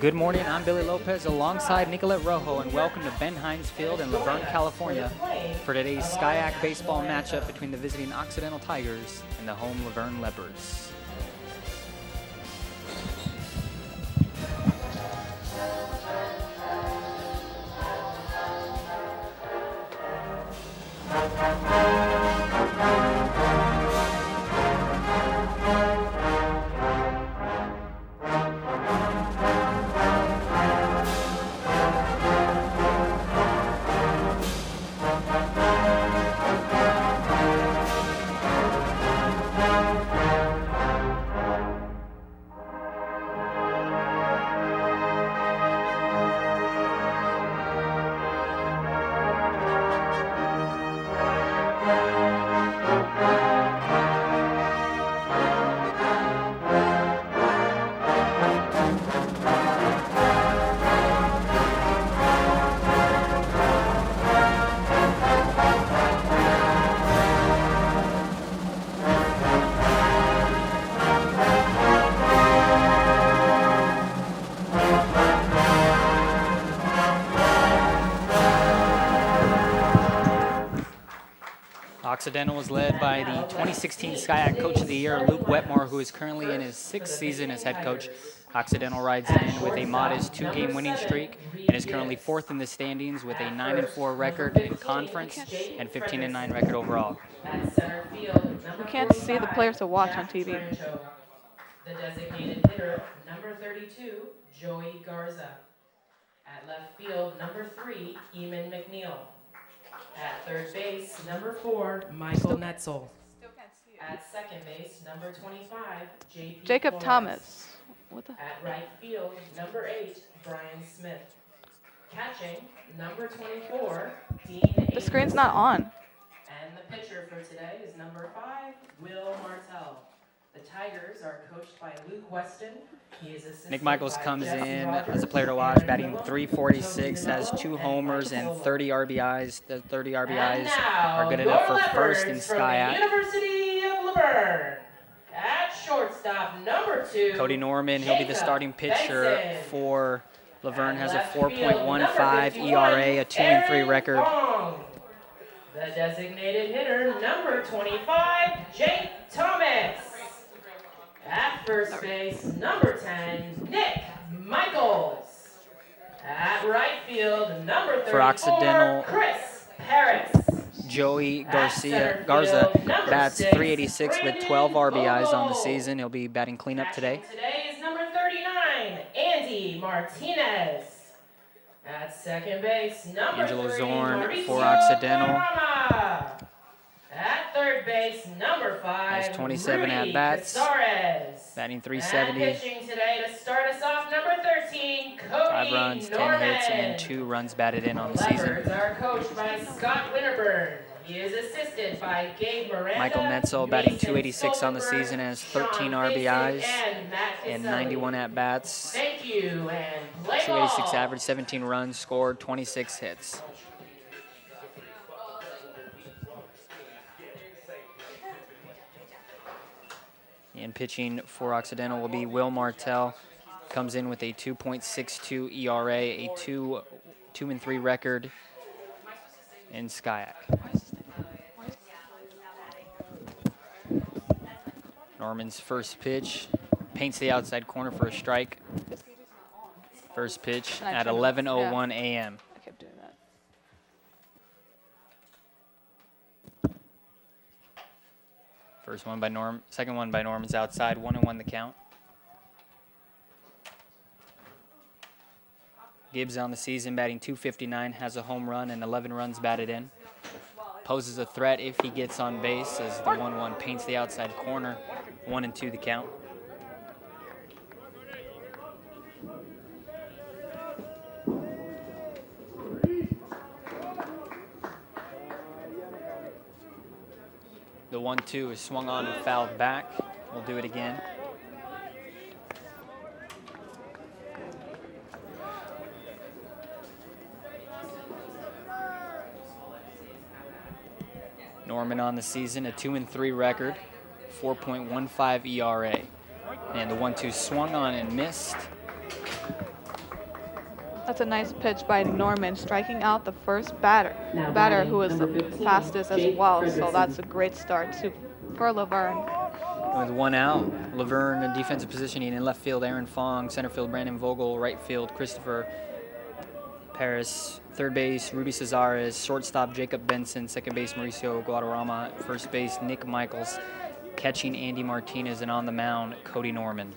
Good morning, I'm Billy Lopez alongside Nicolette Rojo, and welcome to Ben Hines Field in La Verne, California for today's SCIAC baseball matchup between the visiting Occidental Tigers and the home La Verne Leopards. Occidental was led by the 2016 SCIAC Coach of the Year, Luke Wetmore, who is currently in his 6th season as head coach. Occidental rides in with a modest 2-game winning streak and is currently 4th in the standings with a 9-4 record in conference and 15-9 record overall. We can't see the players to watch on TV. The designated hitter, number 32, Joey Garza. At left field, number 3, Eamon McNeil. At third base, number 4, Michael Netzel. At second base, number 25, Jacob Flores. Thomas. What the? At right field, number 8, Brian Smith. Catching, number 24, Dean The screen's not on. And the pitcher for today is number 5, Will Martell. The Tigers are coached by Luke Weston. He is assisted Nick Michaels by comes Jesse in Rogers, as a player to watch, Aaron batting Dillon, .346, has Tony 2 Dillon, homers and and Michael 30 RBIs. The 30 RBIs now, are good your enough for Leopards first in from the SCIAC. University of La Verne. At shortstop, number 2, Cody Norman, he'll be the starting pitcher for La Verne, has a 4.15 ERA, a 2-3 record. The designated hitter, number 25, Jake Thomas. At first base, number 10, Nick Michaels. At right field, number 34, For Occidental, Chris Paris. Joey Garza bats .386 with 12 RBIs on the season. He'll be batting cleanup today. Today is number 39, Andy Martinez. At second base, number Angelo 3, Zorn Mauricio for Occidental. Barama. At third base, number 5, Has 27 Rudy at-bats, Casares. batting And .370. pitching today to start us off, number 13, Cody 5 runs, 10 Norman. hits, and 2 runs batted in on the Leopards season. are coached by Scott Winterburn. He is assisted by Gabe Miranda, Michael Netzel batting Mason .286 on the Stoltenberg, season, has Sean 13 Faison, RBIs and Matt and Caselli. 91 at-bats. Thank you, and play 286 ball. average, 17 runs scored, 26 hits. And pitching for Occidental will be Will Martell. Comes in with a 2.62 ERA, a 2-3 record in SCIAC. Norman's first pitch paints the outside corner for a strike. First pitch at 11:01 a.m. I kept doing that. First one by Norm, second one by Norman's outside, 1-1 the count. Gibbs on the season batting .259, has a home run and 11 runs batted in. Poses a threat if he gets on base as the 1-1 paints the outside corner, 1-2 the count. The 1-2 is swung on and fouled back. We'll do it again. Norman on the season, a 2-3 record, 4.15 ERA. And the 1-2 swung on and missed. That's a nice pitch by Norman, striking out the first batter who was the 15, fastest as Jake well. So Frederickson. that's a great start for La Verne. With one out, La Verne in defensive positioning in left field, Aaron Fong, center field, Brandon Vogel, right field, Christopher Paris, third base, Rudy Cesares, shortstop, Jacob Benson, second base, Mauricio Guadarrama, first base, Nick Michaels, catching Andy Martinez, and on the mound, Cody Norman.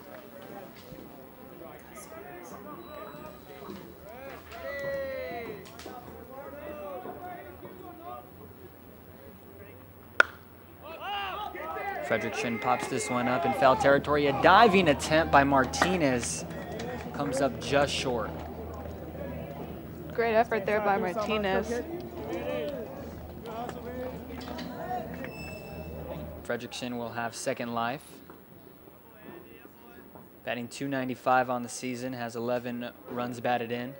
Frederickson pops this one up in foul territory. A diving attempt by Martinez comes up just short. Great effort there by Martinez. Frederickson will have second life. Batting .295 on the season, has 11 runs batted in.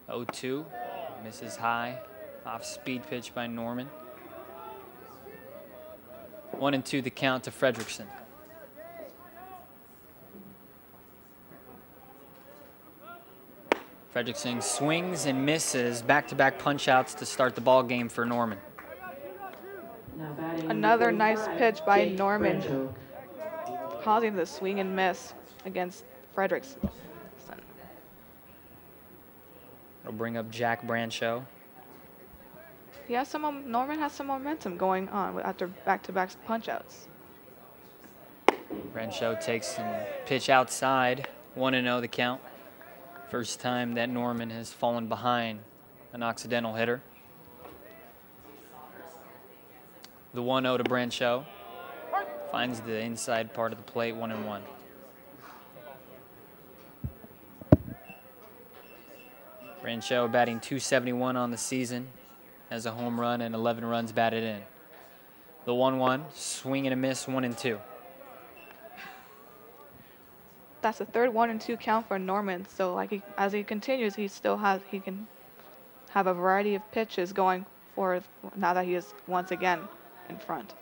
.02, misses high, off speed pitch by Norman. 1-2 the count to Frederickson. Frederickson swings and misses, back-to-back punch-outs to start the ball game for Norman. Another nice pitch by Norman, causing the swing and miss against Frederickson. It'll bring up Jack Brancho. Norman has some momentum going on after back-to-back punch-outs. Brancho takes a pitch outside, 1-0 the count. First time that Norman has fallen behind an Occidental hitter. The 1-0 to Brancho. Finds the inside part of the plate, 1-1. Brancho batting .271 on the season, has a home run and 11 runs batted in. The 1-1, swing and a miss, 1-2. That's the third 1-2 count for Norman. So as he continues, he can have a variety of pitches going forth now that he is once again in front.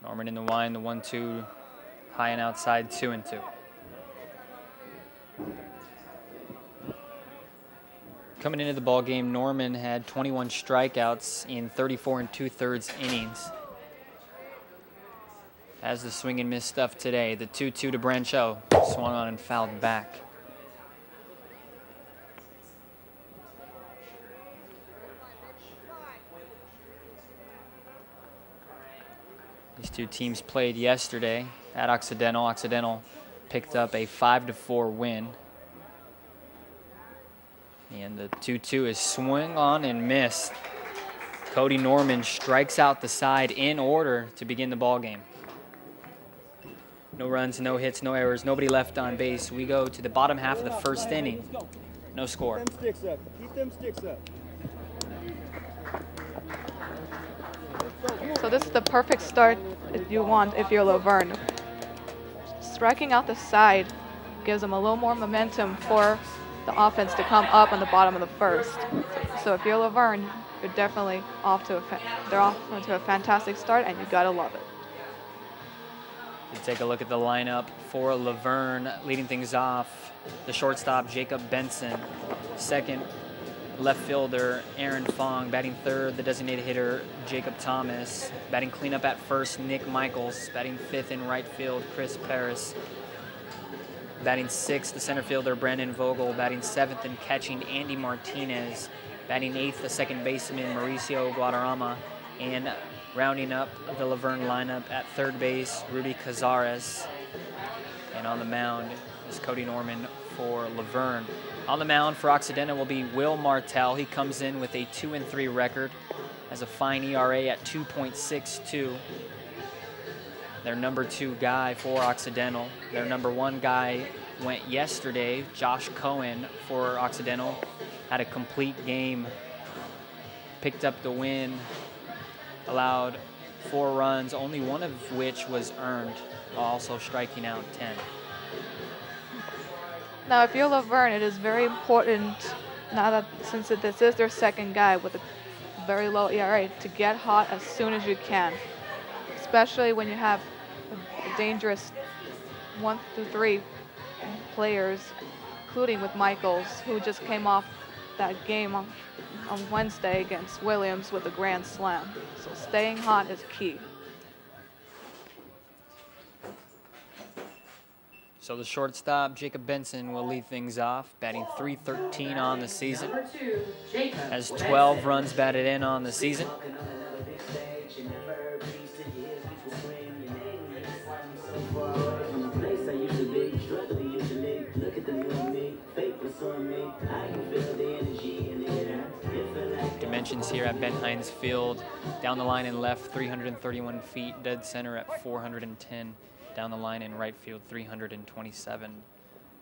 Norman in the wind, the 1-2, high and outside, 2-2. Coming into the ball game, Norman had 21 strikeouts in 34 2/3 innings. Has the swing and miss stuff today. The 2-2 to Brancho, swung on and fouled back. These two teams played yesterday at Occidental. Occidental picked up a 5-4 win. And the 2-2 is swung on and missed. Cody Norman strikes out the side in order to begin the ball game. No runs, no hits, no errors, nobody left on base. We go to the bottom half of the first inning. No score. Keep them sticks up. So this is the perfect start you want if you're La Verne. Striking out the side gives them a little more momentum for the offense to come up on the bottom of the first. So if you're La Verne, you're definitely off to a fantastic start, and you gotta love it. We take a look at the lineup for La Verne. Leading things off, the shortstop Jacob Benson, second left fielder Aaron Fong, batting third the designated hitter Jacob Thomas, batting cleanup at first Nick Michaels, batting fifth in right field Chris Paris, batting sixth the center fielder Brandon Vogel, batting seventh and catching Andy Martinez, batting eighth the second baseman Mauricio Guadarrama, and rounding up the La Verne lineup at third base Rudy Cazares, and on the mound is Cody Norman for La Verne. On the mound for Occidental will be Will Martell. He comes in with a 2-3 record, has a fine ERA at 2.62. Their number 2 guy for Occidental. Their number 1 guy went yesterday, Josh Cohen for Occidental, had a complete game, picked up the win, allowed 4 runs, only one of which was earned, while also striking out 10. Now, if you're La Verne, it is very important, now that since this is their second guy with a very low ERA, to get hot as soon as you can, especially when you have a dangerous 1 through 3 players, including with Michaels, who just came off that game on Wednesday against Williams with a grand slam. So staying hot is key. So the shortstop, Jacob Benson, will lead things off, batting .313 on the season. Number 2, Jacob Has 12 runs batted in on the season. Dimensions here at Ben Hines Field. Down the line in left, 331 feet. Dead center at 410. Down the line in right field, 327.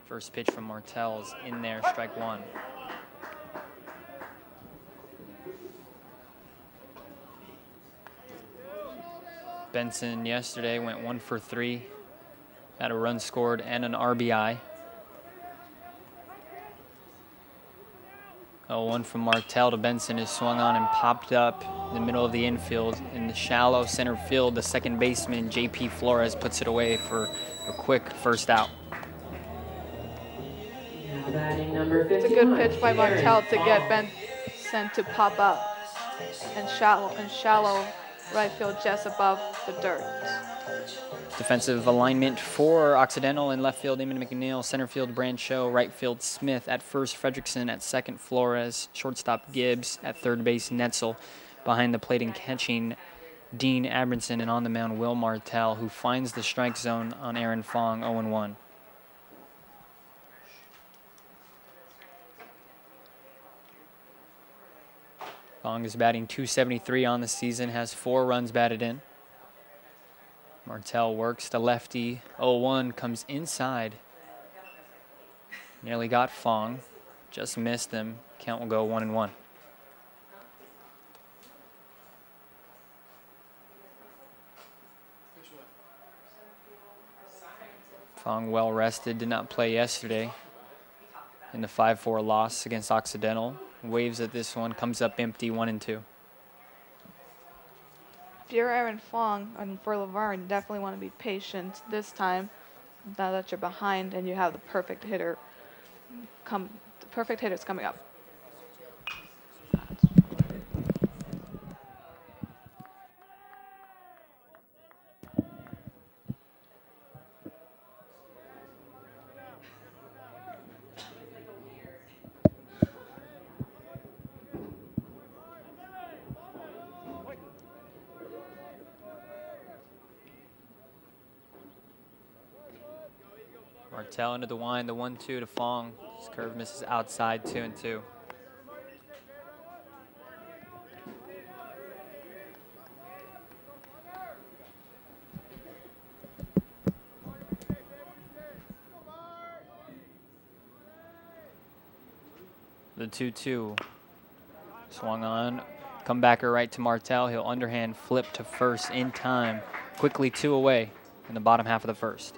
First pitch from Martell is in there, strike one. Benson yesterday went 1 for 3. Had a run scored and an RBI. 0-1 from Martell to Benson is swung on and popped up in the middle of the infield. In the shallow center field, the second baseman, J.P. Flores, puts it away for a quick first out. It's a good pitch by Martell to get Benson to pop up and shallow right field just above the dirt. Defensive alignment for Occidental. In left field, Eamon McNeil. Center field, Brancho. Right field, Smith. At first, Fredrickson. At second, Flores. Shortstop, Gibbs. At third base, Netzel. Behind the plate and catching, Dean Abramson. And on the mound, Will Martell, who finds the strike zone on Aaron Fong, 0-1. Fong is batting .273 on the season, has 4 runs batted in. Martell works the lefty, 0-1, comes inside. Nearly got Fong, just missed him. Count will go 1-1. Fong well rested, did not play yesterday in the 5-4 loss against Occidental. Waves at this one, comes up empty, 1-2. If you're Aaron Fong and for La Verne, definitely want to be patient this time. Now that you're behind and you have the perfect hitter, the perfect hitter's coming up. Martell into the wind, the 1-2 to Fong. His curve misses outside, 2-2. The 2-2 swung on. Comebacker right to Martell. He'll underhand flip to first in time. Quickly 2 away in the bottom half of the first.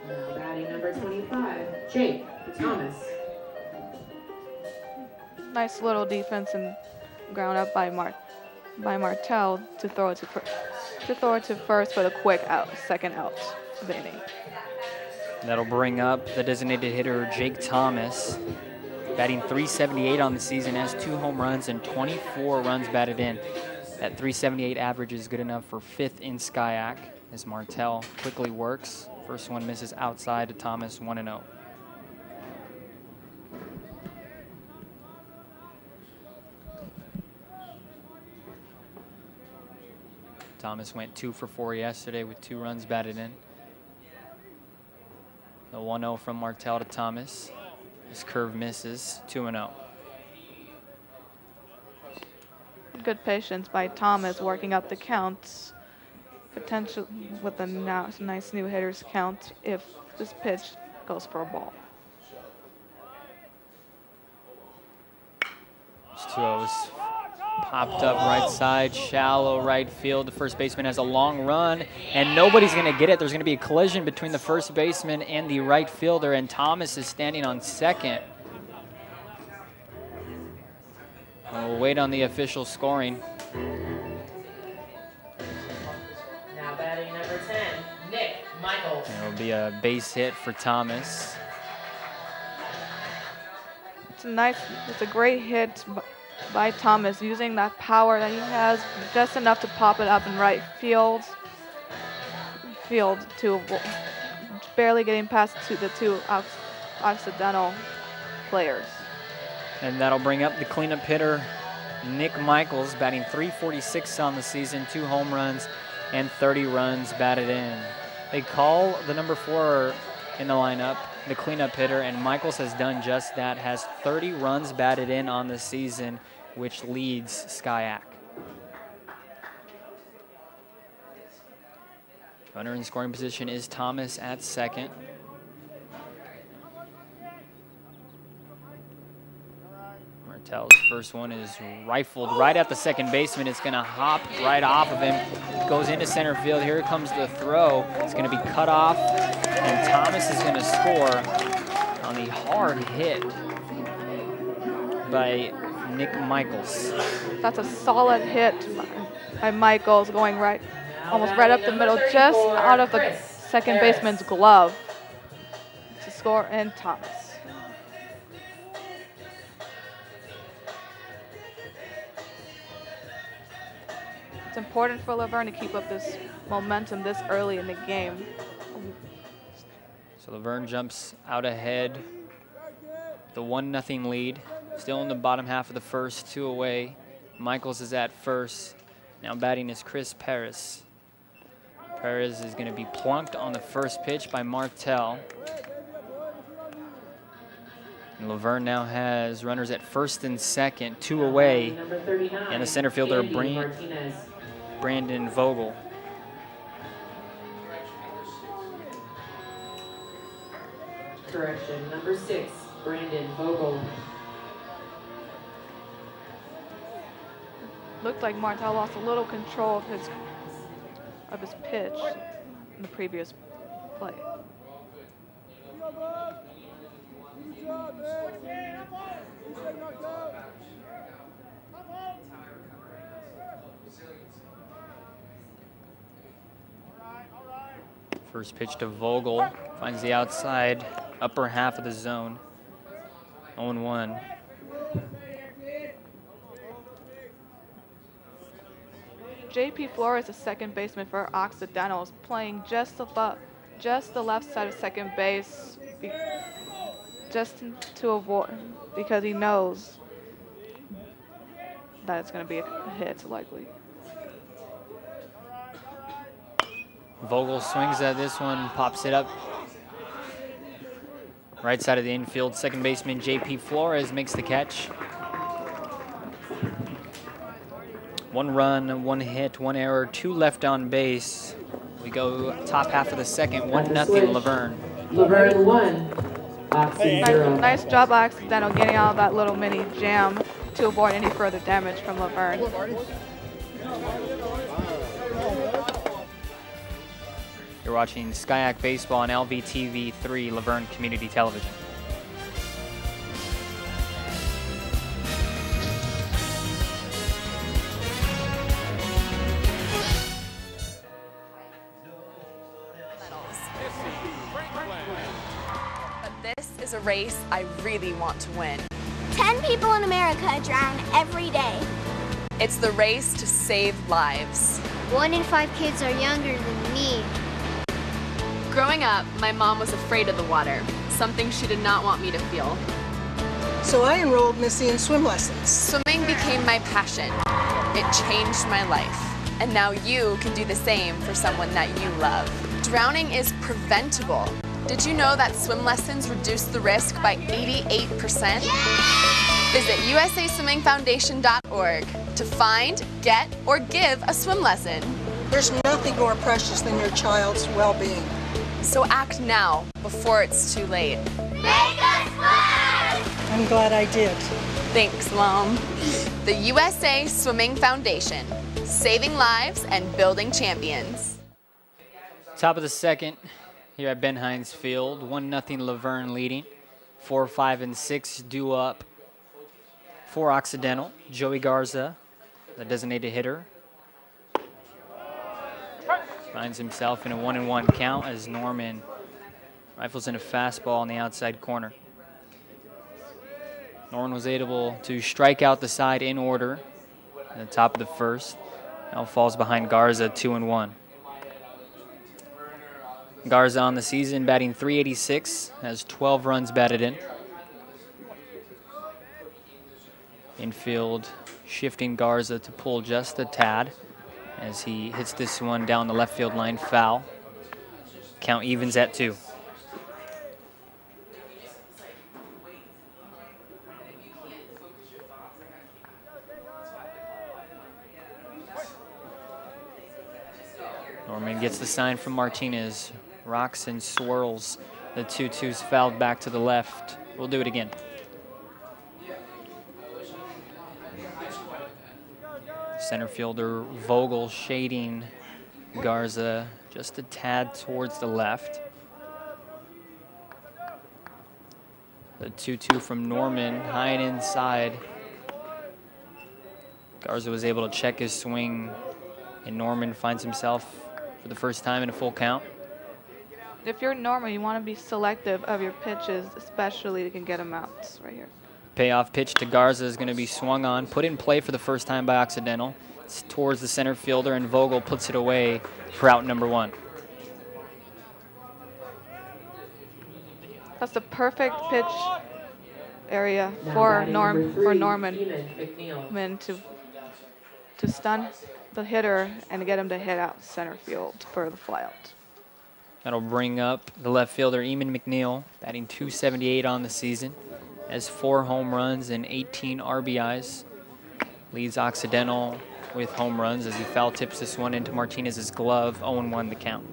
Now batting number 25, Jake Thomas. Nice little defense and ground up by Martell to throw it to first for the quick out, second out of the inning. That'll bring up the designated hitter, Jake Thomas, batting .378 on the season, has 2 home runs and 24 runs batted in. That .378 average is good enough for 5th in SCIAC as Martell quickly works. First one misses outside to Thomas, 1-0. Thomas went 2 for 4 yesterday with 2 runs batted in. The 1-0 from Martell to Thomas. His curve misses, 2-0. Good patience by Thomas working up the counts. Potential with a nice new hitter's count if this pitch goes for a ball. There's 2 O's Popped up right side, shallow right field. The first baseman has a long run, and nobody's going to get it. There's going to be a collision between the first baseman and the right fielder, and Thomas is standing on second. We'll wait on the official scoring. Now batting number 10, Nick Michaels. It'll be a base hit for Thomas. It's a great hit by Thomas, using that power that he has, just enough to pop it up in right field to barely getting past the two Occidental players. And that'll bring up the cleanup hitter, Nick Michaels, batting .346 on the season, 2 home runs and 30 runs batted in. They call the number 4 in the lineup the cleanup hitter, and Michaels has done just that, has 30 runs batted in on the season, which leads SCIAC. Runner in scoring position is Thomas at second. Martell's first one is rifled right at the second baseman. It's going to hop right off of him. Goes into center field. Here comes the throw. It's going to be cut off, and Thomas is going to score on the hard hit by Nick Michaels. That's a solid hit by Michaels, going right, almost right up the middle, just out of the second baseman's glove to score in Thomas. It's important for La Verne to keep up this momentum this early in the game. So La Verne jumps out ahead, the 1-0 lead. Still in the bottom half of the first, 2 away. Michaels is at first. Now batting is Chris Perez. Perez is going to be plunked on the first pitch by Martell. And La Verne now has runners at first and second, 2 away. And the center fielder, Brandon Vogel. Correction, number 6, Brandon Vogel. Looked like Martell lost a little control of his pitch in the previous play. First pitch to Vogel, finds the outside upper half of the zone. 0-1. JP Flores, the second baseman for Occidental, is playing just the left side of second base, just to avoid, because he knows that it's going to be a hit, likely. Vogel swings at this one, pops it up. Right side of the infield, second baseman JP Flores makes the catch. 1 run, 1 hit, 1 error, 2 left on base. We go top half of the second, 1-0 La Verne. La Verne 1, Oxy 0. Nice job by Occidental getting out of that little mini jam to avoid any further damage from La Verne. You're watching SCIAC Baseball on LVTV 3, La Verne Community Television. But this is a race I really want to win. 10 people in America drown every day. It's the race to save lives. 1 in 5 kids are younger than me. Growing up, my mom was afraid of the water, something she did not want me to feel. So I enrolled Missy in swim lessons. Swimming became my passion. It changed my life. And now you can do the same for someone that you love. Drowning is preventable. Did you know that swim lessons reduce the risk by 88%? Visit usaswimmingfoundation.org to find, get, or give a swim lesson. There's nothing more precious than your child's well-being. So act now, before it's too late. Make us fly! I'm glad I did. Thanks, Mom. The USA Swimming Foundation, saving lives and building champions. Top of the second here at Ben Hines Field. 1-0 La Verne leading. 4, 5, and 6 due up for Occidental. Joey Garza, the designated hitter, finds himself in a 1-1 count as Norman rifles in a fastball on the outside corner. Norman was able to strike out the side in order at the top of the first. Now falls behind Garza 2-1. Garza on the season batting .386, has 12 runs batted in. Infield shifting Garza to pull just a tad as he hits this one down the left field line foul. Count evens at 2. Norman gets the sign from Martinez. Rocks and swirls. The 2-2's fouled back to the left. We'll do it again. Center fielder Vogel shading Garza just a tad towards the left. The 2-2 from Norman, high and inside. Garza was able to check his swing, and Norman finds himself for the first time in a full count. If you're Norman, you want to be selective of your pitches, especially you can get them out. It's right here. Payoff pitch to Garza is going to be swung on, put in play for the first time by Occidental. It's towards the center fielder, and Vogel puts it away for out number 1. That's the perfect pitch area for Norman to stun the hitter and get him to hit out center field for the flyout. That'll bring up the left fielder, Eamon McNeil, batting .278 on the season. Has 4 home runs and 18 RBIs. Leads Occidental with home runs as he foul tips this one into Martinez's glove. 0-1 the count.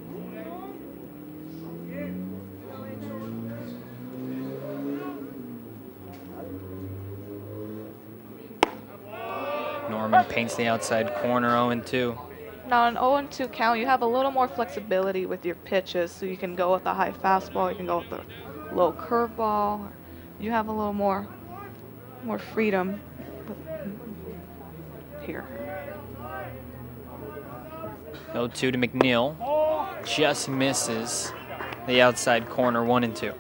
Norman paints the outside corner. 0-2. Now, an 0-2 count, you have a little more flexibility with your pitches, so you can go with the high fastball, you can go with the low curveball. You have a little more freedom here. 0-2 to McNeil. Just misses the outside corner. 1-2.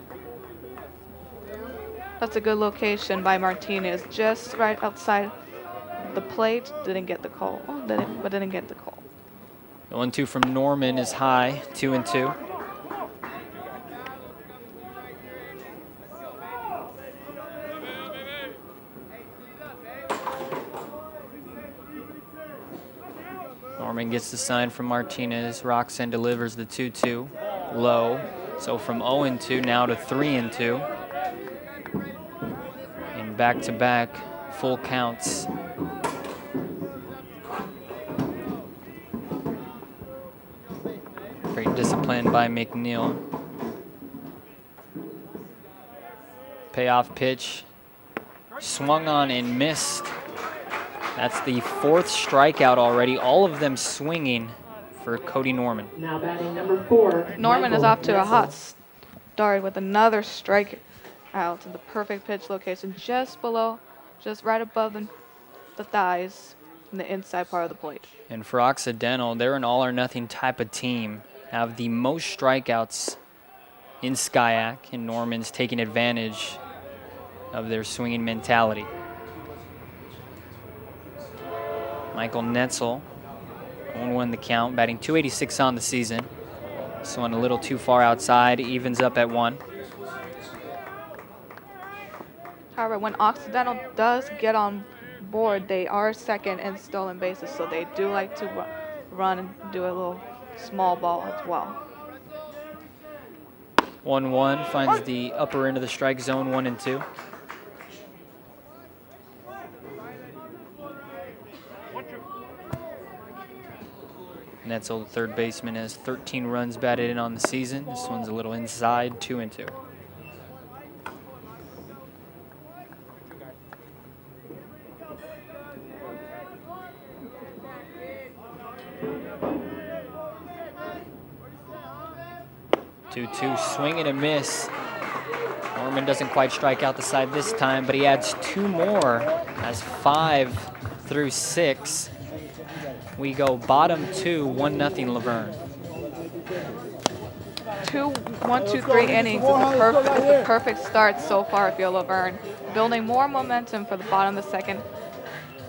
That's a good location by Martinez, just right outside the plate. Didn't get the call. But didn't get the call. The 1-2 from Norman is high. 2-2. Norman gets the sign from Martinez. Roxanne delivers the 2-2 low. So from 0-2 now to 3-2. And back-to-back full counts. Great discipline by McNeil. Payoff pitch. Swung on and missed. That's the 4th strikeout already, all of them swinging for Cody Norman. Now batting number 4. Norman is off to a hot start with another strikeout in the perfect pitch location, just right above the thighs in the inside part of the plate. And for Occidental, they're an all-or-nothing type of team. Have the most strikeouts in SCIAC, and Norman's taking advantage of their swinging mentality. Michael Netzel, 1-1 the count, batting .286 on the season. This one a little too far outside, evens up at 1. However, when Occidental does get on board, they are second in stolen bases, so they do like to run and do a little small ball as well. 1-1 finds the upper end of the strike zone. 1-2. Netzel, the third baseman, has 13 runs batted in on the season. This one's a little inside. 2-2. 2-2, swing and a miss. Norman doesn't quite strike out the side this time, but he adds 2 more as 5 through 6. We go bottom 2, 1-0 La Verne. 1, 2, 3 innings is the perfect start so far if you're La Verne. Building more momentum for the bottom of the second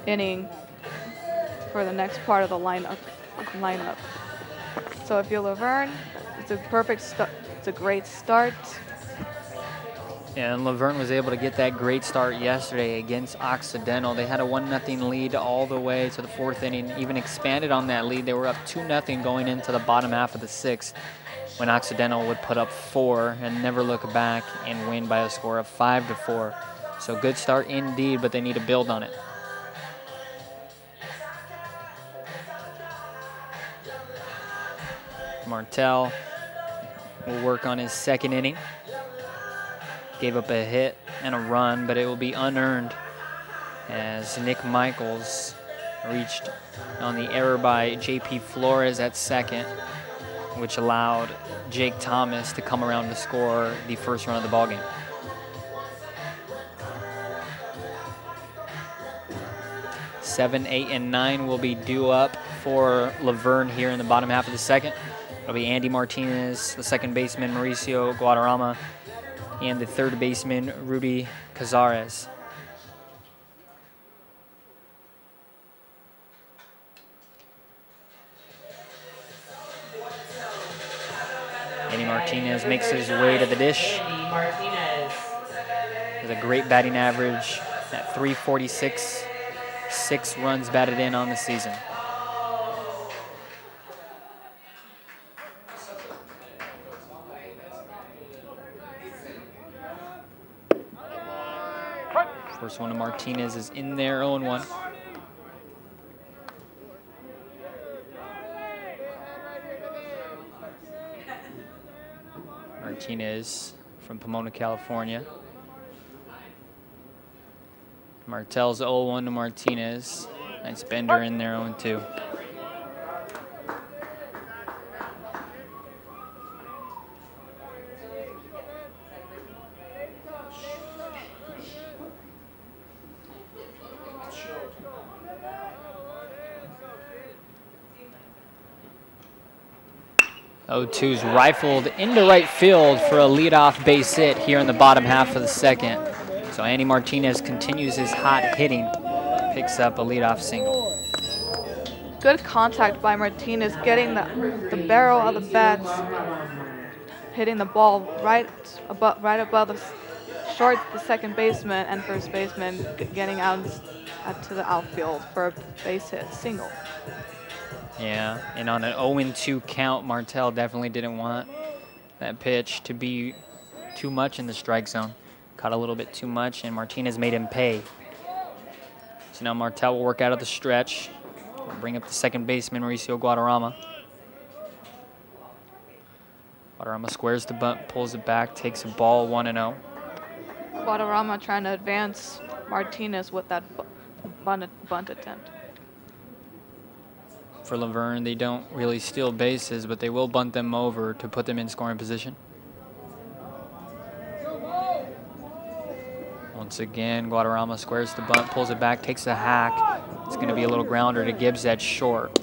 inning for the next part of the lineup. So if you're La Verne, it's a perfect start. It's a great start. Yeah, and La Verne was able to get that great start yesterday against Occidental. They had a 1-0 lead all the way to the 4th inning, even expanded on that lead. They were up 2-0 going into the bottom half of the 6th when Occidental would put up 4 and never look back and win by a score of 5-4. So good start indeed, but they need to build on it. Martell will work on his second inning. Gave up a hit and a run, but it will be unearned as Nick Michaels reached on the error by J.P. Flores at second, which allowed Jake Thomas to come around to score the first run of the ballgame. Seven, 8, and 9 will be due up for La Verne here in the bottom half of the second. It'll be Andy Martinez, the second baseman Mauricio Guadarrama, and the third baseman Rudy Cazares. Andy Martinez makes his way to the dish. Andy Martinez. Has a great batting average at .346, 6 runs batted in on the season. First one to Martinez is in there, 0-1. Martinez from Pomona, California. Martell's 0-1 to Martinez. Nice bender in there, 0-2. O2's rifled into right field for a leadoff base hit here in the bottom half of the second. So Andy Martinez continues his hot hitting, picks up a leadoff single. Good contact by Martinez, getting the barrel of the bat, hitting the ball right above the second baseman and first baseman, getting out to the outfield for a base hit single. Yeah, and on an 0-2 count, Martell definitely didn't want that pitch to be too much in the strike zone. Caught a little bit too much, and Martinez made him pay. So now Martell will work out of the stretch. We'll bring up the second baseman, Mauricio Guadarrama. Guadarrama squares the bunt, pulls it back, takes a ball, 1-0. Guadarrama trying to advance Martinez with that bunt attempt. For La Verne, they don't really steal bases, but they will bunt them over to put them in scoring position. Once again, Guadarrama squares the bunt, pulls it back, takes a hack. It's going to be a little grounder to Gibbs at short.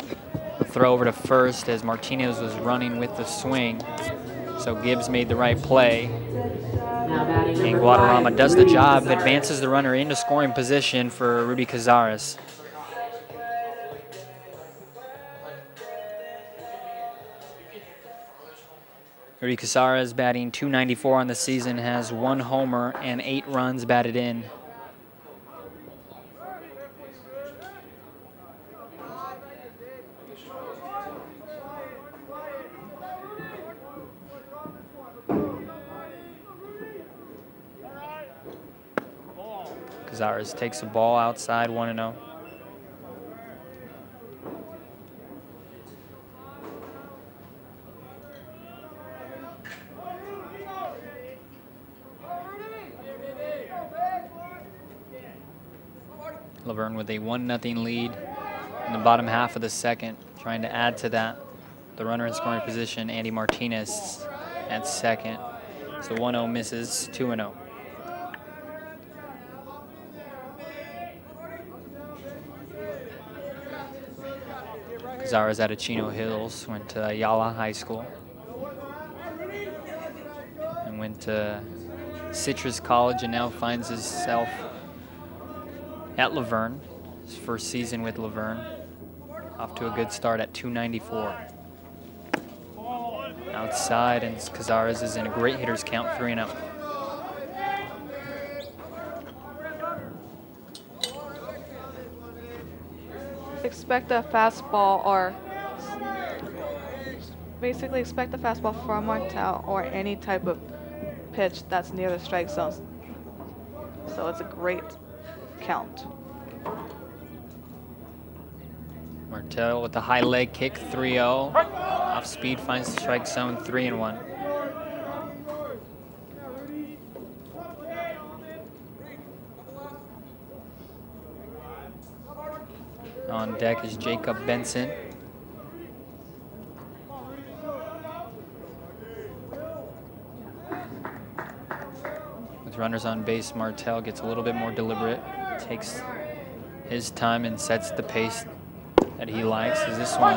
A throw over to first as Martinez was running with the swing. So Gibbs made the right play. And Guadarrama does the job, advances the runner into scoring position for Rudy Cazares. Rudy Cazares, batting .294 on the season, has 1 homer and 8 runs batted in. Cazares takes the ball outside, 1-0. La Verne with a 1-0 lead in the bottom half of the second, trying to add to that. The runner in scoring position, Andy Martinez, at second. So 1-0 misses, 2-0. Cazares out of Chino Hills, went to Ayala High School. And went to Citrus College and now finds himself at La Verne. His first season with La Verne. Off to a good start at 294. Outside, and Cazares is in a great hitter's count, 3-0. Expect a fastball, or basically expect a fastball from Martel or any type of pitch that's near the strike zone. So it's a great count. Martel with the high leg kick, 3-0. Off speed, finds the strike zone, 3-1. On deck is Jacob Benson. With runners on base, Martel gets a little bit more deliberate, takes his time and sets the pace that he likes. As this one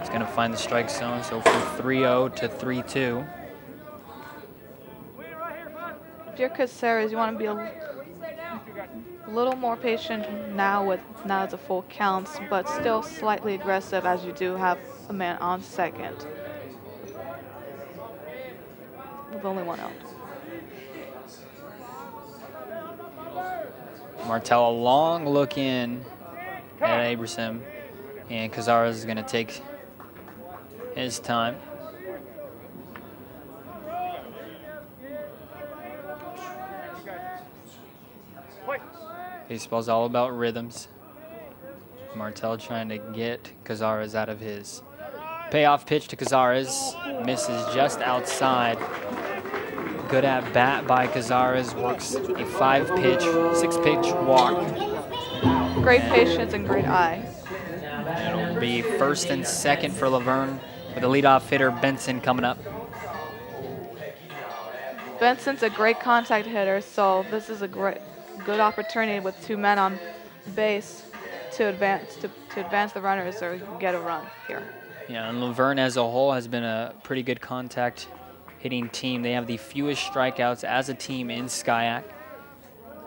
is going to find the strike zone, so from 3-0 to 3-2. If you're Cazares, you want to be a little more patient now it's a full count, but still slightly aggressive as you do have a man on second with only 1 out. Martel, a long look in at Abraham, and Cazares is going to take his time. Baseball's all about rhythms. Martel trying to get Cazares out of his payoff pitch to Cazares. Misses just outside. Good at bat by Cazares. Works a 5-pitch, 6-pitch walk. Great patience and great eye. It'll be first and second for La Verne with the leadoff hitter Benson coming up. Benson's a great contact hitter, so this is a good opportunity with 2 men on base to advance the runners or get a run here. Yeah, and La Verne as a whole has been a pretty good contact hitting team. They have the fewest strikeouts as a team in SCIAC.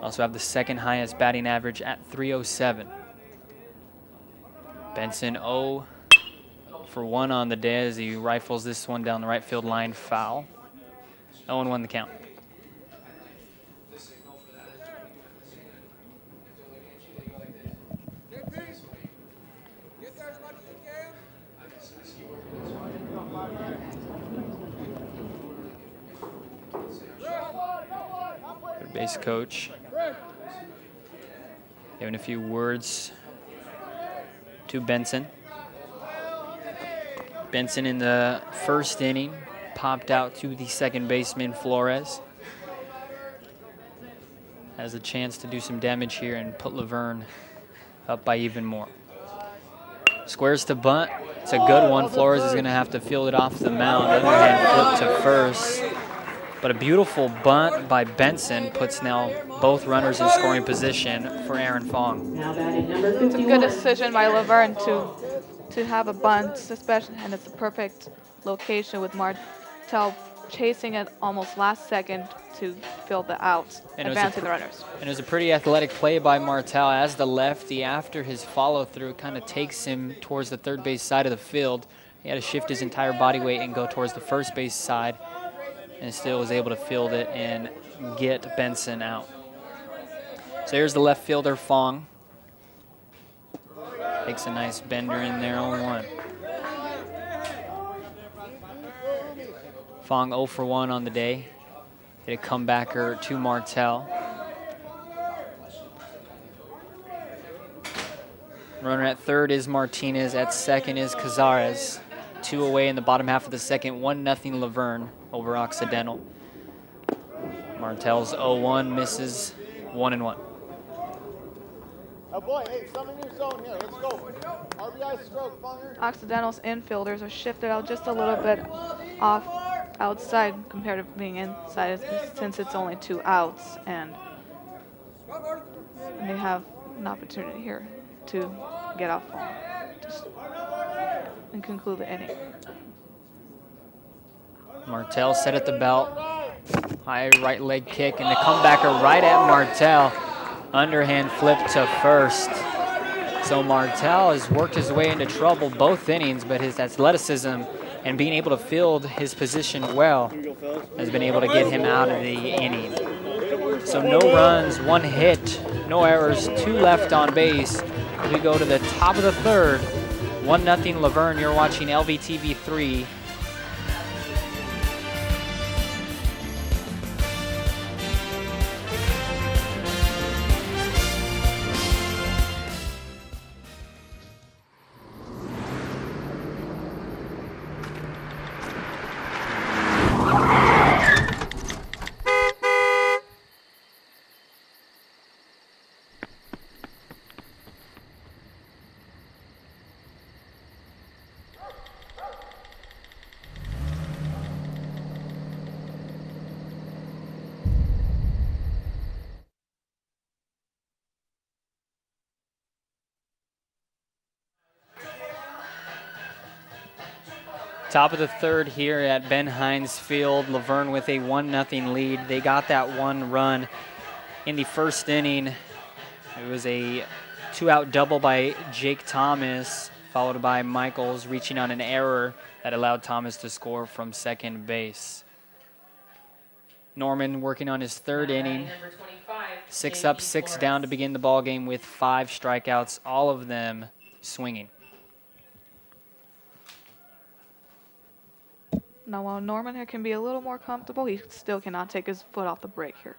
Also have the second highest batting average at 307. Benson 0 for 1 on the day as he rifles this one down the right field line, foul. 0-1 the count. Third base coach giving a few words to Benson. Benson in the first inning popped out to the second baseman Flores. Has a chance to do some damage here and put La Verne up by even more. Squares to bunt. It's a good one. Flores is going to have to field it off the mound. Underhand flip to first. But a beautiful bunt by Benson puts now both runners in scoring position for Aaron Fong. It's a good decision by La Verne to have a bunt, especially, and it's the perfect location with Martel chasing it almost last second to fill the out, advancing the runners. And it was a pretty athletic play by Martel as the lefty. After his follow-through kind of takes him towards the third base side of the field. He had to shift his entire body weight and go towards the first base side, and still was able to field it and get Benson out. So here's the left fielder, Fong. Takes a nice bender in there, 0-1. Fong 0 for 1 on the day. Hit a comebacker to Martel. Runner at third is Martinez. At second is Cazares. 2 away in the bottom half of the second. 1-0 La Verne over Occidental. Martel's 0-1, misses 1-1. Oh boy, hey, some in your zone here. Let's go. RBI stroke, Funger. Occidental's infielders are shifted out just a little bit off outside compared to being inside since it's only 2 outs, and they have an opportunity here to get off home and conclude the inning. Martell set at the belt. High right leg kick, and the comebacker right at Martell. Underhand flip to first. So Martell has worked his way into trouble both innings, but his athleticism and being able to field his position well has been able to get him out of the inning. So no runs, 1 hit, no errors, 2 left on base. We go to the top of the third. 1-0 La Verne. You're watching LVTV 3. Top of the third here at Ben Hines Field. La Verne with a 1-0 lead. They got that 1 run in the first inning. It was a 2-out double by Jake Thomas, followed by Michaels reaching on an error that allowed Thomas to score from second base. Norman working on his third inning. 6 up, 6 down to begin the ball game with 5 strikeouts, all of them swinging. Now, while Norman here can be a little more comfortable, he still cannot take his foot off the brake here.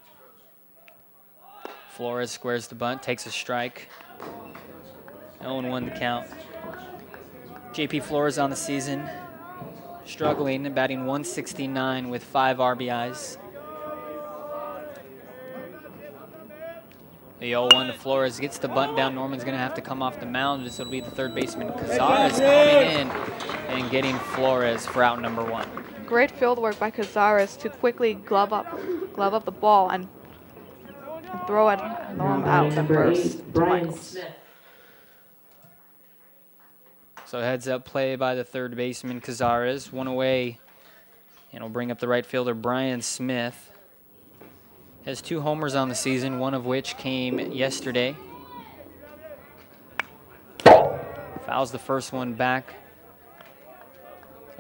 Flores squares the bunt, takes a strike. 0-1 the count. JP Flores on the season, struggling, batting .169 with 5 RBIs. The 0-1 to Flores gets the bunt down. Norman's going to have to come off the mound. This will be the third baseman. Cazares coming in and getting Flores for out number 1. Great field work by Cazares to quickly glove up the ball and throw it out at first to Michaels. So heads up play by the third baseman Cazares. 1 away, and will bring up the right fielder Brian Smith. Has 2 homers on the season, one of which came yesterday. Fouls the first one back.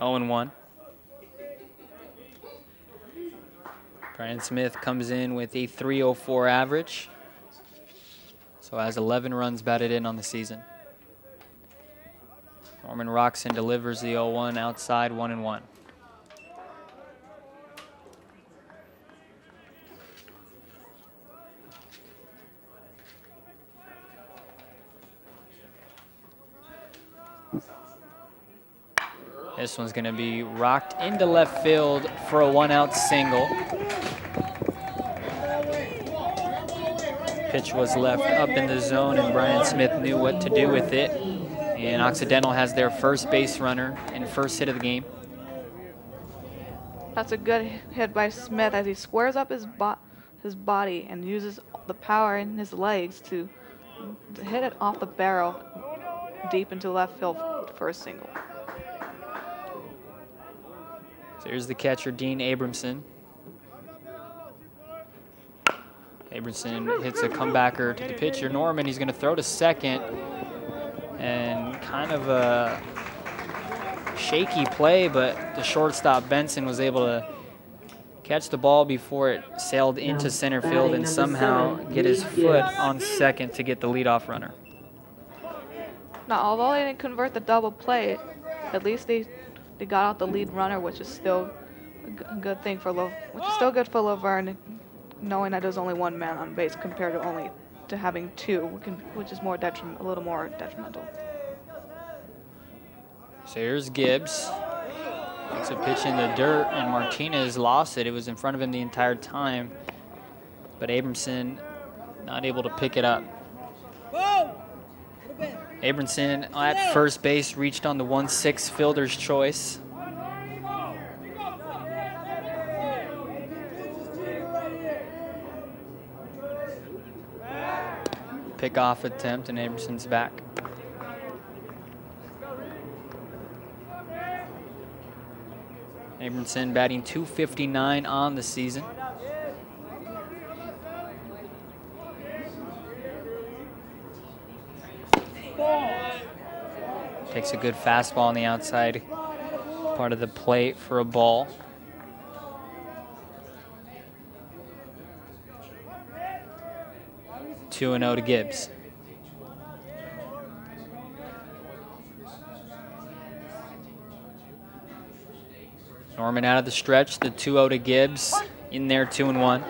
0-1. Brian Smith comes in with a .304 average. So has 11 runs batted in on the season. Norman Roxon delivers the 0-1 outside, 1-1. This one's going to be rocked into left field for a 1-out single. Pitch was left up in the zone, and Brian Smith knew what to do with it. And Occidental has their first base runner and first hit of the game. That's a good hit by Smith as he squares up his body and uses the power in his legs to hit it off the barrel deep into left field for a single. So here's the catcher, Dean Abramson. Abramson hits a comebacker to the pitcher, Norman. He's going to throw to second. And kind of a shaky play, but the shortstop, Benson, was able to catch the ball before it sailed into center field and somehow get his foot on second to get the leadoff runner. Now, although they didn't convert the double play, at least they got out the lead runner, which is still a good thing for good for La Verne, knowing that there's only 1 man on base compared to having 2, which is a little more detrimental. So here's Gibbs. It's a pitch in the dirt, and Martinez lost it. It was in front of him the entire time, but Abramson not able to pick it up. Abramson at first base reached on the 1-6 fielder's choice. Pickoff attempt, and Abramson's back. Abramson batting .259 on the season. Takes a good fastball on the outside part of the plate for a ball. Two and 0 to Gibbs. Norman out of the stretch, the 2-0 to Gibbs. In there, 2-1.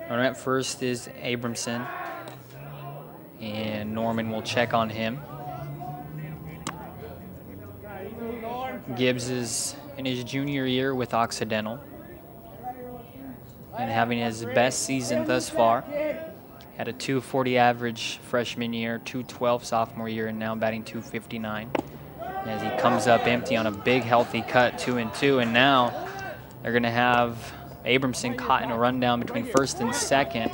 Runner at first is Abramson, and Norman will check on him. Gibbs is in his junior year with Occidental and having his best season thus far. Had a .240 average freshman year, .212 sophomore year, and now batting .259. As he comes up empty on a big healthy cut, 2-2, and now they're going to have Abramson caught in a rundown between first and second,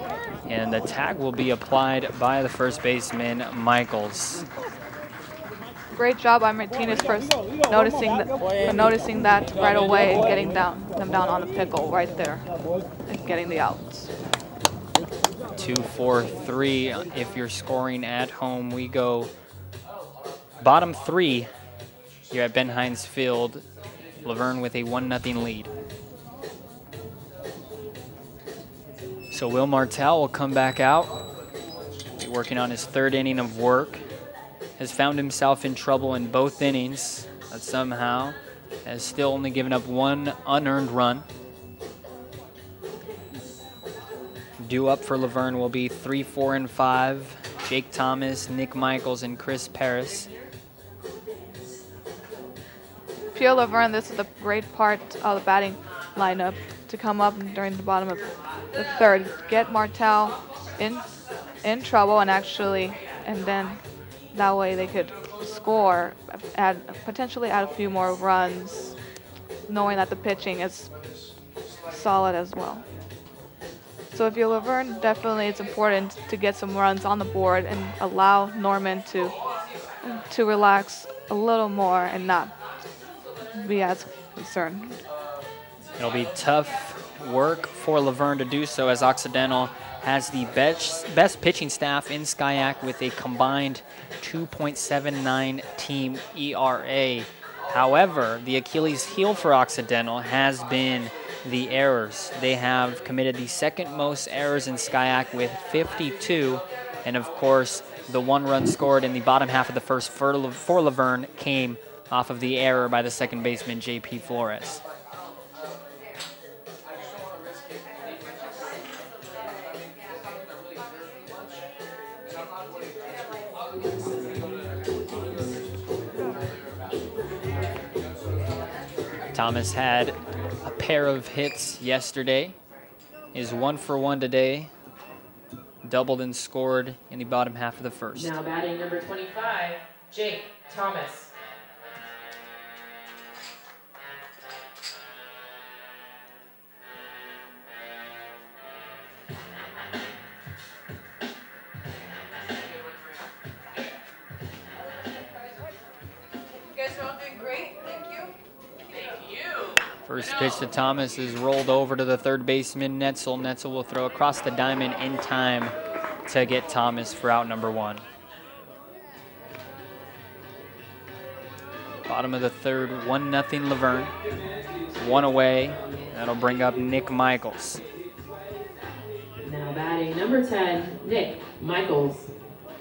and the tag will be applied by the first baseman, Michaels. Great job by Martinez for noticing that right away and getting them down on the pickle right there and getting the outs. 2-4-3 if you're scoring at home. We go bottom three here at Ben Hines Field. La Verne with a 1-0 lead. So Will Martell will come back out, be working on his third inning of work. Has found himself in trouble in both innings, but somehow has still only given up one unearned run. Due up for La Verne will be 3, 4, and 5. Jake Thomas, Nick Michaels, and Chris Paris. If you're La Verne, this is the great part of the batting lineup to come up during the bottom of the third. Get Martell in trouble and then that way they could score, potentially add a few more runs, knowing that the pitching is solid as well. So if you're La Verne, definitely it's important to get some runs on the board and allow Norman to relax a little more and not be as concerned. It'll be tough work for La Verne to do so, as Occidental has the best pitching staff in SCIAC with a combined 2.79 team ERA. However, the Achilles heel for Occidental has been the errors. They have committed the second most errors in SCIAC with 52, and of course, the one run scored in the bottom half of the first for La Verne came off of the error by the second baseman, J.P. Flores. Thomas had a pair of hits yesterday, is 1 for 1 today, doubled and scored in the bottom half of the first. Now batting number 25, Jake Thomas. First pitch to Thomas is rolled over to the third baseman, Netzel. Netzel will throw across the diamond in time to get Thomas for out number 1. Bottom of the third, 1-0 La Verne. 1 away. That'll bring up Nick Michaels. Now batting number 10, Nick Michaels.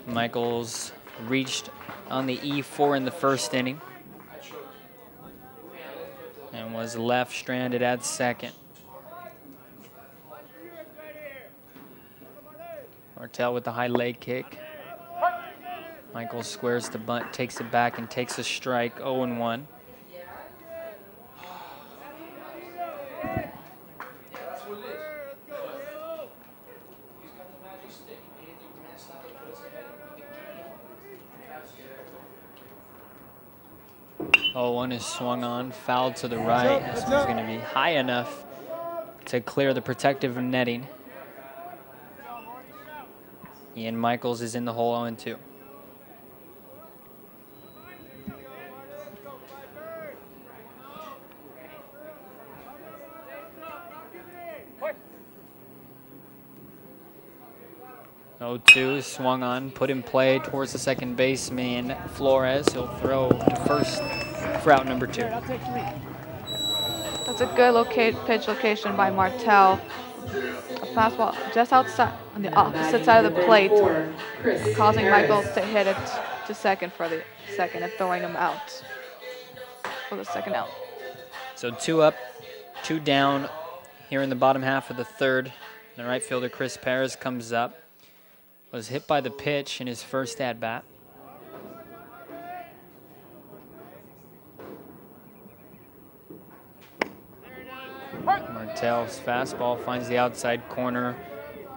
Michaels reached on the E4 in the first inning and was left stranded at second. Martell with the high leg kick. Michaels squares to bunt, takes it back, and takes a strike, 0-1. 0-1 is swung on, fouled to the right. This one's going to be high enough to clear the protective netting. Ian Michaels is in the hole 0-2. Oh-2 is swung on, put in play towards the second baseman, Flores. He'll throw to first for out number 2. That's a good pitch location by Martel. A fastball just outside on the opposite side of the plate, causing Michaels to hit it to second for the second and throwing him out for the second out. So 2 up, 2 down here in the bottom half of the third. The right fielder, Chris Perez, comes up. Was hit by the pitch in his first at-bat. Martel's fastball finds the outside corner.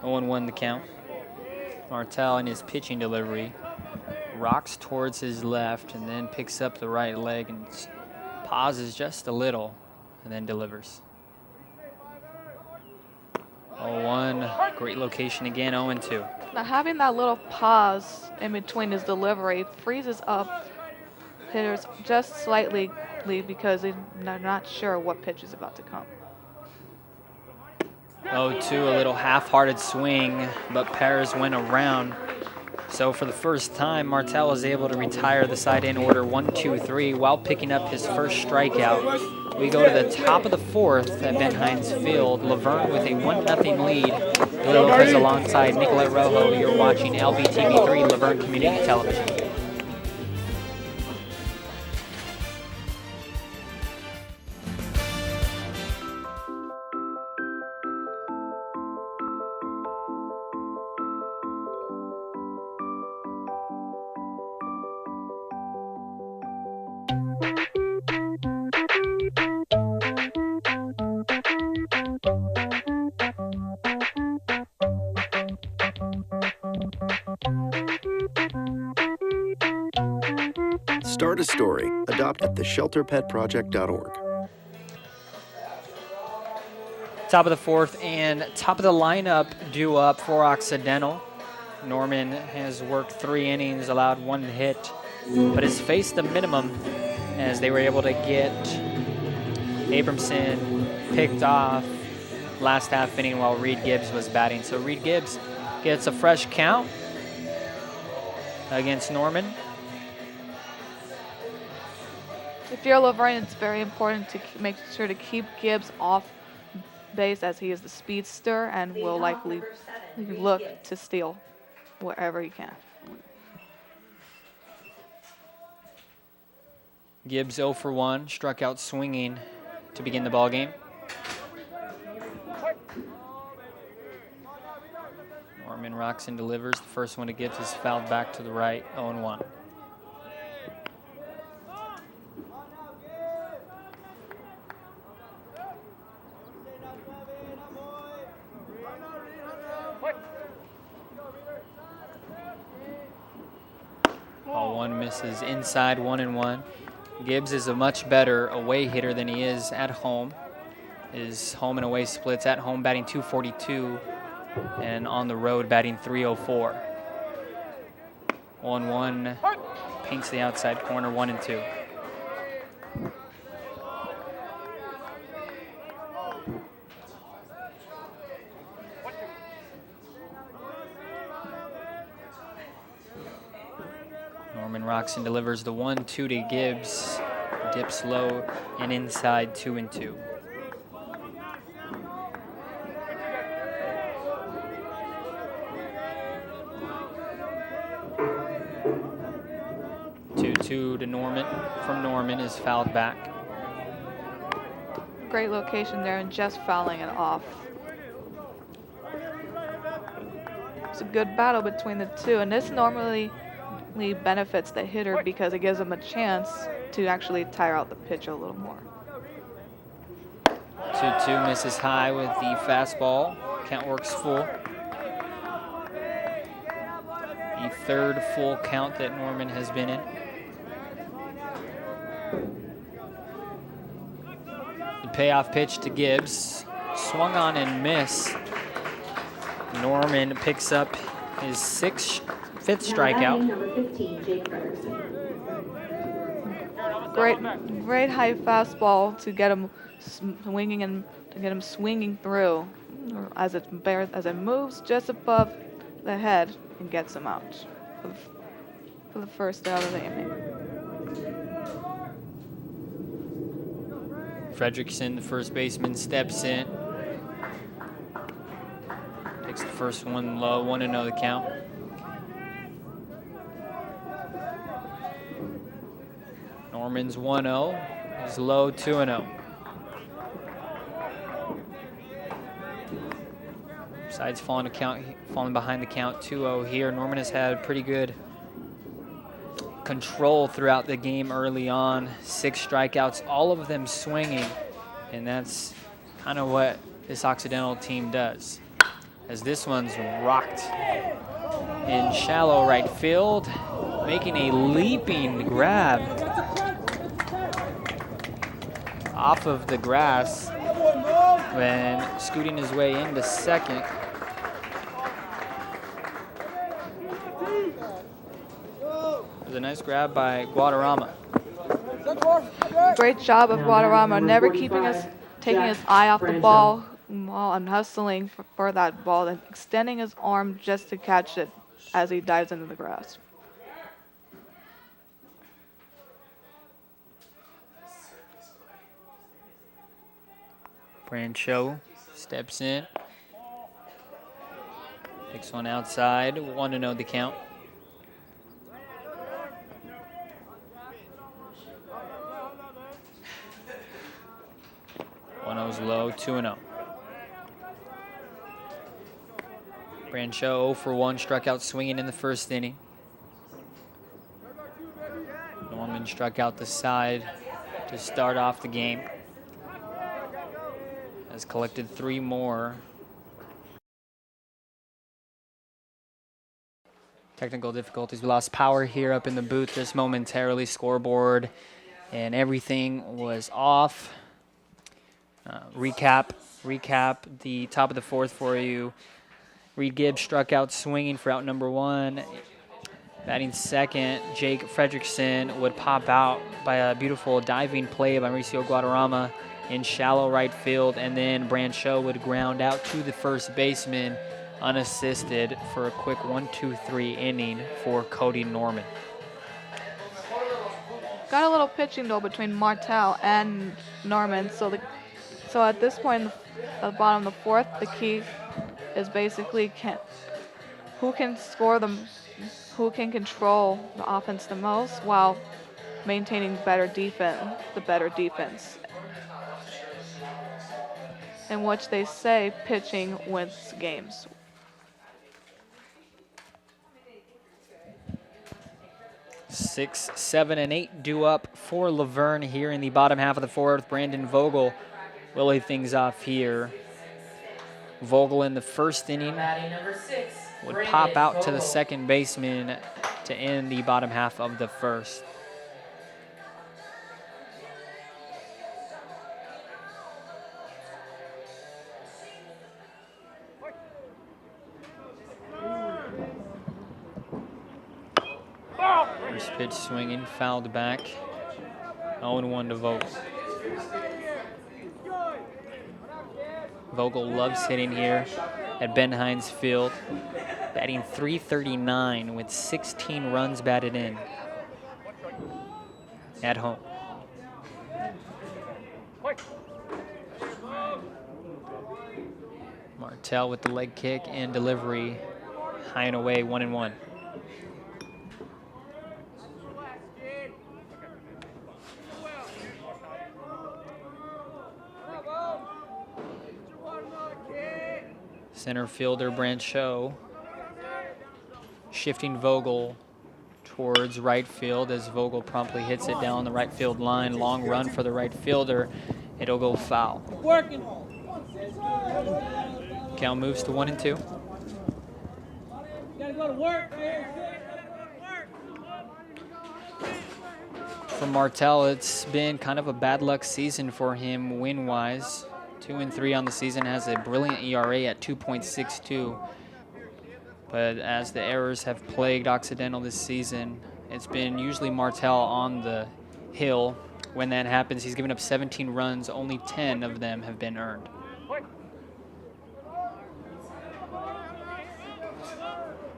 0-1 the count. Martel in his pitching delivery rocks towards his left and then picks up the right leg and pauses just a little and then delivers. 0-1, great location again, 0-2. Now having that little pause in between his delivery freezes up hitters just slightly because they're not sure what pitch is about to come. 0-2, a little half-hearted swing, but Perez went around. So for the first time, Martel is able to retire the side in order 1-2-3 while picking up his first strikeout. We go to the top of the fourth at Ben Hines Field. La Verne with a 1-0 lead. Billy Lopez alongside Nicolette Rojo. You're watching LVTV3, La Verne Community Television. Start a story. Adopt at theshelterpetproject.org. Top of the fourth and top of the lineup due up for Occidental. Norman has worked 3 innings, allowed 1 hit, but has faced the minimum as they were able to get Abramson picked off last half inning while Reed Gibbs was batting. So Reed Gibbs gets a fresh count against Norman. If you're La Verne, it's very important to make sure to keep Gibbs off base as he is the speedster and will likely look to steal wherever he can. Gibbs 0 for 1, struck out swinging to begin the ball game. Norman rocks and delivers. The first one to Gibbs is fouled back to the right, 0-1. One misses inside, 1-1. Gibbs is a much better away hitter than he is at home. His home and away splits at home batting .242 and on the road batting .304. 1-1 paints the outside corner, 1-2. Norman rocks and delivers the 1-2 to Gibbs. Dips low and inside, 2-2. To Norman. From Norman is fouled back. Great location there and just fouling it off. It's a good battle between the two, and this normally benefits the hitter because it gives him a chance to actually tire out the pitch a little more. 2-2 misses high with the fastball. Count works full. The third full count that Norman has been in. Payoff pitch to Gibbs. Swung on and missed. Norman picks up his fifth strikeout. Great high fastball to get him swinging and to get him swinging through as it moves just above the head and gets him out for the first out of the inning. Fredrickson, the first baseman, steps in. Takes the first one low, 1-0 the count. Norman's 1-0. He's low, 2-0. Besides falling behind the count, 2-0 here. Norman has had pretty good control throughout the game early on. 6 strikeouts, all of them swinging, and that's kind of what this Occidental team does. As this one's rocked in shallow right field, making a leaping grab off of the grass when scooting his way into second. It was a nice grab by Guadarrama. Great job of Guadarrama, never taking his eye off the ball and hustling for that ball and extending his arm just to catch it as he dives into the grass. Brancho steps in. Takes one outside, 1-0 the count. Is low, 2-0. Brancho 0 for 1, struck out swinging in the first inning. Norman struck out the side to start off the game. Has collected 3 more. Technical difficulties. We lost power here up in the booth just momentarily. Scoreboard and everything was off. Recap the top of the 4th for you. Reed Gibbs struck out swinging for out number 1. Batting second, Jake Fredrickson would pop out by a beautiful diving play by Mauricio Guadarrama in shallow right field, and then Brancho would ground out to the first baseman unassisted for a quick 1-2-3 inning for Cody Norman. Got a little pitching though between Martel and Norman, so at this point at the bottom of the 4th, the key is basically who can score them, who can control the offense the most while maintaining the better defense. In which they say pitching wins games. Six, 7, and 8 due up for La Verne here in the bottom half of the 4th. Brandon Vogel will lead things off here. Vogel in the first inning would pop out to the second baseman to end the bottom half of the 1st. First pitch swinging, fouled back. 0-1 to Vogel. Vogel loves hitting here at Ben Hines Field, batting .339 with 16 runs batted in at home. Martel with the leg kick and delivery, high and away, 1-1. Center fielder Brancho shifting Vogel towards right field as Vogel promptly hits it down the right field line. Long run for the right fielder. It'll go foul. Count moves to 1-2. for Martell, it's been kind of a bad luck season for him win-wise. 2-3 on the season, has a brilliant ERA at 2.62. But as the errors have plagued Occidental this season, it's been usually Martell on the hill. When that happens, he's given up 17 runs, only 10 of them have been earned.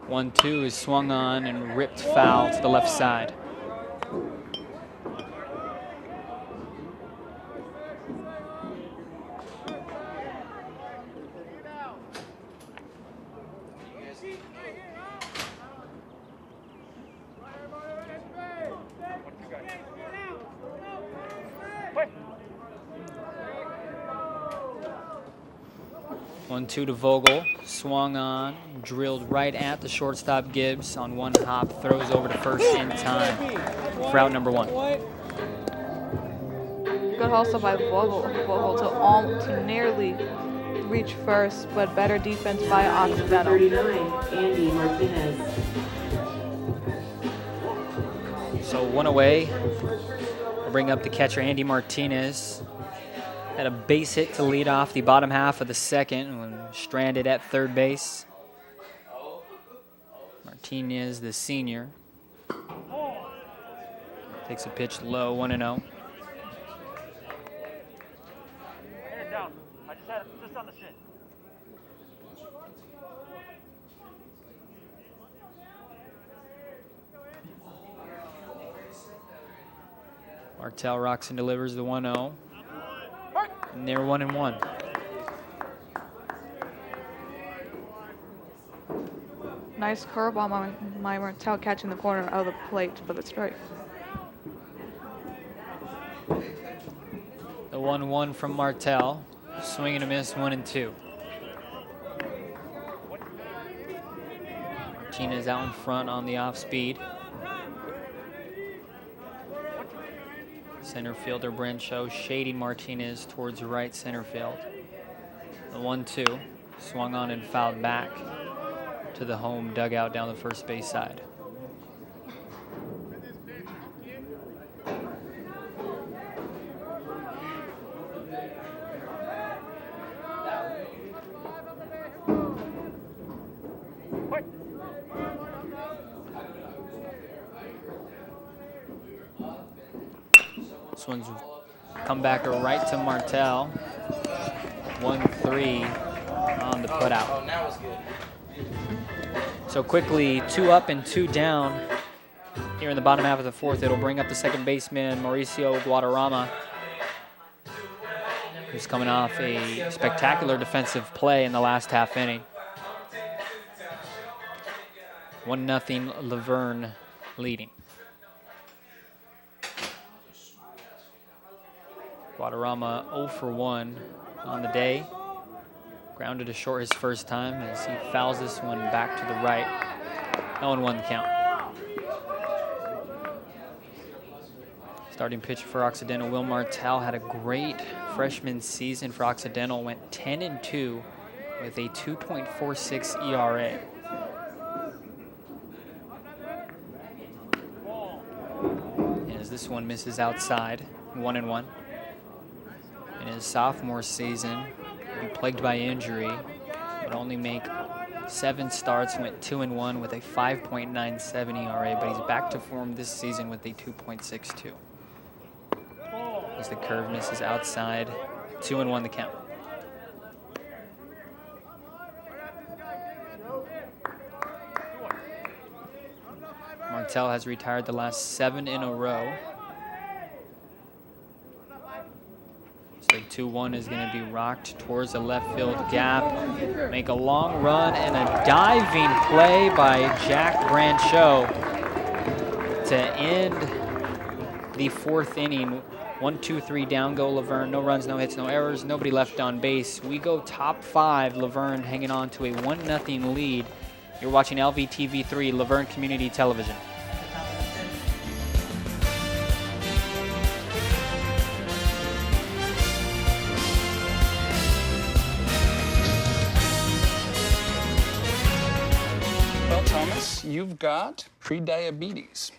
1-2 is swung on and ripped foul to the left side. One-two to Vogel, swung on, drilled right at the shortstop Gibbs on one hop, throws over to first in time for out number 1. Good hustle by Vogel to nearly reach first, but better defense by Occidental. 39, Andy Martinez. So 1 away. I'll bring up the catcher Andy Martinez. Had a base hit to lead off the bottom half of the second when stranded at third base. Martinez, the senior, takes a pitch low, 1-0. Martell rocks and delivers the 1-0. And they're 1-1. Nice curveball by Martell, catching the corner of the plate for the strike. The 1-1 from Martell. Swing and a miss, 1-2. Martinez out in front on the off speed. Center fielder Brancho shading Martinez towards right center field. The 1-2 swung on and fouled back to the home dugout down the first base side. This one's come back right to Martell. 1-3 on the putout. Oh, now it's good. So quickly, 2 up and 2 down here in the bottom half of the fourth. It'll bring up the second baseman, Mauricio Guadarrama, who's coming off a spectacular defensive play in the last half inning. 1-0 La Verne leading. Guadarrama 0 for 1 on the day. Grounded to short his first time as he fouls this one back to the right. 0-1 the count. Starting pitcher for Occidental, Will Martell, had a great freshman season for Occidental. Went 10-2 with a 2.46 ERA. As this one misses outside, 1-1. In his sophomore season, he plagued by injury, would only make 7 starts, went 2-1 with a 5.97 ERA, but he's back to form this season with a 2.62. As the curve misses outside, 2-1 the count. Martell has retired the last 7 in a row. So 2-1 is going to be rocked towards the left field gap. Make a long run and a diving play by Jack Brancho to end the 4th inning. 1-2-3 down go La Verne. No runs, no hits, no errors, nobody left on base. We go top 5. La Verne hanging on to a 1-0 lead. You're watching LVTV 3, La Verne Community Television. Well, Thomas, you've got pre-diabetes.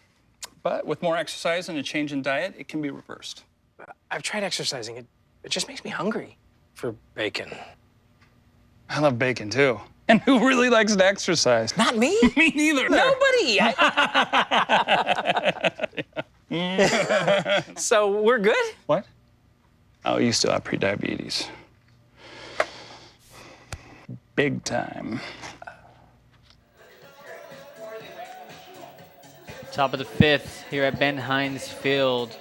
But with more exercise and a change in diet, it can be reversed. I've tried exercising. It just makes me hungry for bacon. I love bacon, too. And who really likes to exercise? Not me. Me neither. Nobody. So we're good? What? Oh, you still have prediabetes. Big time. Top of the 5th here at Ben Hines Field.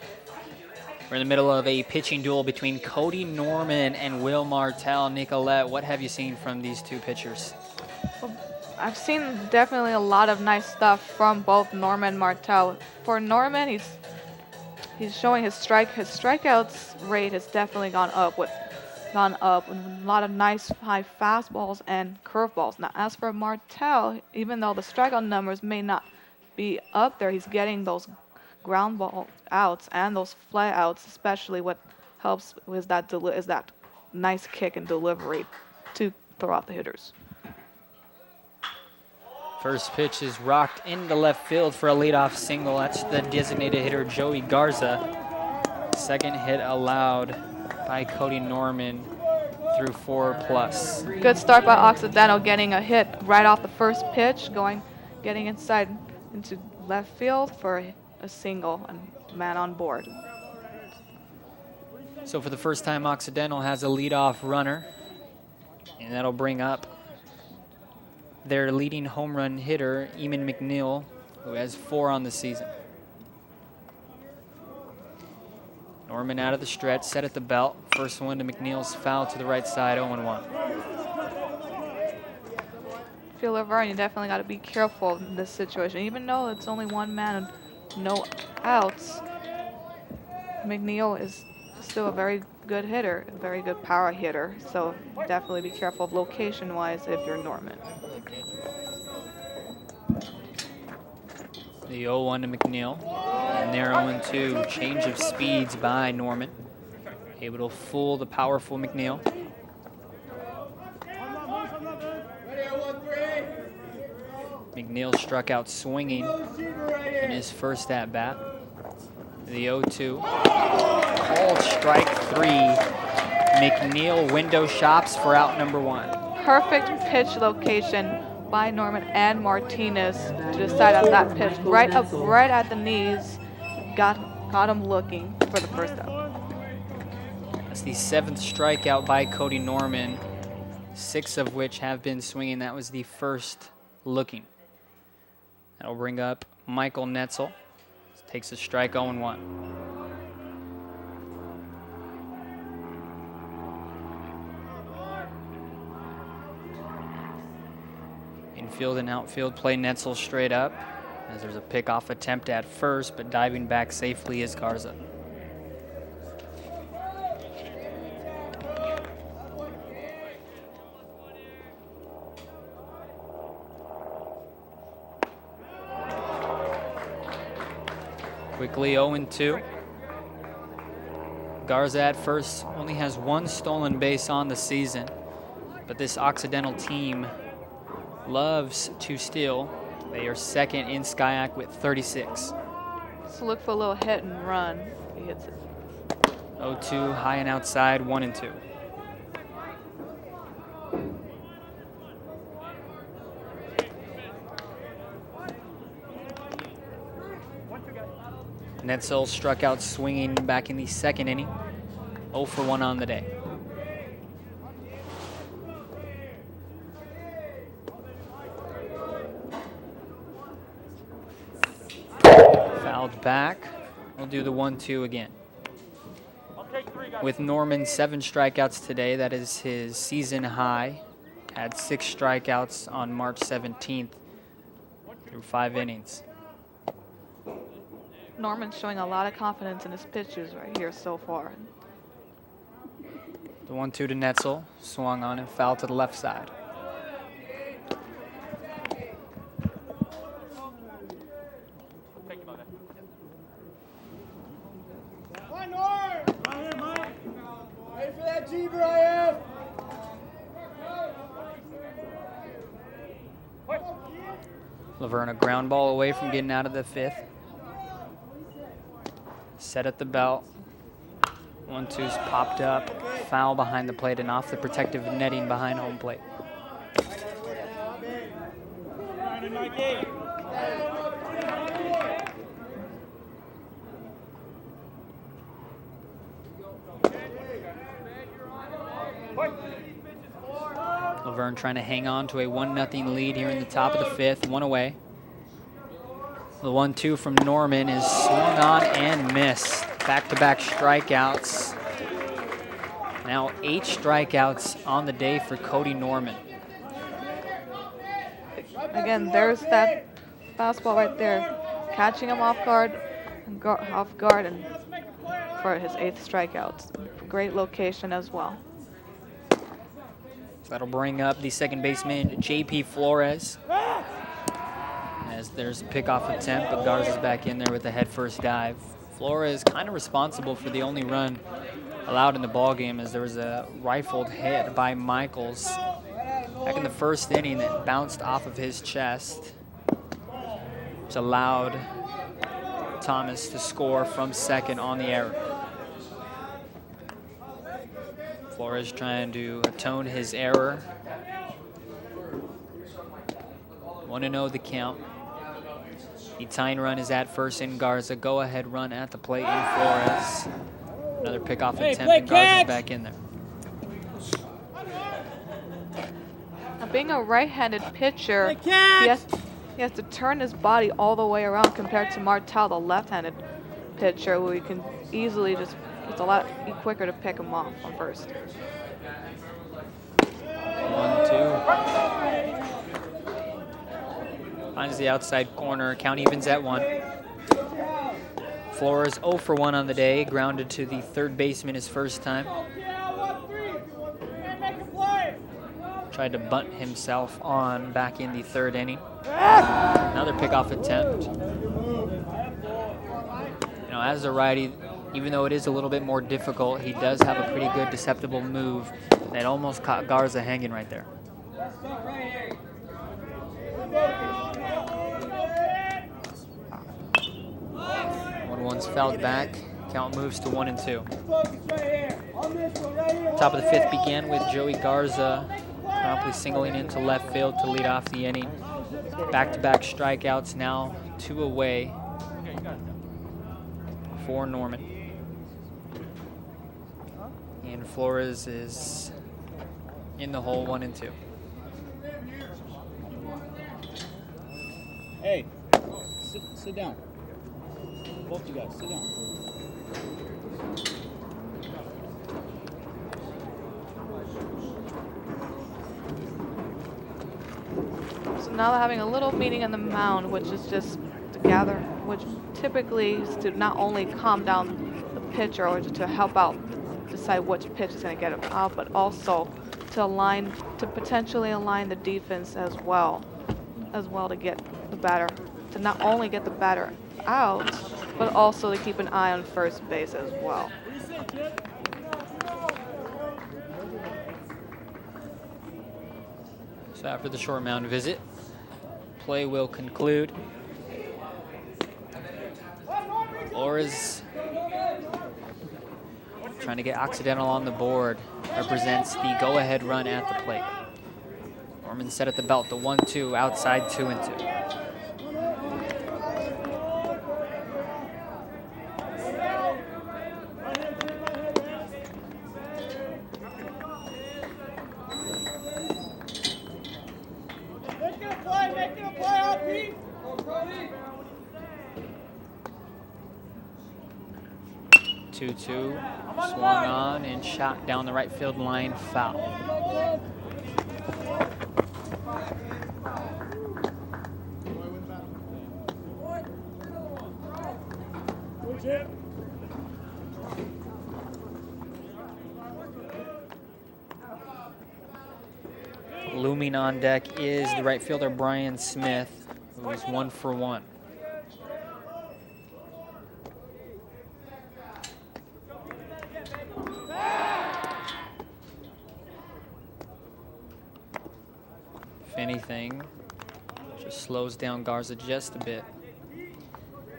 We're in the middle of a pitching duel between Cody Norman and Will Martell. Nicolette, what have you seen from these two pitchers? Well, I've seen definitely a lot of nice stuff from both Norman and Martell. For Norman, he's showing his strikeouts rate has definitely gone up with a lot of nice high fastballs and curveballs. Now, as for Martell, even though the strikeout numbers may not be up there, he's getting those ground ball outs and those fly outs, especially what helps is that nice kick and delivery to throw out the hitters. First pitch is rocked into left field for a leadoff single. That's the designated hitter, Joey Garza. Second hit allowed by Cody Norman through 4+. Good start by Occidental, getting a hit right off the first pitch, getting inside into left field for a single and man on board. So for the first time, Occidental has a leadoff runner, and that'll bring up their leading home run hitter, Eamon McNeil, who has 4 on the season. Norman out of the stretch, set at the belt. First one to McNeil's foul to the right side, 0-1. If you're La Verne, you definitely got to be careful in this situation. Even though it's only one man and no outs, McNeil is still a very good hitter, a very good power hitter. So definitely be careful location-wise if you're Norman. The 0-1 to McNeil. And there 0-2. Change of speeds by Norman. Able to fool the powerful McNeil. McNeil struck out swinging in his first at-bat. The 0-2. Called strike 3. McNeil window shops for out number 1. Perfect pitch location by Norman and Martinez to decide on that pitch. Right at the knees. Got him looking for the first out. That's the 7th strikeout by Cody Norman, 6 of which have been swinging. That was the first looking. That'll bring up Michael Netzel. Takes a strike, 0-1. Infield and outfield play Netzel straight up, as there's a pickoff attempt at first, but diving back safely is Garza. Quickly 0-2. Garza at first only has 1 stolen base on the season, but this Occidental team loves to steal. They are second in SCIAC with 36. So look for a little hit and run. He hits it. 0-2, high and outside, 1-2. Netzel struck out swinging back in the 2nd inning. 0 for 1 on the day. Fouled back. We'll do the 1-2 again. With Norman 7 strikeouts today, that is his season high. Had 6 strikeouts on March 17th through 5 innings. Norman's showing a lot of confidence in his pitches right here so far. The 1-2 to Netzel, swung on and foul to the left side. La Verne, a ground ball away from getting out of the 5th. Set at the belt. 1-2's popped up. Foul behind the plate and off the protective netting behind home plate. La Verne trying to hang on to a 1-0 lead here in the top of the 5th. 1 away. The 1-2 from Norman is swung on and missed. Back-to-back strikeouts. Now 8 strikeouts on the day for Cody Norman. Again, there's that fastball right there, catching him off guard, and for his 8th strikeouts. Great location as well. So that'll bring up the second baseman, J.P. Flores. As there's a pickoff attempt, but Garza's back in there with a head-first dive. Flores kind of responsible for the only run allowed in the ballgame, as there was a rifled hit by Michaels back in the 1st inning that bounced off of his chest, which allowed Thomas to score from second on the error. Flores trying to atone his error. 1-0 the count. The tying run is at first in Garza. Go-ahead run at the plate in Flores. Another pickoff attempt, and Garza's back in there. Now, being a right-handed pitcher, he has to turn his body all the way around compared to Martel, the left-handed pitcher, where you can easily just, it's a lot quicker to pick him off on first. 1-2. Finds the outside corner. Count evens at 1. Flores 0 for 1 on the day. Grounded to the third baseman his first time. Tried to bunt himself on back in the 3rd inning. Another pickoff attempt. You know, as a righty, even though it is a little bit more difficult, he does have a pretty good deceptible move that almost caught Garza hanging right there. One's fouled back. Count moves to 1-2. Top of the 5th began with Joey Garza promptly singling into left field to lead off the inning. Back-to-back strikeouts, now 2 away for Norman. And Flores is in the hole, 1-2. Hey, sit down. Both you guys, sit down. So now they're having a little meeting in the mound, which is just to gather, which typically is to not only calm down the pitcher or to help out, decide which pitch is going to get him out, but also to potentially align the defense as well to get the batter, to not only get the batter out, but also to keep an eye on first base as well. So after the short mound visit, play will conclude. Flores trying to get Occidental on the board, represents the go-ahead run at the plate. Norman set at the belt, the 1-2 outside, 2-2. Making a play out, Pete. 2-2, swung on and shot down the right field line, foul. Looming on deck is the right fielder Brian Smith, who is 1 for 1. If anything, just slows down Garza just a bit.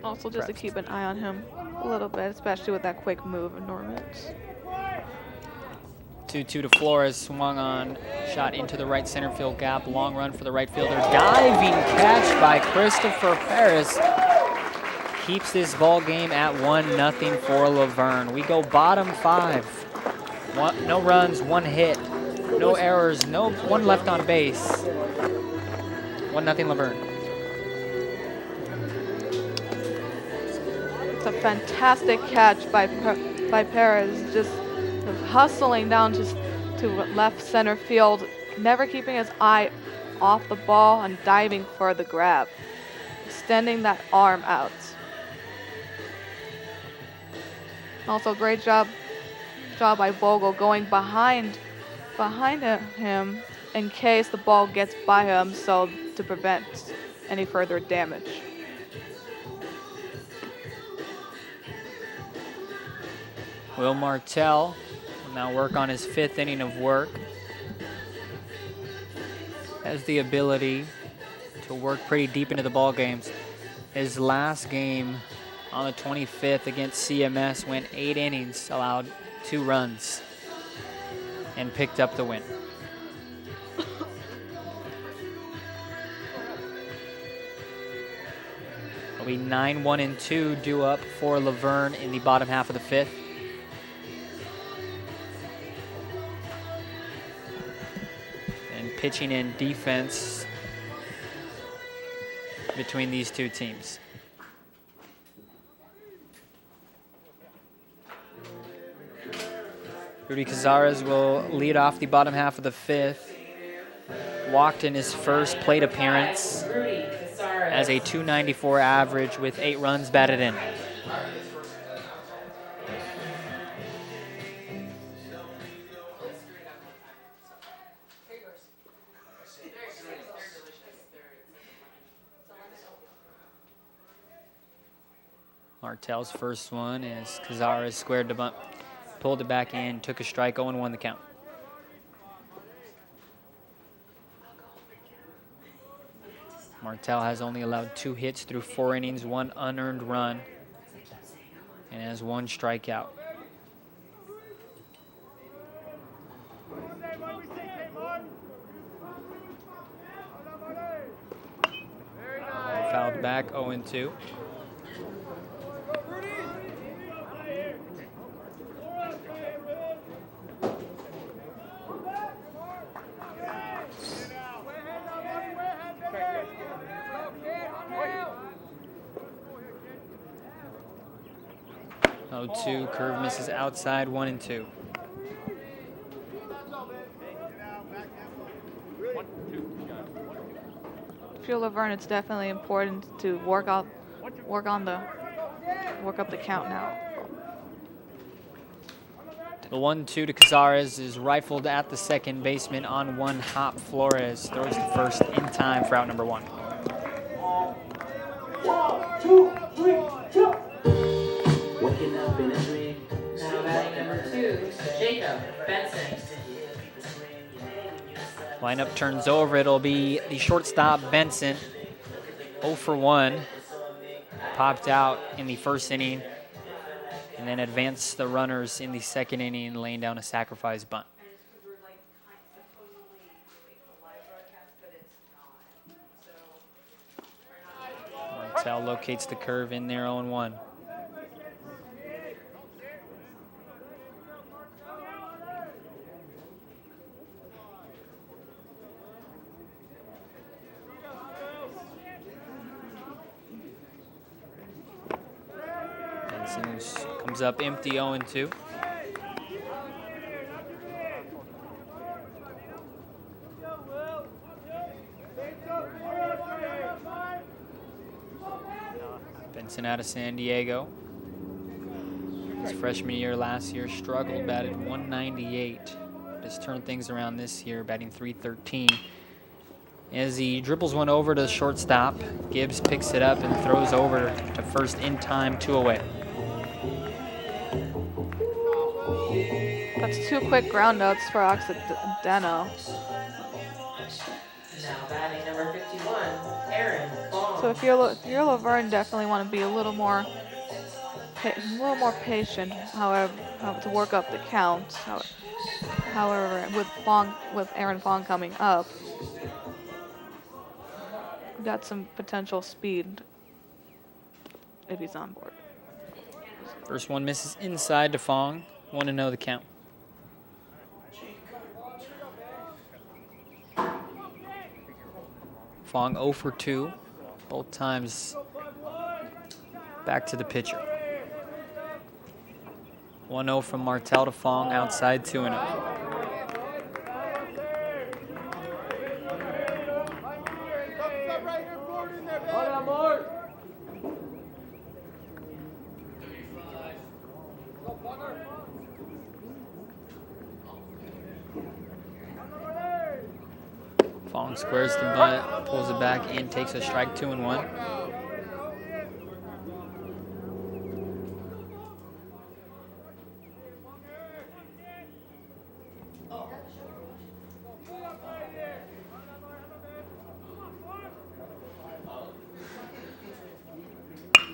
Also just to keep an eye on him A little bit, especially with that quick move of Norman's. 2-2 to Flores, swung on, shot into the right center field gap. Long run for the right fielder. Diving catch by Christopher Paris. Keeps this ball game at 1-0 for La Verne. We go bottom 5. No runs, 1 hit, no errors, one left on base. 1-0 La Verne. It's a fantastic catch by Perez, just hustling down to left center field, never keeping his eye off the ball and diving for the grab, extending that arm out. Also, great job by Bogle going behind him in case the ball gets by him, so to prevent any further damage. Will Martell will now work on his 5th inning of work. Has the ability to work pretty deep into the ball games. His last game on the 25th against CMS went 8 innings, allowed 2 runs, and picked up the win. It'll be 9-1-2 due up for La Verne in the bottom half of the 5th. And pitching in defense between these two teams. Rudy Cazares will lead off the bottom half of the 5th. Walked in his first plate appearance as a .294 average with 8 runs batted in. Martell's first one as Cazares squared the bunt, pulled it back in, took a strike, 0-1 the count. Martell has only allowed 2 hits through 4 innings, 1 unearned run, and has 1 strikeout. Fouled back, 0-2. Oh-2, curve misses outside, 1-2. For La Verne, it's definitely important to work up the count now. The 1-2 to Cazares is rifled at the second baseman on 1 hop. Flores throws the first in time for out number 1. 1, 2, 3, jump! Now batting number 2, Jacob Benson. Lineup turns over. It'll be the shortstop, Benson. 0 for 1. Popped out in the first inning. And then advanced the runners in the second inning, laying down a sacrifice bunt. Martell locates the curve in there, 0-1. Comes up empty, 0-2. Benson out of San Diego. His freshman year last year struggled, batted .198. Just turned things around this year, batting .313. As he dribbles one over to the shortstop, Gibbs picks it up and throws over to first in time, 2 away. That's 2 quick groundouts for Occidental. Now batting number 51, Aaron Bond. So if you're La Verne, definitely want to be a little more little more patient, however, to work up the count. However, with Aaron Fong coming up, we got some potential speed if he's on board. First one misses inside to Fong. 1-0 the count. Fong 0 for 2. Both times back to the pitcher. 1-0 from Martel to Fong, outside 2-0. Fong squares the butt, pulls it back, and takes a strike. 2-1.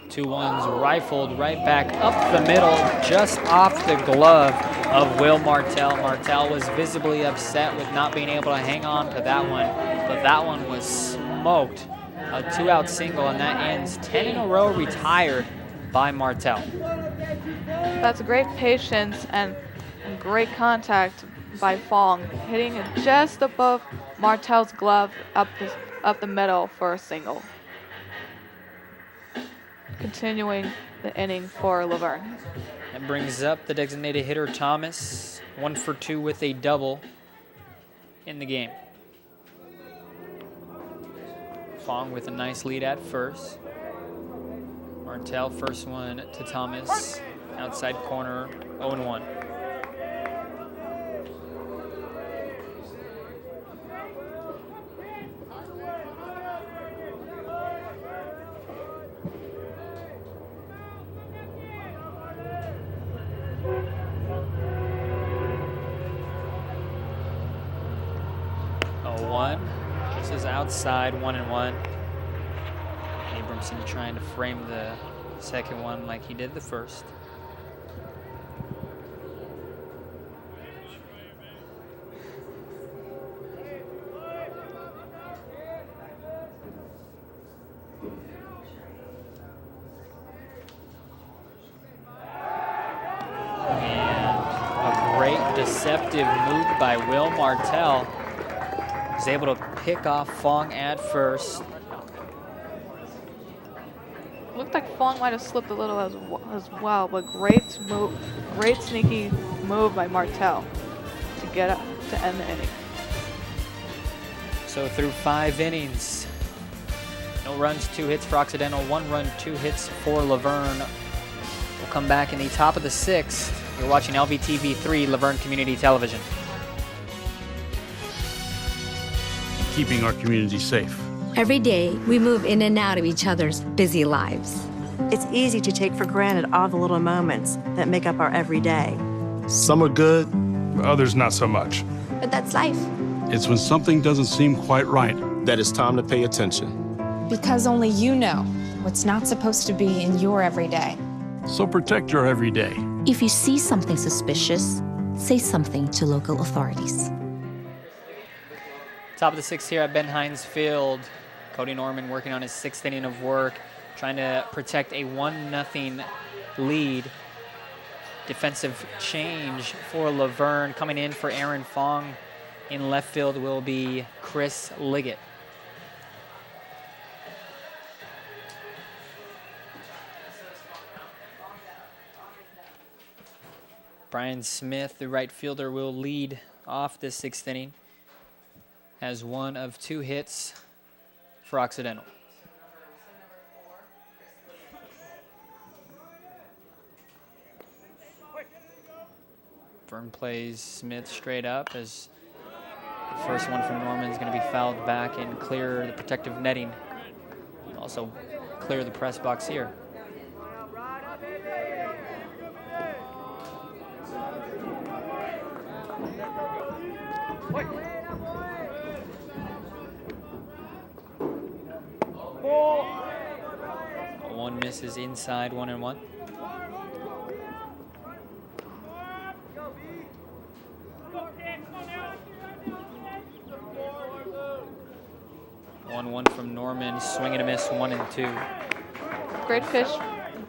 Two ones rifled right back up the middle, just off the glove of Will Martel. Martel was visibly upset with not being able to hang on to that one, but that one was smoked. A 2-out single, and that ends 10 in a row retired by Martel. That's great patience and great contact by Fong, hitting it just above Martel's glove up the middle for a single. Continuing the inning for La Verne. That brings up the designated hitter Thomas, 1 for 2 with a double in the game. Fong with a nice lead at first. Martel, first one to Thomas, outside corner, 0-1. This is outside, 1-1. Abramson trying to frame the second one like he did the first. And a great deceptive move by Will Martel. He's able to pick off Fong at first. Looked like Fong might have slipped a little as well, but great move, great sneaky move by Martel to get up to end the inning. So through 5 innings, no runs, 2 hits for Occidental, 1 run, 2 hits for La Verne. We'll come back in the top of the 6th. You're watching LVTV 3, La Verne Community Television. Keeping our community safe. Every day, we move in and out of each other's busy lives. It's easy to take for granted all the little moments that make up our everyday. Some are good, others not so much. But that's life. It's when something doesn't seem quite right that it's time to pay attention. Because only you know what's not supposed to be in your everyday. So protect your everyday. If you see something suspicious, say something to local authorities. Top of the 6th here at Ben Hines Field. Cody Norman working on his 6th inning of work, trying to protect a 1-0 lead. Defensive change for La Verne. Coming in for Aaron Fong in left field will be Chris Liggett. Brian Smith, the right fielder, will lead off this 6th inning. Has 1 of 2 hits for Occidental. Verne plays Smith straight up as the first one from Norman is going to be fouled back and clear the protective netting. Also clear the press box here. One misses inside, 1-1. 1 from Norman. Swing and a miss, 1 and 2. Great pitch,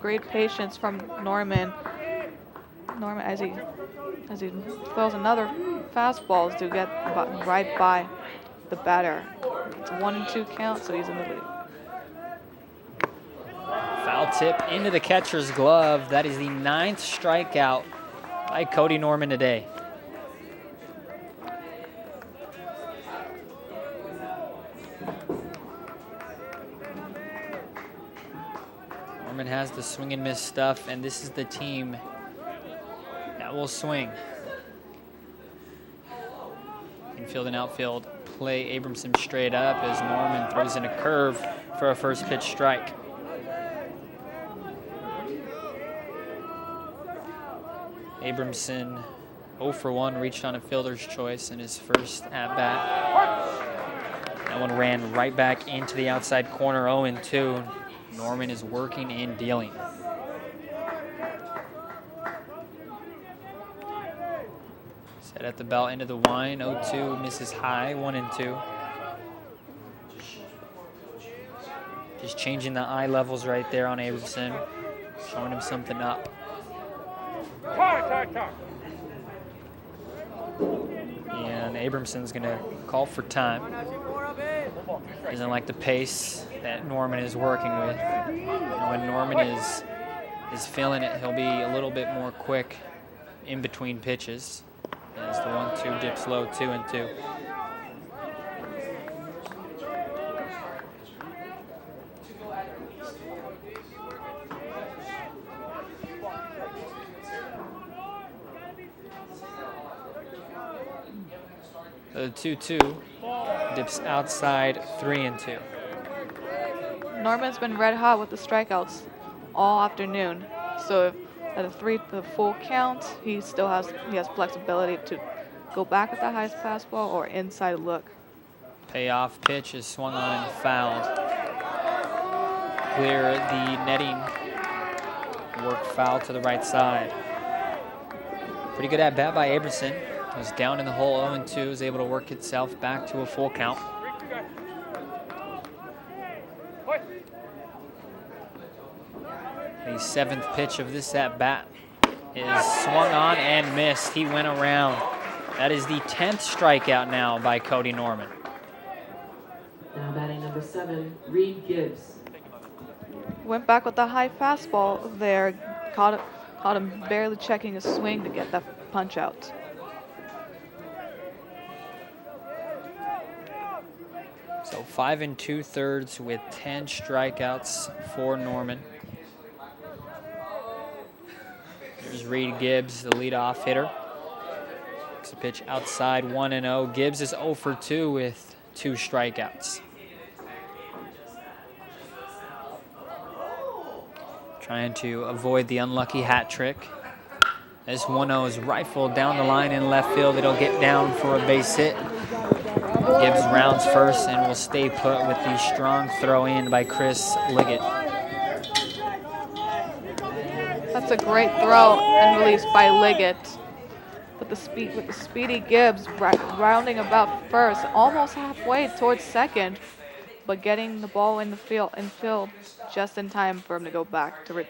great patience from Norman. Norman, as he throws another fastball to get right by the batter. It's a 1 and 2 count, so he's in the lead. Foul tip into the catcher's glove. That is the 9th strikeout by Cody Norman today. Norman has the swing and miss stuff, and this is the team that will swing. Infield and outfield play Abramson straight up as Norman throws in a curve for a first pitch strike. Abramson 0 for 1, reached on a fielder's choice in his first at-bat. That one ran right back into the outside corner, 0 and 2. Norman is working and dealing. Set at the belt into the wine, 0-2, misses high, 1 and 2. Just changing the eye levels right there on Abramson, showing him something up. And Abramson's going to call for time. Doesn't like the pace that Norman is working with. And when Norman is feeling it, he'll be a little bit more quick in between pitches. As the 1-2 dips low, 2 and 2. The 2-2 dips outside, 3 and 2. Norman's been red hot with the strikeouts all afternoon. So if at the full count, he has flexibility to go back with the highest fastball or inside look. Payoff pitch is swung on and fouled. Clear the netting. Work foul to the right side. Pretty good at bat by Abramson. Was down in the hole 0 and 2, is able to work itself back to a full count. The 7th pitch of this at bat is swung on and missed. He went around. That is the 10th strikeout now by Cody Norman. Now batting number 7, Reed Gibbs. Went back with the high fastball there. Caught him barely checking his swing to get that punch out. So 5 2/3 with 10 strikeouts for Norman. Here's Reed Gibbs, the leadoff hitter. It's a pitch outside, 1 and 0. Gibbs is 0 for 2 with 2 strikeouts. Trying to avoid the unlucky hat trick. This 1-0 is rifled down the line in left field. It'll get down for a base hit. Gibbs rounds first and will stay put with the strong throw in by Chris Liggett. That's a great throw and release by Liggett. With the speedy Gibbs rounding about first, almost halfway towards second, but getting the ball in the field just in time for him to go back to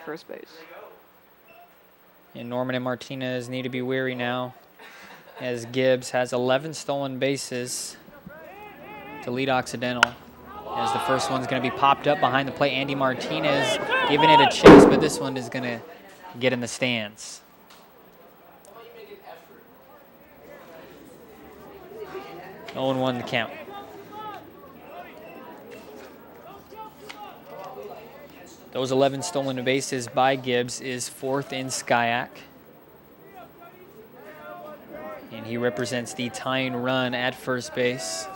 first base. And Norman and Martinez need to be wary now, as Gibbs has 11 stolen bases to lead Occidental. As the first one's going to be popped up behind the plate, Andy Martinez giving it a chase, but this one is going to get in the stands. No 0-1 the count. Those 11 stolen bases by Gibbs is 4th in SCIAC. And he represents the tying run at first base.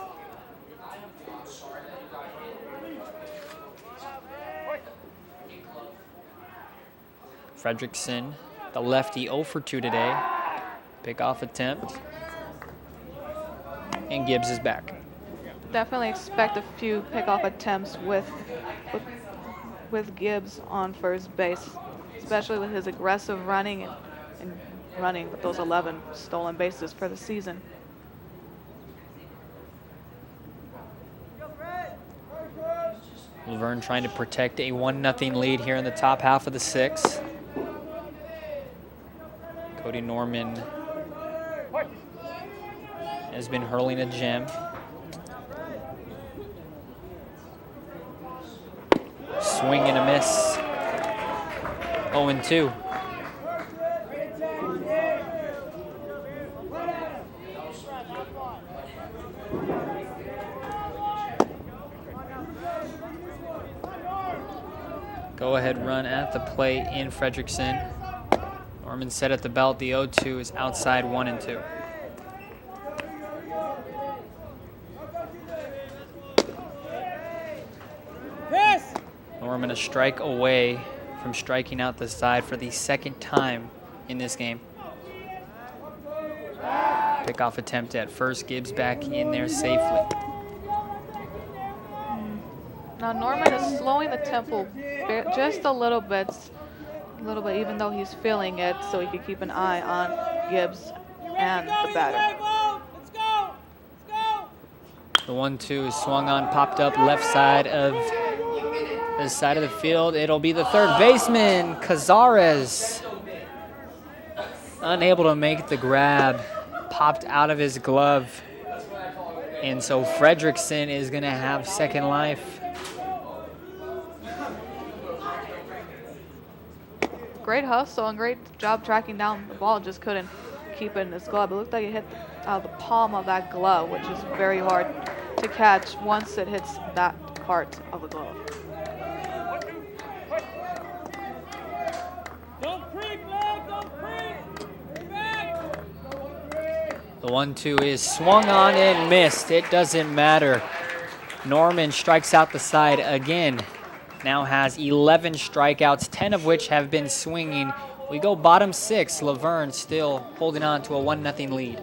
Fredrickson, the lefty, 0 for 2 today. Pickoff attempt. And Gibbs is back. Definitely expect a few pickoff attempts with Gibbs on first base, especially with his aggressive running and running with those 11 stolen bases for the season. La Verne trying to protect a 1-0 lead here in the top half of the 6th. Cody Norman has been hurling a gem. Swing and a miss. 0-2. Go ahead run at the plate in Frederickson. Norman set at the belt. The 0-2 is outside 1-2. Norman a strike away from striking out the side for the 2nd time in this game. Pickoff attempt at first. Gibbs back in there safely. Now Norman is slowing the tempo just a little bit, even though he's feeling it, so he can keep an eye on Gibbs and the batter. The 1-2 is swung on, popped up left side of the field. It'll be the third baseman, Cazares. Unable to make the grab, popped out of his glove. And so Frederickson is gonna have second life. Great hustle and great job tracking down the ball, just couldn't keep it in his glove. It looked like it hit out of the palm of that glove, which is very hard to catch once it hits that part of the glove. The 1-2 is swung on and missed. It doesn't matter. Norman strikes out the side again. Now has 11 strikeouts, 10 of which have been swinging. We go bottom 6. La Verne still holding on to a 1-0 lead.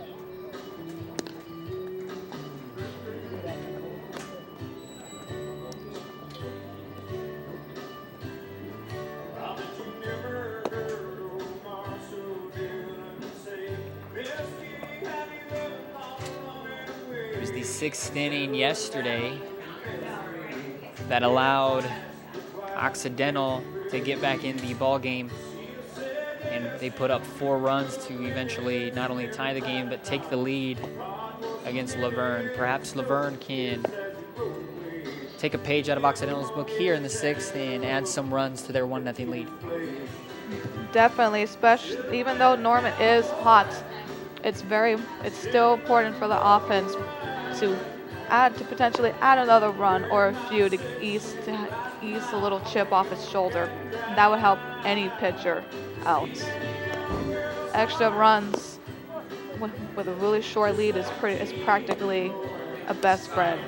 It was the 6th inning yesterday that allowed Occidental to get back in the ball game, and they put up 4 runs to eventually not only tie the game but take the lead against La Verne. Perhaps La Verne can take a page out of Occidental's book here in the 6th and add some runs to their 1-0 lead. Definitely, especially even though Norman is hot, it's still important for the offense to potentially add another run or a few to ease a little chip off his shoulder. That would help any pitcher out. Extra runs with a really short lead is practically a best friend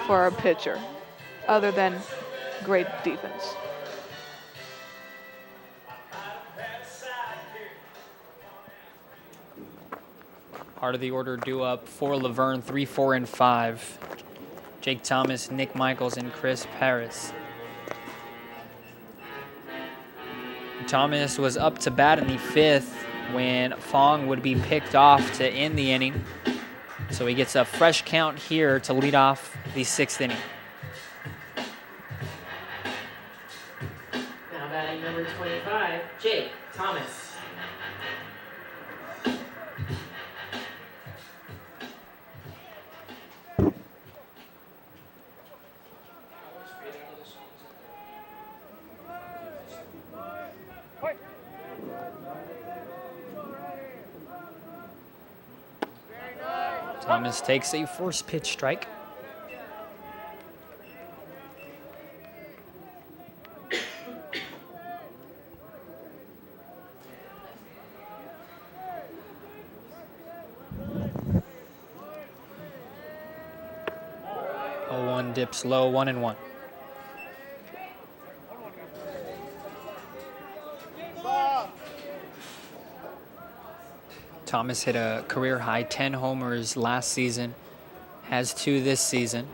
for a pitcher, other than great defense. Part of the order due up for La Verne, 3, 4, and 5. Jake Thomas, Nick Michaels, and Chris Paris. Thomas was up to bat in the 5th when Fong would be picked off to end the inning. So he gets a fresh count here to lead off the 6th inning. Now batting number 25, Jake Thomas. Thomas takes a first pitch strike. One dips low, 1-1. Thomas hit a career high 10 homers last season, has 2 this season.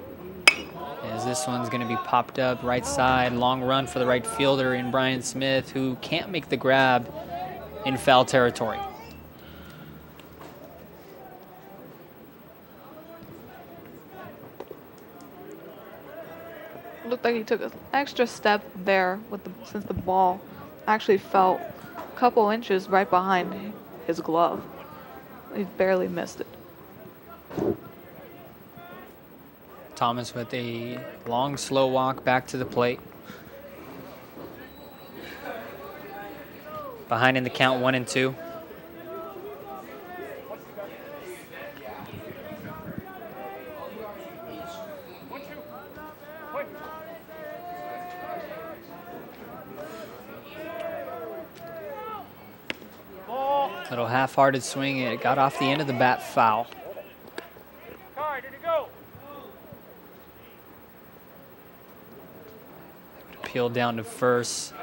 As this one's going to be popped up right side, long run for the right fielder in Brian Smith, who can't make the grab in foul territory. looked like he took an extra step there since the ball actually fell a couple inches right behind his glove. He barely missed it. Thomas with a long, slow walk back to the plate. Behind in the count, 1-2. Little half-hearted swing. It got off the end of the bat, foul. Peeled down to first.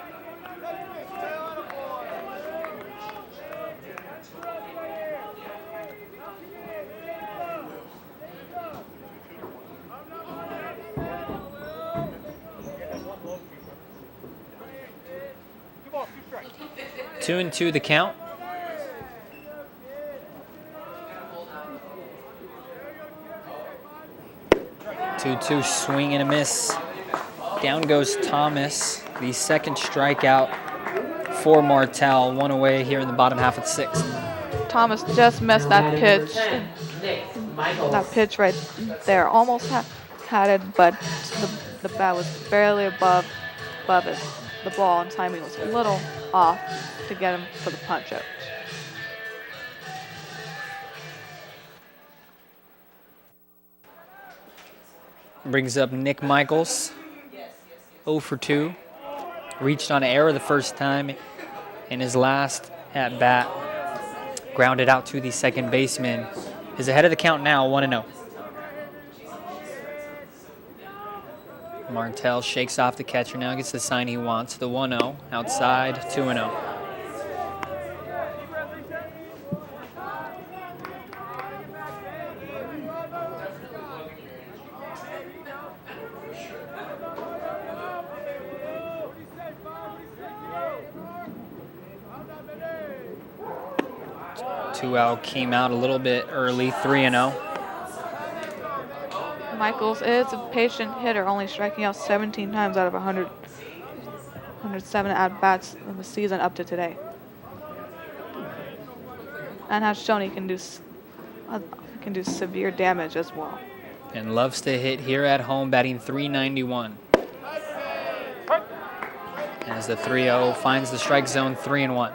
Two and two the count. Two swing and a miss. Down goes Thomas. The second strikeout for Martell. One away here in the bottom half of the sixth. Thomas just missed that pitch. That pitch right there. Almost had it, but the bat was barely above it. The ball and timing was a little off to get him for the punch out. Brings up Nick Michaels. 0 for 2. Reached on an error the first time in his last at bat. Grounded out to the second baseman. Is ahead of the count now, 1-0. Martell shakes off the catcher now, gets the sign he wants. The 1-0 outside, 2-0. Two out came out a little bit early, 3-0. Michaels is a patient hitter, only striking out 17 times out of 107 at-bats in the season up to today. And has shown he can do severe damage as well. And loves to hit here at home, batting .391. As the 3-0 finds the strike zone, 3-1.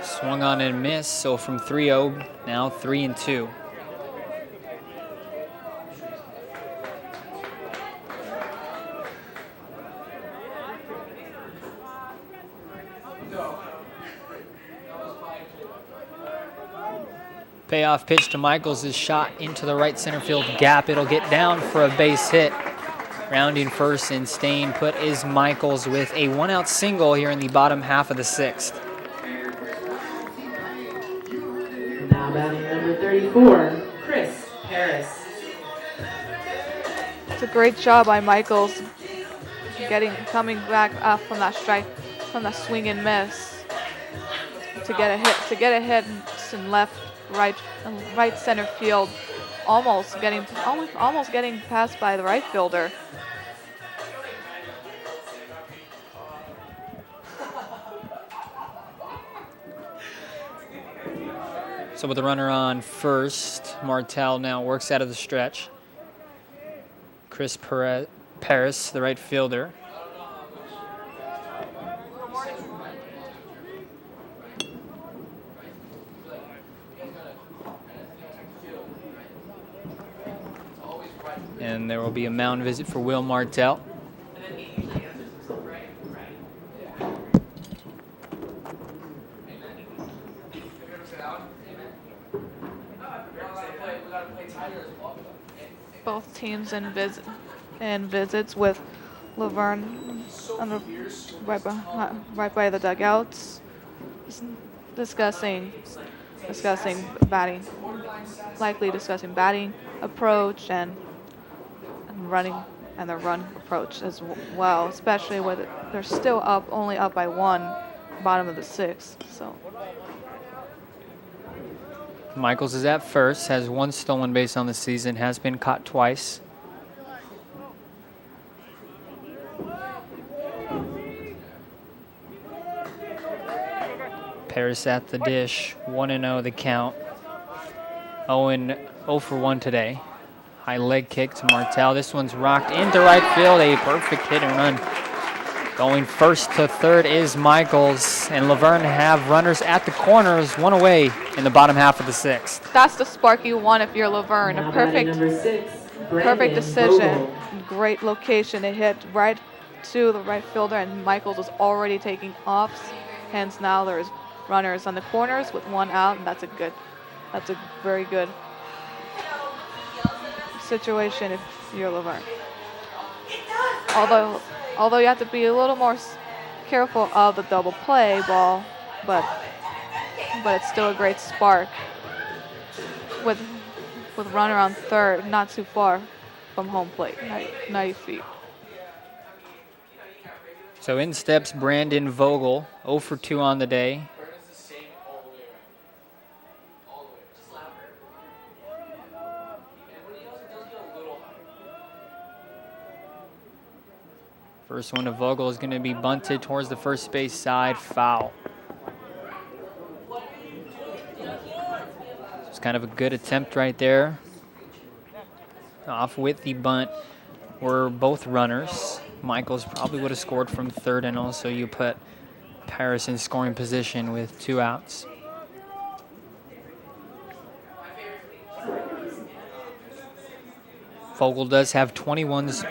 Swung on and missed, so from 3-0, now 3-2. Payoff pitch to Michaels is shot into the right center field gap. It'll get down for a base hit. Rounding first and staying put is Michaels with a one-out single here in the bottom half of the sixth. Now batting number 34, Chris Harris. It's a great job by Michaels coming back up from that strike, from that swing and miss to get a hit in right center field, almost getting passed by the right fielder. So with the runner on first, Martell now works out of the stretch. Chris Paris, the right fielder. And there will be a mound visit for Will Martell. Both teams in visits with La Verne right by the dugouts, discussing batting, likely discussing batting approach and running and their run approach as well, especially with they're still up, only up by 1, bottom of the 6th. So Michaels is at first, has 1 stolen base on the season, has been caught twice. Paris at the dish, 1-0 the count. 0 for 1 today. High leg kick to Martel. This one's rocked into right field. A perfect hit and run. Going first to third is Michaels, and La Verne have runners at the corners, 1 away in the bottom half of the 6th. That's the spark you want if you're La Verne. A perfect decision. Great location. It hit right to the right fielder, and Michaels was already taking offs. Hence now there's runners on the corners with 1 out, and that's a very good situation if you're La Verne. Although you have to be a little more careful of the double play ball, but it's still a great spark with runner on third, not too far from home plate, 90 feet. So in steps Brandon Vogel, 0 for 2 on the day. First one to Vogel is going to be bunted towards the first base side, foul. It's kind of a good attempt right there. Off with the bunt were both runners. Michaels probably would have scored from third, and also you put Paris in scoring position with 2 outs. Vogel does have 21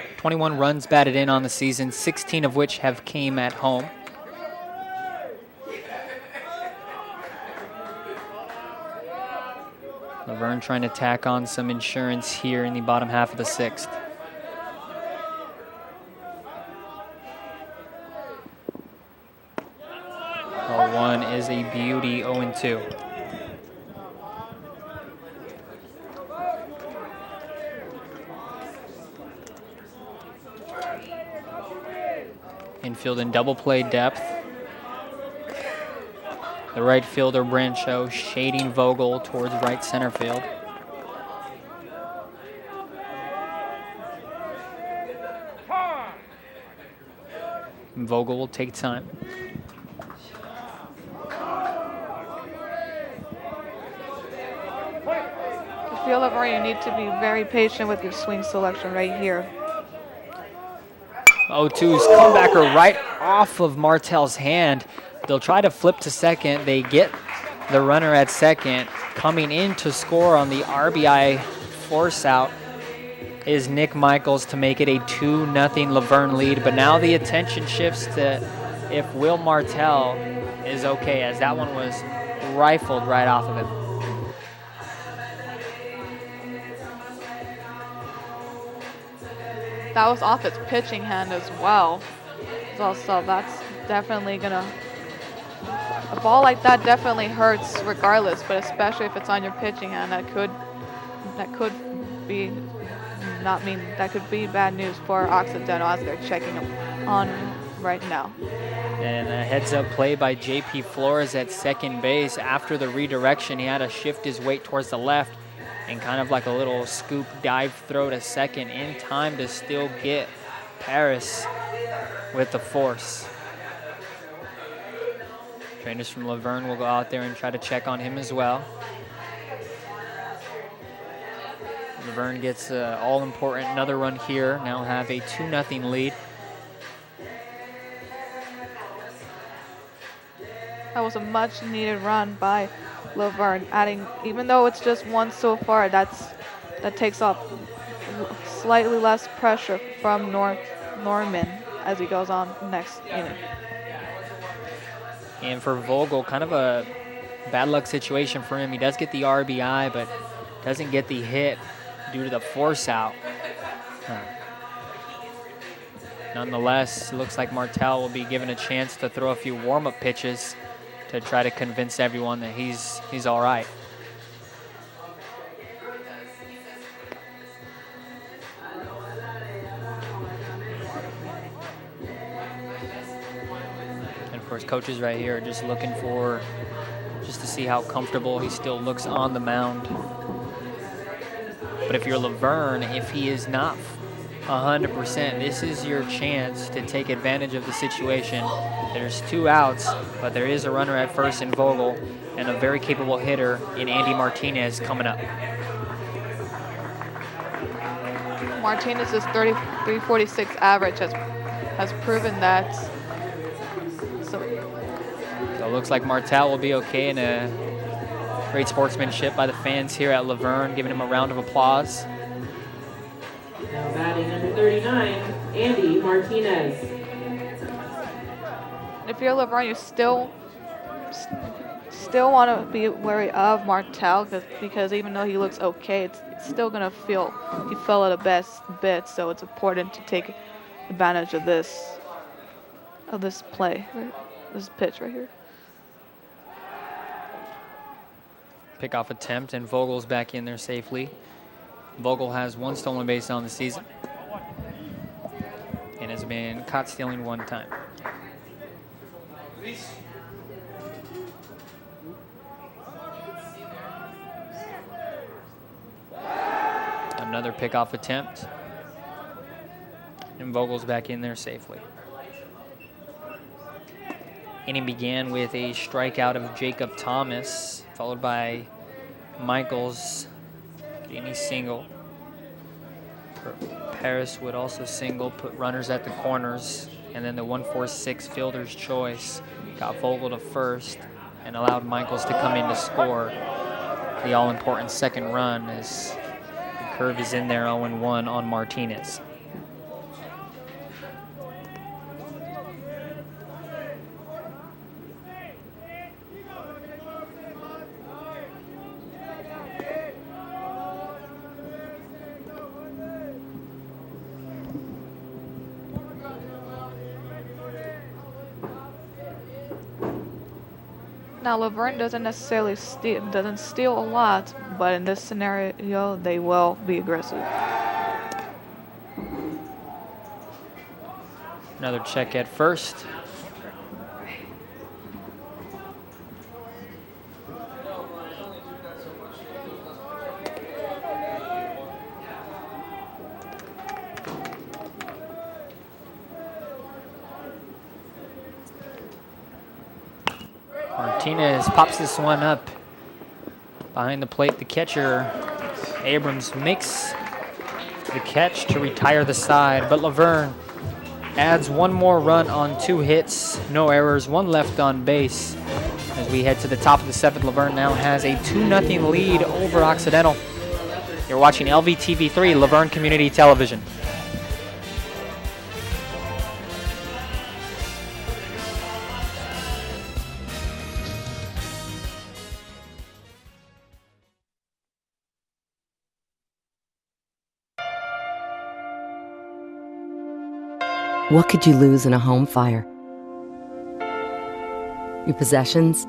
runs batted in on the season, 16 of which have came at home. La Verne trying to tack on some insurance here in the bottom half of the 6th. Oh, 1 is a beauty, 0-2. Infield in double play depth. The right fielder, Brancho, shading Vogel towards right center field. And Vogel will take time. To feel it right, you need to be very patient with your swing selection right here. 0-2's comebacker right off of Martel's hand. They'll try to flip to second. They get the runner at second. Coming in to score on the RBI force out is Nick Michaels to make it a 2-0 La Verne lead. But now the attention shifts to if Will Martel is okay, as that one was rifled right off of him. That was off its pitching hand as well. So that's definitely gonna, a ball like that definitely hurts regardless, but especially if it's on your pitching hand, that could be bad news for Occidental as they're checking them on right now. And a heads-up play by J.P. Flores at second base. After the redirection, he had to shift his weight towards the left and kind of like a little scoop dive throw to second in time to still get Paris with the force. Trainers from La Verne will go out there and try to check on him as well. La Verne gets all-important another run here. Now have a 2-0 lead. That was a much-needed run by La Verne, adding, even though it's just 1 so far, that takes off slightly less pressure from Norman as he goes on next inning. And for Vogel, kind of a bad luck situation for him. He does get the RBI, but doesn't get the hit due to the force out. Nonetheless, it looks like Martel will be given a chance to throw a few warm-up pitches to try to convince everyone that he's all right. course, coaches right here are just looking for, just to see how comfortable he still looks on the mound. But if you're La Verne, if he is not 100%, this is your chance to take advantage of the situation. There's 2 outs, but there is a runner at first in Vogel and a very capable hitter in Andy Martinez coming up. Martinez's 33.46 average has proven that. So it looks like Martel will be okay, and a great sportsmanship by the fans here at La Verne, giving him a round of applause. Now batting number 39, Andy Martinez. If you're La Verne, you still want to be wary of Martel because even though he looks okay, it's still gonna feel he fell at a best bit. So it's important to take advantage of this play, this pitch right here. Pickoff attempt, and Vogel's back in there safely. Vogel has 1 stolen base on the season and has been caught stealing 1 time. Another pickoff attempt, and Vogel's back in there safely. Inning began with a strikeout of Jacob Thomas, followed by Michaels getting a single. Paris would also single, put runners at the corners, and then the 1-4-6 fielder's choice got Vogel to first and allowed Michaels to come in to score the all-important second run as the curve is in there 0-1 on Martinez. Now La Verne doesn't necessarily steal a lot, but in this scenario they will be aggressive. Another check at first. Martinez pops this one up behind the plate. The catcher, Abrams, makes the catch to retire the side, but La Verne adds 1 more run on 2 hits, no errors, 1 left on base. As we head to the top of the 7th, La Verne now has a 2-0 lead over Occidental. You're watching LVTV 3, La Verne Community Television. What could you lose in a home fire? Your possessions?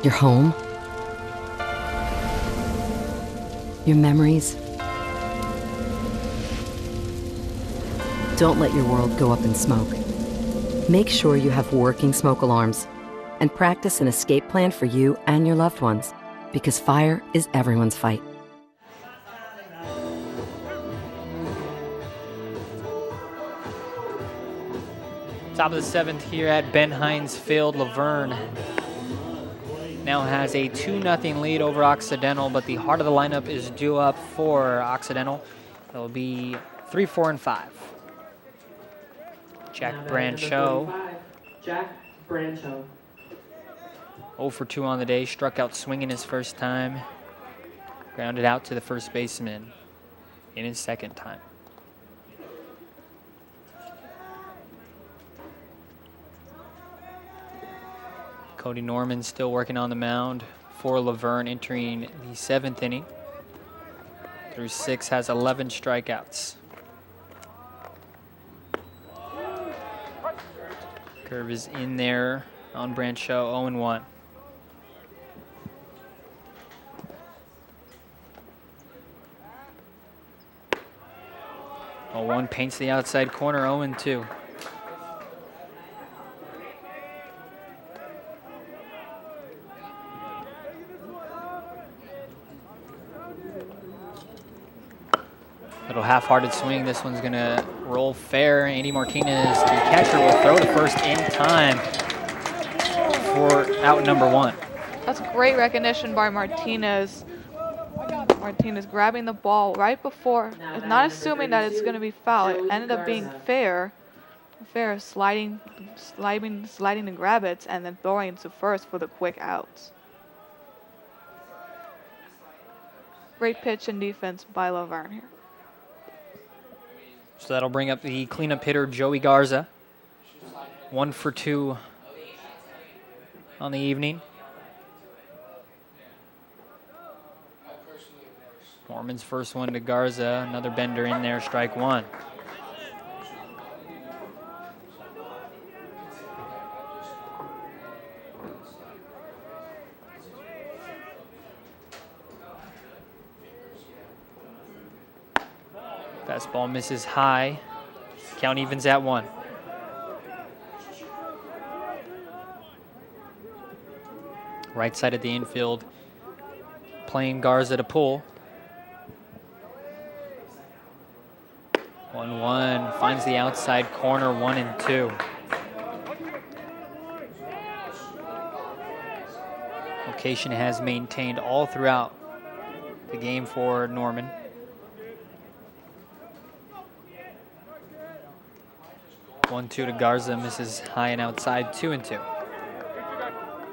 Your home? Your memories? Don't let your world go up in smoke. Make sure you have working smoke alarms and practice an escape plan for you and your loved ones, because fire is everyone's fight. Top of the 7th here at Ben Hines Field. La Verne now has a 2-0 lead over Occidental, but the heart of the lineup is due up for Occidental. It'll be 3, 4, and 5. Jack Brancho. Jack Brancho. 0 for 2 on the day, struck out swinging his first time, grounded out to the first baseman in his second time. Cody Norman still working on the mound for La Verne, entering the 7th inning. Through 6, has 11 strikeouts. Curve is in there on Brancho, 0-1. Oh, 1 paints the outside corner, 0-2. Little half-hearted swing. This one's going to roll fair. Andy Martinez, the catcher, will throw to first in time for out number 1. That's great recognition by Martinez. Martinez grabbing the ball right before, not assuming that it's going to be foul. It ended up being fair. Fair, sliding to grab it, and then throwing to first for the quick outs. Great pitch and defense by La Verne here. So that'll bring up the cleanup hitter, Joey Garza. 1 for 2 on the evening. Norman's first one to Garza. Another bender in there, strike 1. Fastball misses high. Count evens at 1. Right side of the infield, playing Garza to pull. 1-1, finds the outside corner, 1-2. Location has maintained all throughout the game for Norman. One-two to Garza, misses high and outside, 2-2.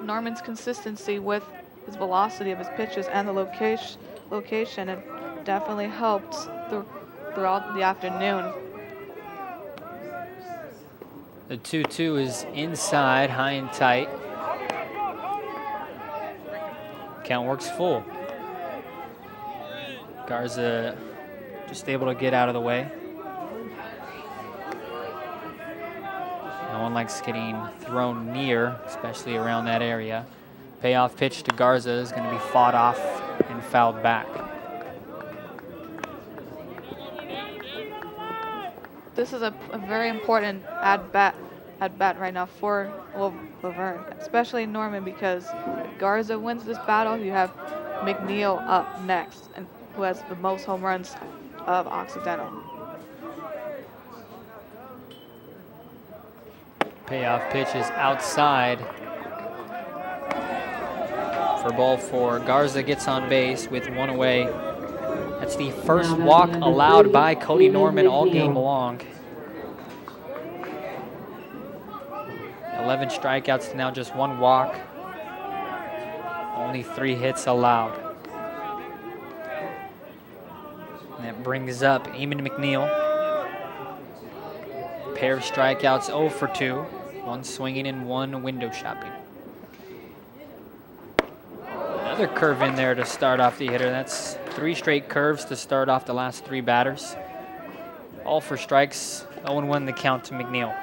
Norman's consistency with his velocity of his pitches and the location, it definitely helped throughout the afternoon. The 2-2 is inside, high and tight. Count works full. Garza just able to get out of the way. No one likes getting thrown near, especially around that area. Payoff pitch to Garza is going to be fought off and fouled back. This is a very important at bat right now for La Verne, especially Norman, because if Garza wins this battle, you have McNeil up next, and who has the most home runs of Occidental. Payoff pitch is outside for ball 4. Garza gets on base with 1 away. That's the first walk allowed by Cody Norman all game long. 11 strikeouts to now just 1 walk. Only 3 hits allowed. And that brings up Eamon McNeil. Pair of strikeouts, 0 for 2. 1 swinging and 1 window shopping. Another curve in there to start off the hitter. That's 3 straight curves to start off the last 3 batters. All for strikes, 0-1 the count to McNeil.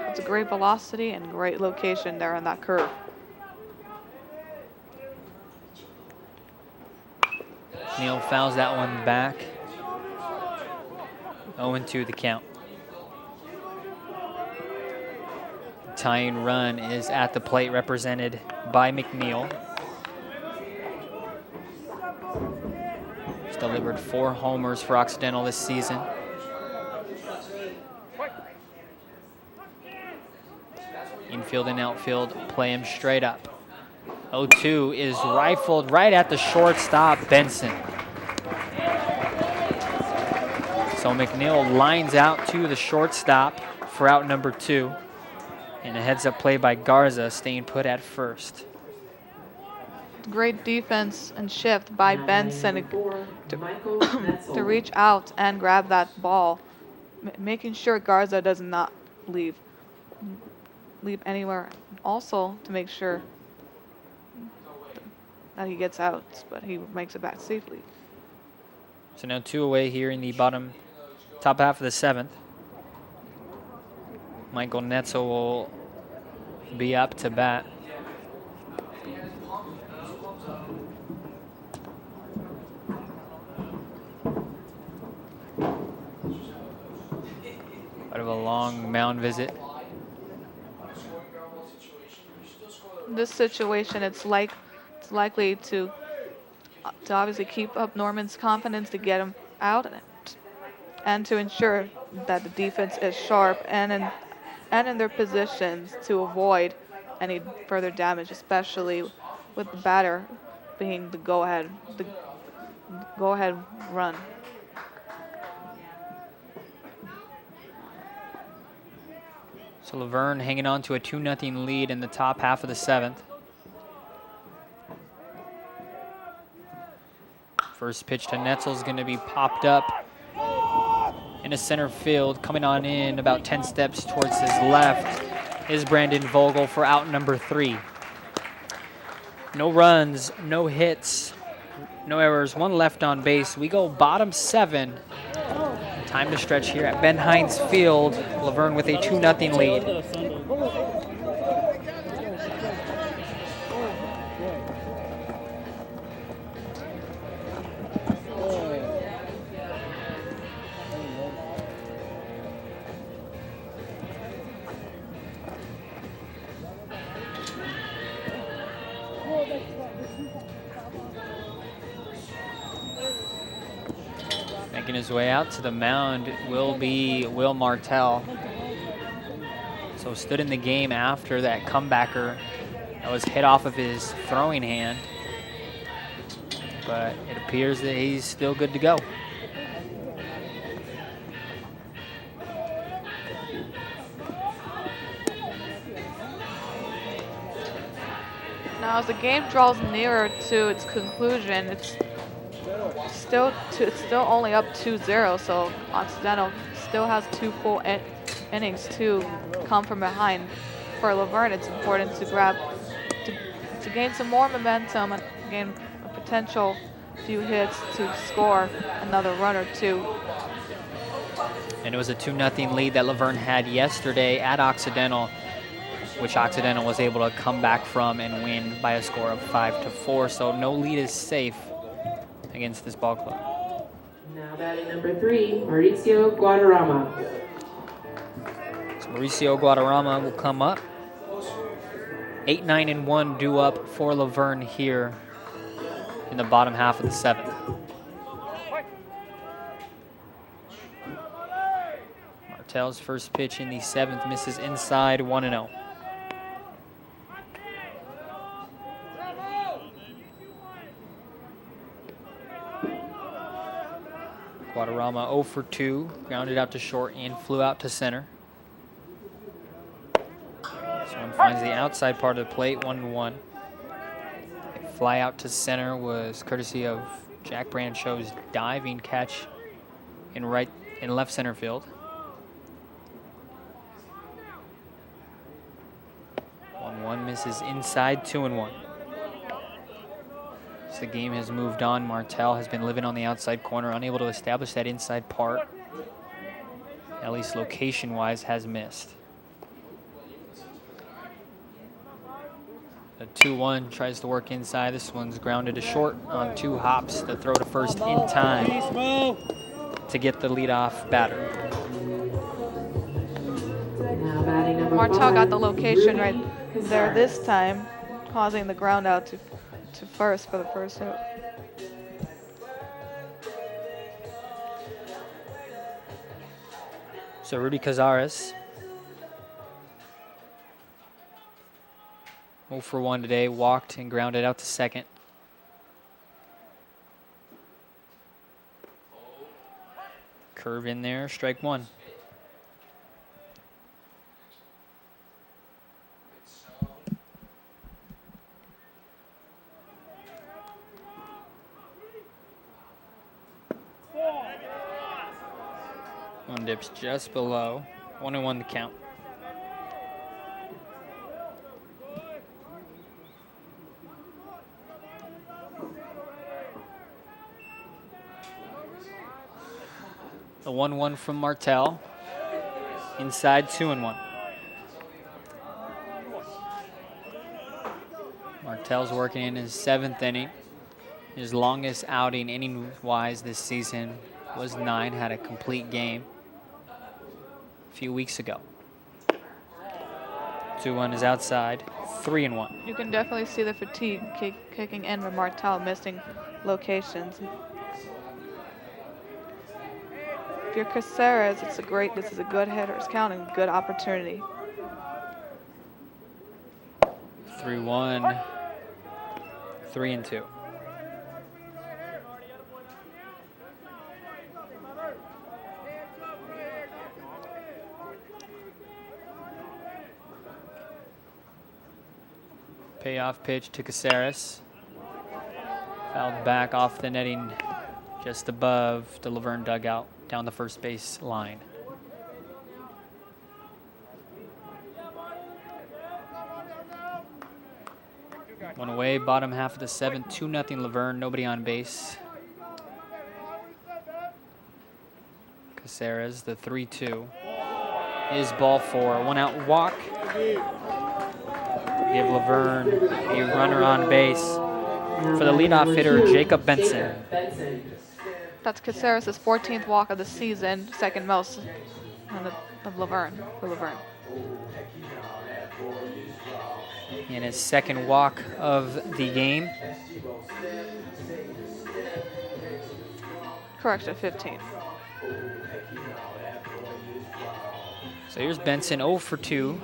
It's a great velocity and great location there on that curve. McNeil fouls that one back. 0-2 the count. Tying run is at the plate, represented by McNeil. He's delivered 4 homers for Occidental this season. Infield and outfield play him straight up. 0-2 is rifled right at the shortstop, Benson. So McNeil lines out to the shortstop for out number 2. And a heads-up play by Garza, staying put at first. Great defense and shift by Benson to reach out and grab that ball, making sure Garza does not leave anywhere. Also to make sure that he gets out, but he makes it back safely. So now 2 away here in the top half of the 7th. Michael Netzel will be up to bat. Out of a long mound visit. This situation, it's likely to obviously keep up Norman's confidence to get him out and to ensure that the defense is sharp and in their positions to avoid any further damage, especially with the batter being the go-ahead run. So La Verne hanging on to a 2-0 lead in the top half of the 7th. First pitch to Netzel is going to be popped up into center field. Coming on in about 10 steps towards his left is Brandon Vogel for out number 3. No runs, no hits, no errors, 1 left on base. We go bottom 7. Time to stretch here at Ben Hines Field. La Verne with a 2-0 lead. Making his way out to the mound will be Will Martell. So stood in the game after that comebacker that was hit off of his throwing hand. But it appears that he's still good to go. Now, as the game draws nearer to its conclusion, it's still only up 2-0, so Occidental still has 2 full innings to come from behind. For La Verne, it's important to gain some more momentum and gain a potential few hits to score another run or 2. And it was a 2-0 lead that La Verne had yesterday at Occidental, which Occidental was able to come back from and win by a score of 5-4. So no lead is safe against this ball club. Now batting number 3, Mauricio Guadarrama. So Mauricio Guadarrama will come up. 8-9-1 due up for La Verne here in the bottom half of the 7th. Martell's first pitch in the 7th misses inside, 1-0. Guadarrama 0 for 2, grounded out to short and flew out to center. This one finds the outside part of the plate, 1-1. A fly out to center was courtesy of Jack Branshaw's diving catch in left center field. 1-1 misses inside, 2-1. As the game has moved on, Martell has been living on the outside corner, unable to establish that inside part. At least location-wise, has missed. The 2-1 tries to work inside. This one's grounded to short on 2 hops. The throw to first in time to get the leadoff batter. Martell got the location right there this time, causing the ground out to first for the first hit. So Rudy Cazares, 0 for 1 today, walked and grounded out to second. Curve in there, strike 1. One dips just below. 1-1 the count. The 1-1 from Martell. Inside, 2-1. Martell's working in his 7th inning. His longest outing inning-wise this season was 9, had a complete game a few weeks ago. 2-1 is outside, 3-1. You can definitely see the fatigue kicking in with Martell missing locations. if you're Caceres, this is a good hitter's count and good opportunity. 3-1, 3-2. Payoff pitch to Caceres. Fouled back off the netting just above the La Verne dugout down the first base line. One away, bottom half of the 7th, 2-0 La Verne, nobody on base. Caceres, the 3-2, is ball 4, 1 out walk. Give La Verne a runner on base for the leadoff hitter, Jacob Benson. That's Caceres' 14th walk of the season, second most of La Verne, for La Verne. And his second walk of the game. Correction, 15. So here's Benson, 0 for 2.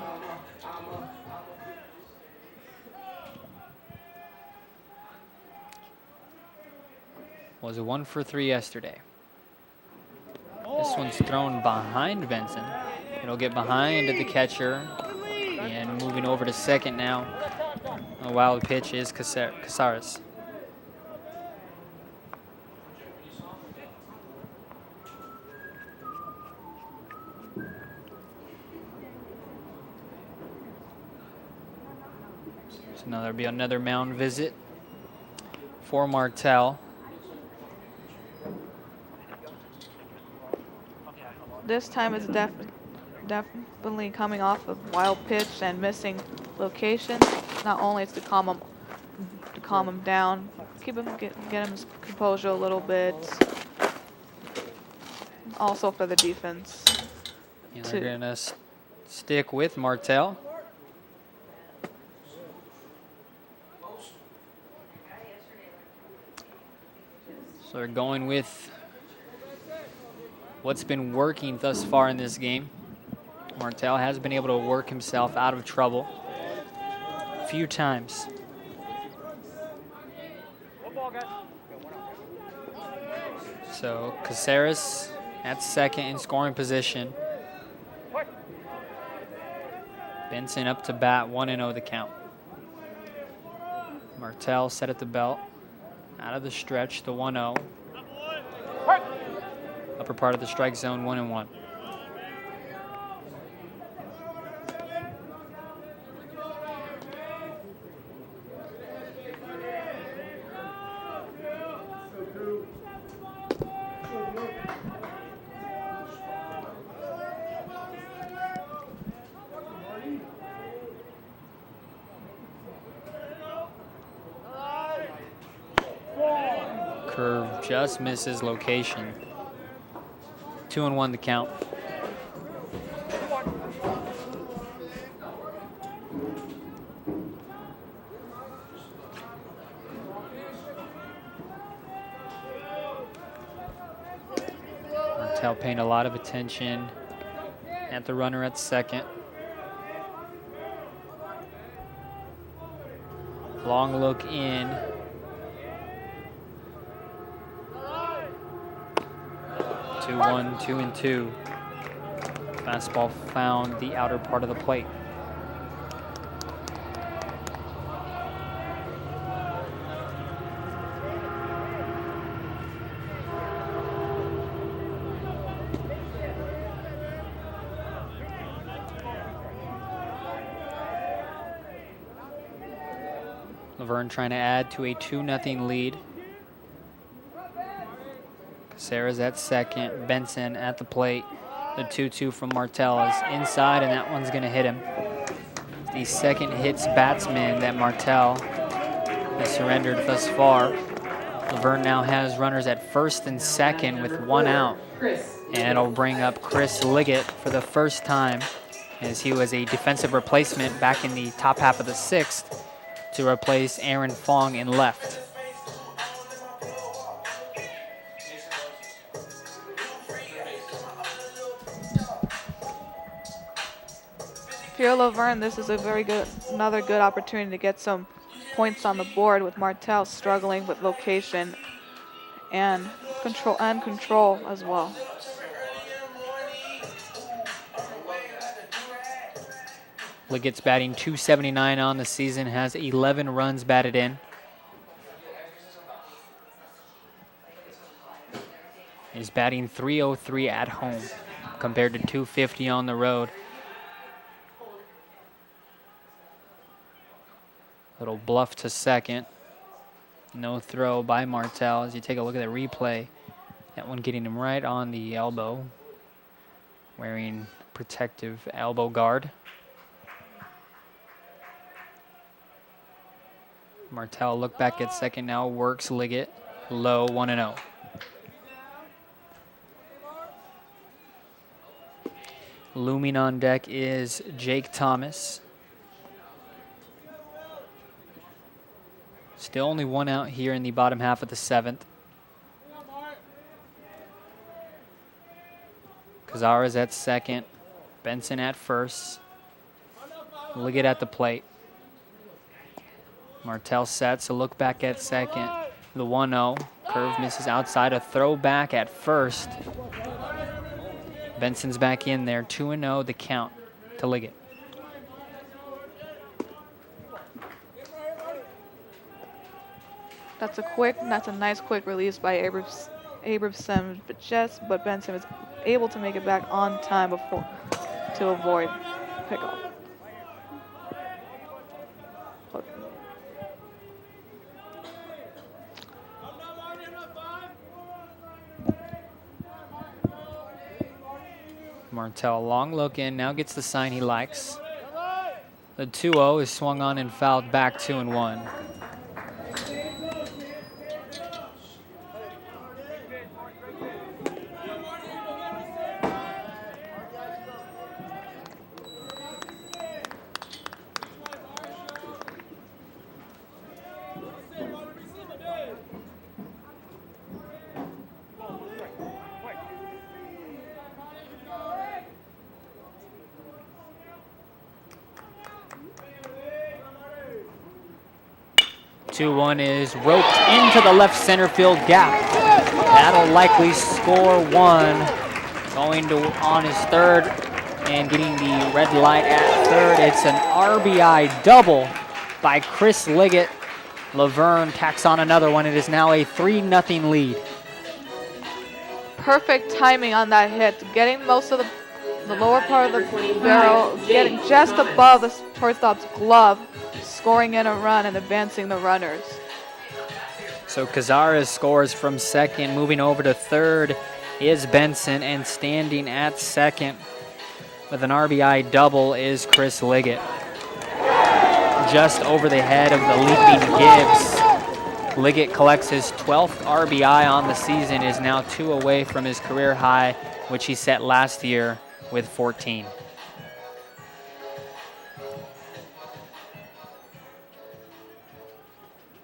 Was a 1 for 3 yesterday. This one's thrown behind Benson. It'll get behind the catcher. And moving over to second now. A wild pitch is Caceres. So now there'll be another mound visit for Martel. This time it's definitely coming off of wild pitch and missing location. Not only it's to calm him down, get him his composure a little bit. Also for the defense. And they're gonna stick with Martel. So they're going with what's been working thus far in this game. Martel has been able to work himself out of trouble a few times. So Caceres at second in scoring position. Benson up to bat, 1-0 the count. Martel set at the belt. Out of the stretch, the 1-0. Upper part of the strike zone, 1-1. Curve just misses location. 2-1 the count. Martel paying a lot of attention at the runner at second. Long look in. 2-1, 2-2. Fastball found the outer part of the plate. La Verne trying to add to a 2-0 lead. Caceres at second, Benson at the plate. The 2-2 from Martel is inside, and that one's going to hit him. The second hits batsman that Martel has surrendered thus far. La Verne now has runners at first and second with 1 out. And it'll bring up Chris Liggett for the first time, as he was a defensive replacement back in the top half of the 6th to replace Aaron Fong in left. you're La Verne, this is another good opportunity to get some points on the board with Martel struggling with location and control as well. Liggett's batting .279 on the season, has 11 runs batted in. He's batting .303 at home compared to .250 on the road. Little bluff to second. No throw by Martel as you take a look at the replay. That one getting him right on the elbow, wearing protective elbow guard. Martel look back at second now, works Liggett. Low, 1-0. Looming on deck is Jake Thomas. Still only one out here in the bottom half of the seventh. Kazara's at second. Benson at first. Liggett at the plate. Martel sets a look back at second. The 1-0. Curve misses outside. A throw back at first. Benson's back in there. 2-0 the count to Liggett. That's a nice quick release by Abramson, but Benson was able to make it back on time to avoid pickoff. Martel, long look in, now gets the sign he likes. The 2-0 is swung on and fouled back 2-1. One is roped into the left center field gap. That'll likely score one. Going to on his third and getting the red light at third. It's an RBI double by Chris Liggett. La Verne tacks on another one. It is now a 3-0 lead. Perfect timing on that hit. Getting most of the lower part of the barrel, getting just above the shortstop's glove, scoring in a run and advancing the runners. So Cazares scores from second. Moving over to third is Benson, and standing at second with an RBI double is Chris Liggett. Just over the head of the leaping Gibbs. Liggett collects his 12th RBI on the season, is now 2 away from his career high, which he set last year with 14.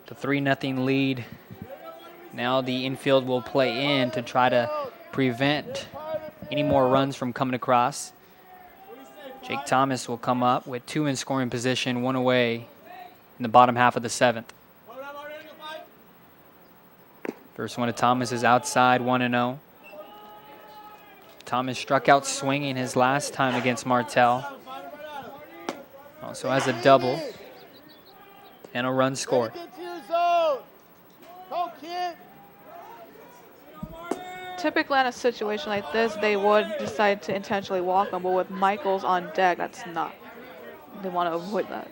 The 3-0 lead. Now the infield will play in to try to prevent any more runs from coming across. Jake Thomas will come up with 2 in scoring position, 1 away in the bottom half of the seventh. First one to Thomas is outside, 1-0. Thomas struck out swinging his last time against Martel. Also has a double and a run scored. Typically in a situation like this, they would decide to intentionally walk him, but with Michaels on deck, that's not. They want to avoid that.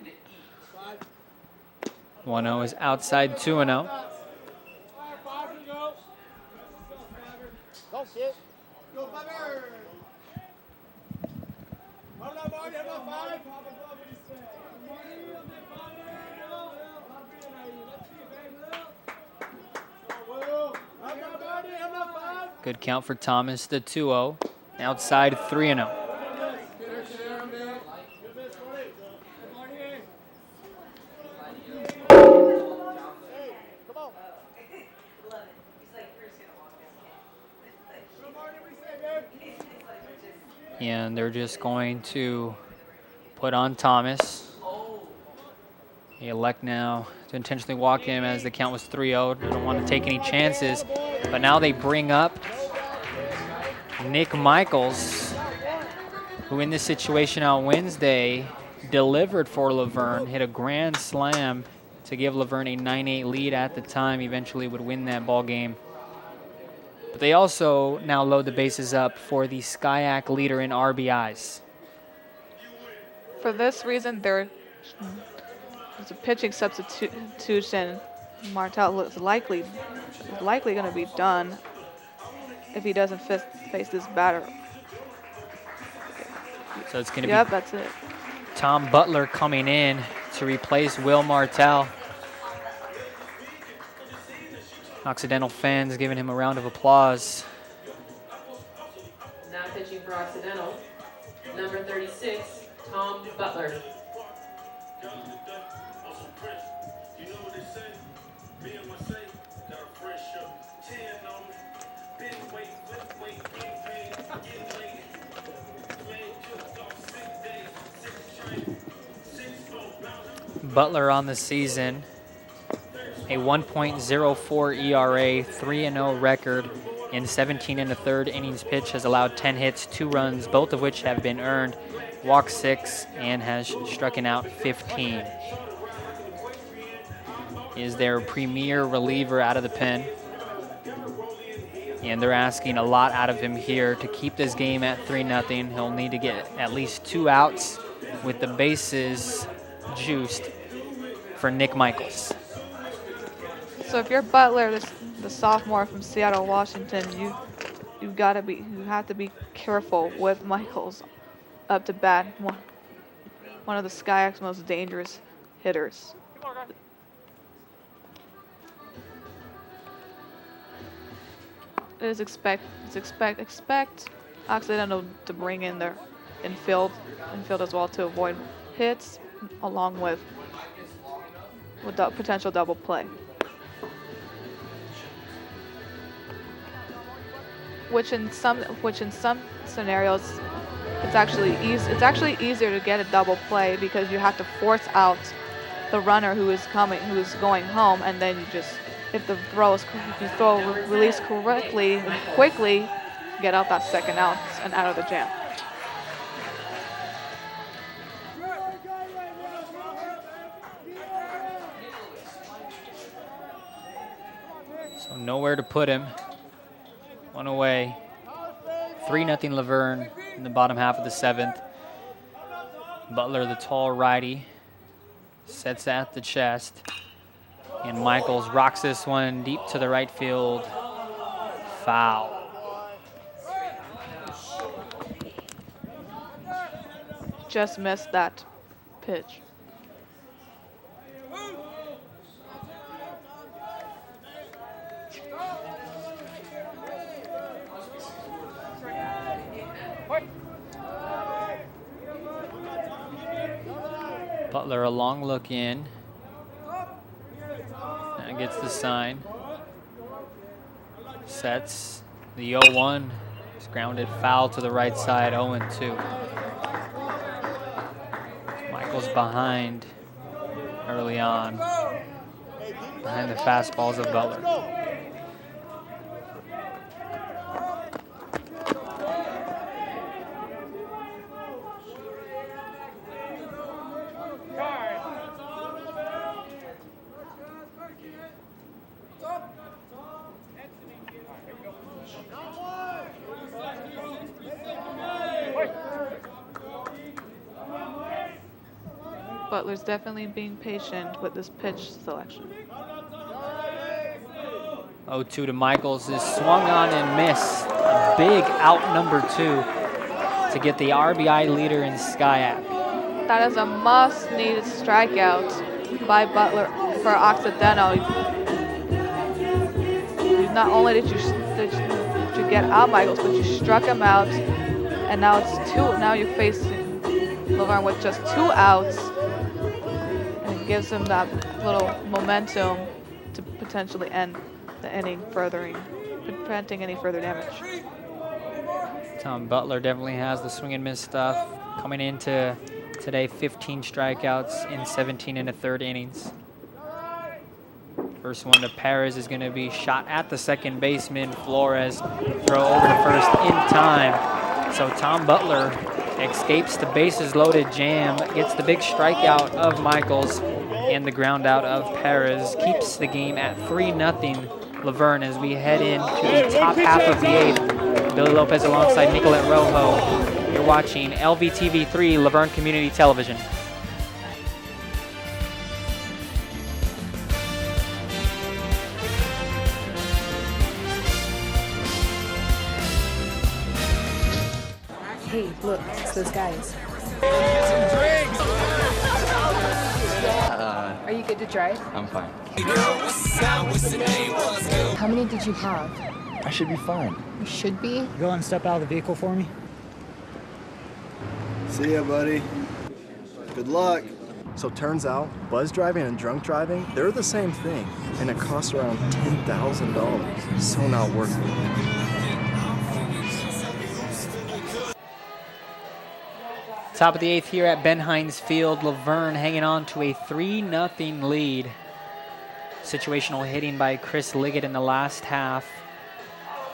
1-0 is outside, 2-0. Good count for Thomas, the 2-0. Outside, 3-0. And they're just going to Put on Thomas. They elect now to intentionally walk him as the count was 3-0. They don't want to take any chances. But now they bring up Nick Michaels, who in this situation on Wednesday delivered for La Verne, hit a grand slam to give La Verne a 9-8 lead at the time, eventually would win that ball game. But they also now load the bases up for the SCIAC leader in RBIs. For this reason, there's a pitching substitution. Martel is likely going to be done if he doesn't face this batter. So it's going to Yep, be that's it. Tom Butler coming in to replace Will Martel. Occidental fans giving him a round of applause. Now pitching for Occidental, number 36, Tom Butler. Butler on the season, a 1.04 ERA, 3-0 record in 17 1/3 innings pitched, has allowed 10 hits, 2 runs, both of which have been earned, walked 6, and has struck out 15. He is their premier reliever out of the pen, and they're asking a lot out of him here to keep this game at 3-0. He'll need to get at least 2 outs with the bases juiced for Nick Michaels. So if you're Butler, the sophomore from Seattle, Washington, you have to be careful with Michaels up to bat. One of the SCIAC's most dangerous hitters. Expect Occidental to bring in their infield as well to avoid hits, along with the potential double play. Which in some scenarios, it's actually easier to get a double play because you have to force out the runner who is going home, and then you just, if you release correctly and quickly, get out that second out and out of the jam. So nowhere to put him. One away. 3-0 La Verne in the bottom half of the 7th. Butler, the tall righty, sets at the chest. And Michaels rocks this one deep to the right field. Foul. Just missed that pitch. Butler, a long look in. Now gets the sign. Sets the 0-1. It's grounded foul to the right side, 0-2. Michaels behind early on. Behind the fastballs of Butler. Butler's definitely being patient with this pitch selection. 0-2 to Michaels is swung on and missed. A big out number 2 to get the RBI leader in SCIAC. That is a must-needed strikeout by Butler for Occidental. Not only did you get out Michaels, but you struck him out, and now it's 2. Now you're facing La Verne with just 2 outs. Gives him that little momentum to potentially end the inning, preventing any further damage. Tom Butler definitely has the swing and miss stuff. Coming into Today, 15 strikeouts in 17 and a third innings. First one to Perez is going to be shot at the second baseman. Flores throw over to first in time. So Tom Butler escapes the bases loaded jam, gets the big strikeout of Michaels and the ground out of Perez. Keeps the game at 3-0 La Verne as we head into the top half of the 8th. Billy Lopez alongside Nicolette Rojo. You're watching LVTV 3 La Verne Community Television. Hey, look, it's those guys. Are you good to drive? I'm fine. How many did you have? I should be fine. You should be? Go and step out of the vehicle for me. See ya, buddy. Good luck. So turns out, buzz driving and drunk driving, they're the same thing, and it costs around $10,000. So not worth it. Top of the 8th here at Ben Hines Field. La Verne hanging on to a 3-0 lead. Situational hitting by Chris Liggett in the last half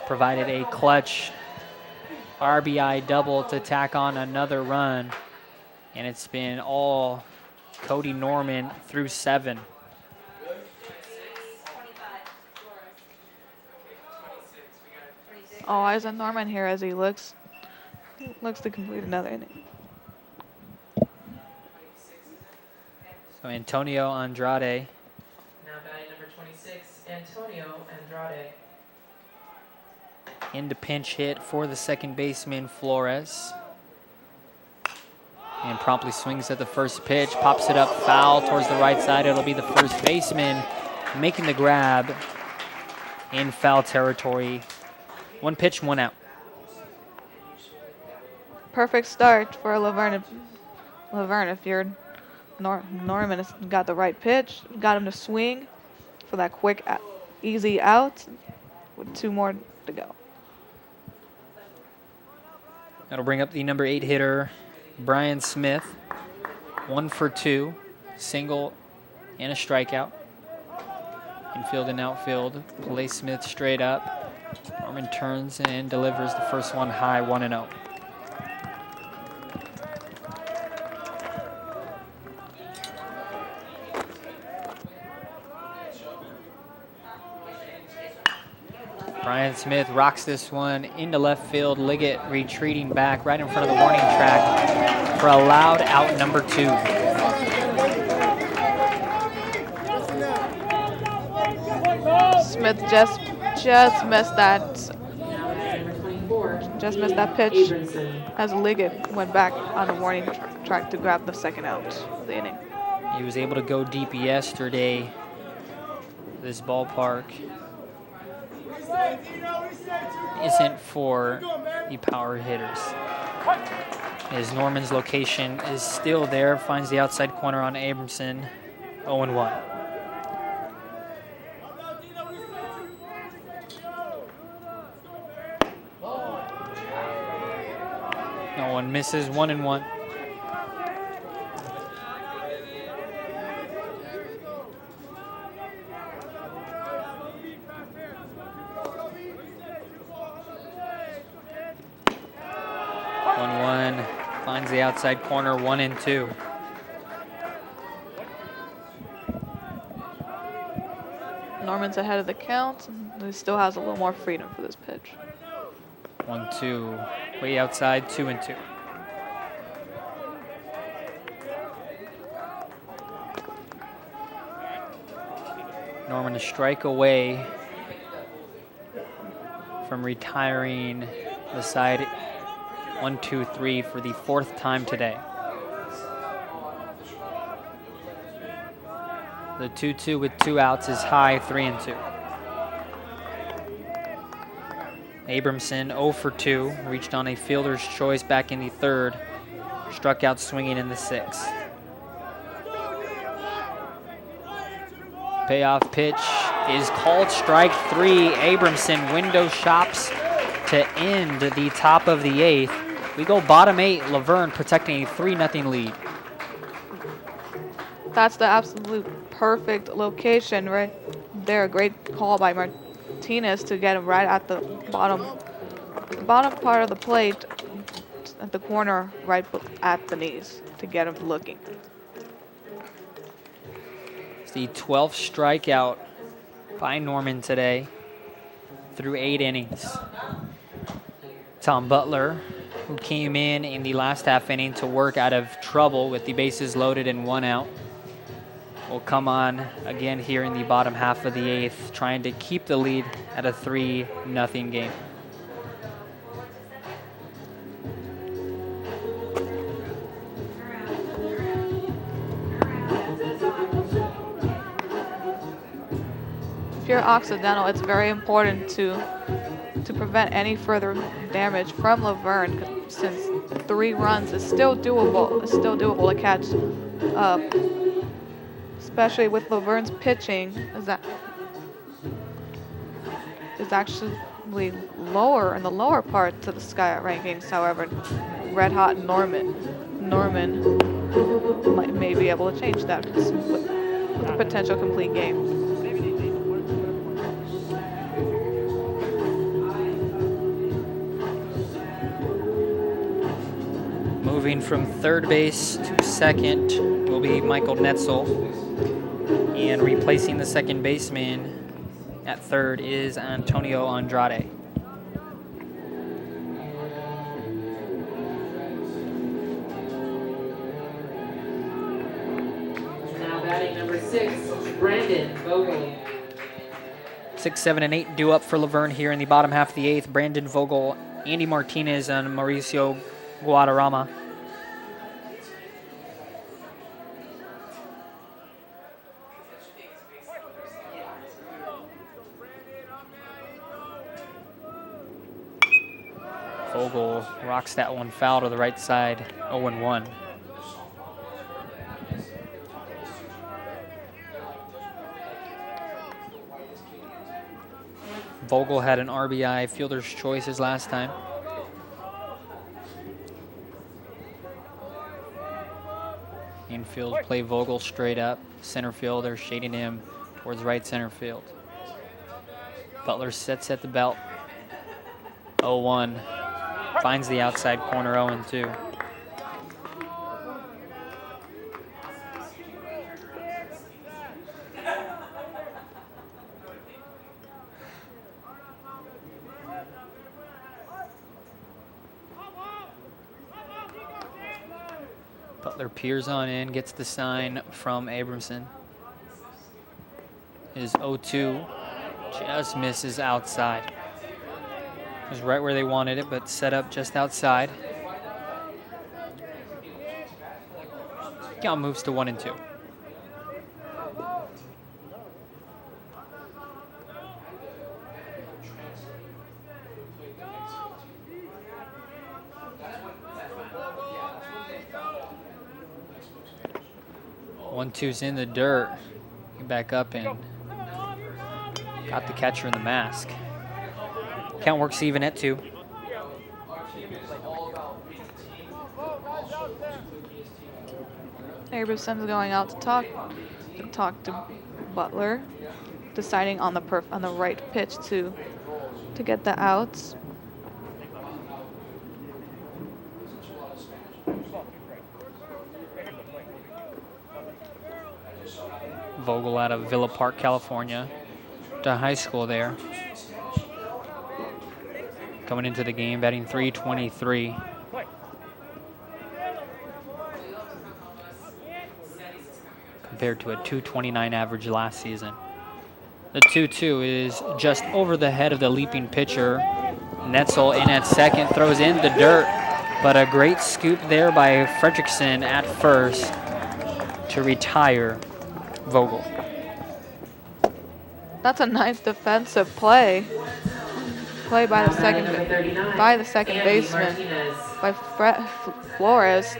provided a clutch RBI double to tack on another run. And it's been all Cody Norman through 7. All eyes on Norman here as he looks to complete another inning. So Antonio Andrade. Now batting number 26, Antonio Andrade. Into pinch hit for the second baseman, Flores. And promptly swings at the first pitch, pops it up foul towards the right side. It'll be the first baseman making the grab in foul territory. 1 pitch, 1 out. Perfect start for La Verne. If you're Norman has got the right pitch, got him to swing for that quick, easy out with 2 more to go. That'll bring up the number 8 hitter, Brian Smith. 1 for 2, single and a strikeout. Infield and outfield, play Smith straight up. Norman turns and delivers the first one high, 1-0. Brian Smith rocks this one into left field. Liggett retreating back right in front of the warning track for a loud out number 2. Smith just missed that. Just missed that pitch as Liggett went back on the warning track to grab the second out of the inning. He was able to go deep yesterday. This ballpark isn't for the power hitters. As Norman's location is still there, finds the outside corner on Abramson, 0-1. No one misses, 1-1. Finds the outside corner, 1-2. Norman's ahead of the count, and he still has a little more freedom for this pitch. 1-2, way outside, 2-2. Norman a strike away from retiring the side 1-2-3 for the 4th time today. The 2-2 with 2 outs is high, 3-2. Abramson 0 for 2, reached on a fielder's choice back in the 3rd, struck out swinging in the 6th. Payoff pitch is called strike 3. Abramson window shops to end the top of the 8th. We go bottom 8, La Verne protecting a 3-0 lead. That's the absolute perfect location right there. Great call by Martinez to get him right at the bottom part of the plate, at the corner, right at the knees to get him looking. It's the 12th strikeout by Norman today through 8 innings. Tom Butler, who came in the last half inning to work out of trouble with the bases loaded and 1 out, will come on again here in the bottom half of the 8th, trying to keep the lead at a 3-0 game. If you're Occidental, it's very important to prevent any further damage from La Verne, since 3 runs is still doable. It's still doable to catch up, especially with La Verne's pitching is actually lower in the lower parts of the Skyot rankings. However, Red Hot Norman may be able to change that with a potential complete game. Moving from third base to second will be Michael Netzel. And replacing the second baseman at third is Antonio Andrade. Now batting number 6, Brandon Vogel. 6, 7, and 8 due up for La Verne here in the bottom half of the 8th. Brandon Vogel, Andy Martinez, and Mauricio Guadarrama. Vogel rocks that one foul to the right side, 0-1. Vogel had an RBI fielder's choice his last time. Infield play Vogel straight up. Center fielder shading him towards right center field. Butler sets at the belt. 0-1. Finds the outside corner, 0-2. Butler peers on in, gets the sign from Abramson. His 0-2 just misses outside. It was right where they wanted it, but set up just outside. Count moves to 1-2. One, two's in the dirt. Get back up and got the catcher in the mask. Count works even at 2. Abramson's going out to talk to Butler, deciding on the right pitch to get the outs. Vogel out of Villa Park, California, to high school there. Coming into the game, batting .323. Compared to a .229 average last season. The 2-2 is just over the head of the leaping pitcher. Netzel in at second, throws in the dirt, but a great scoop there by Fredrickson at first to retire Vogel. That's a nice defensive play by the second baseman, by Flores,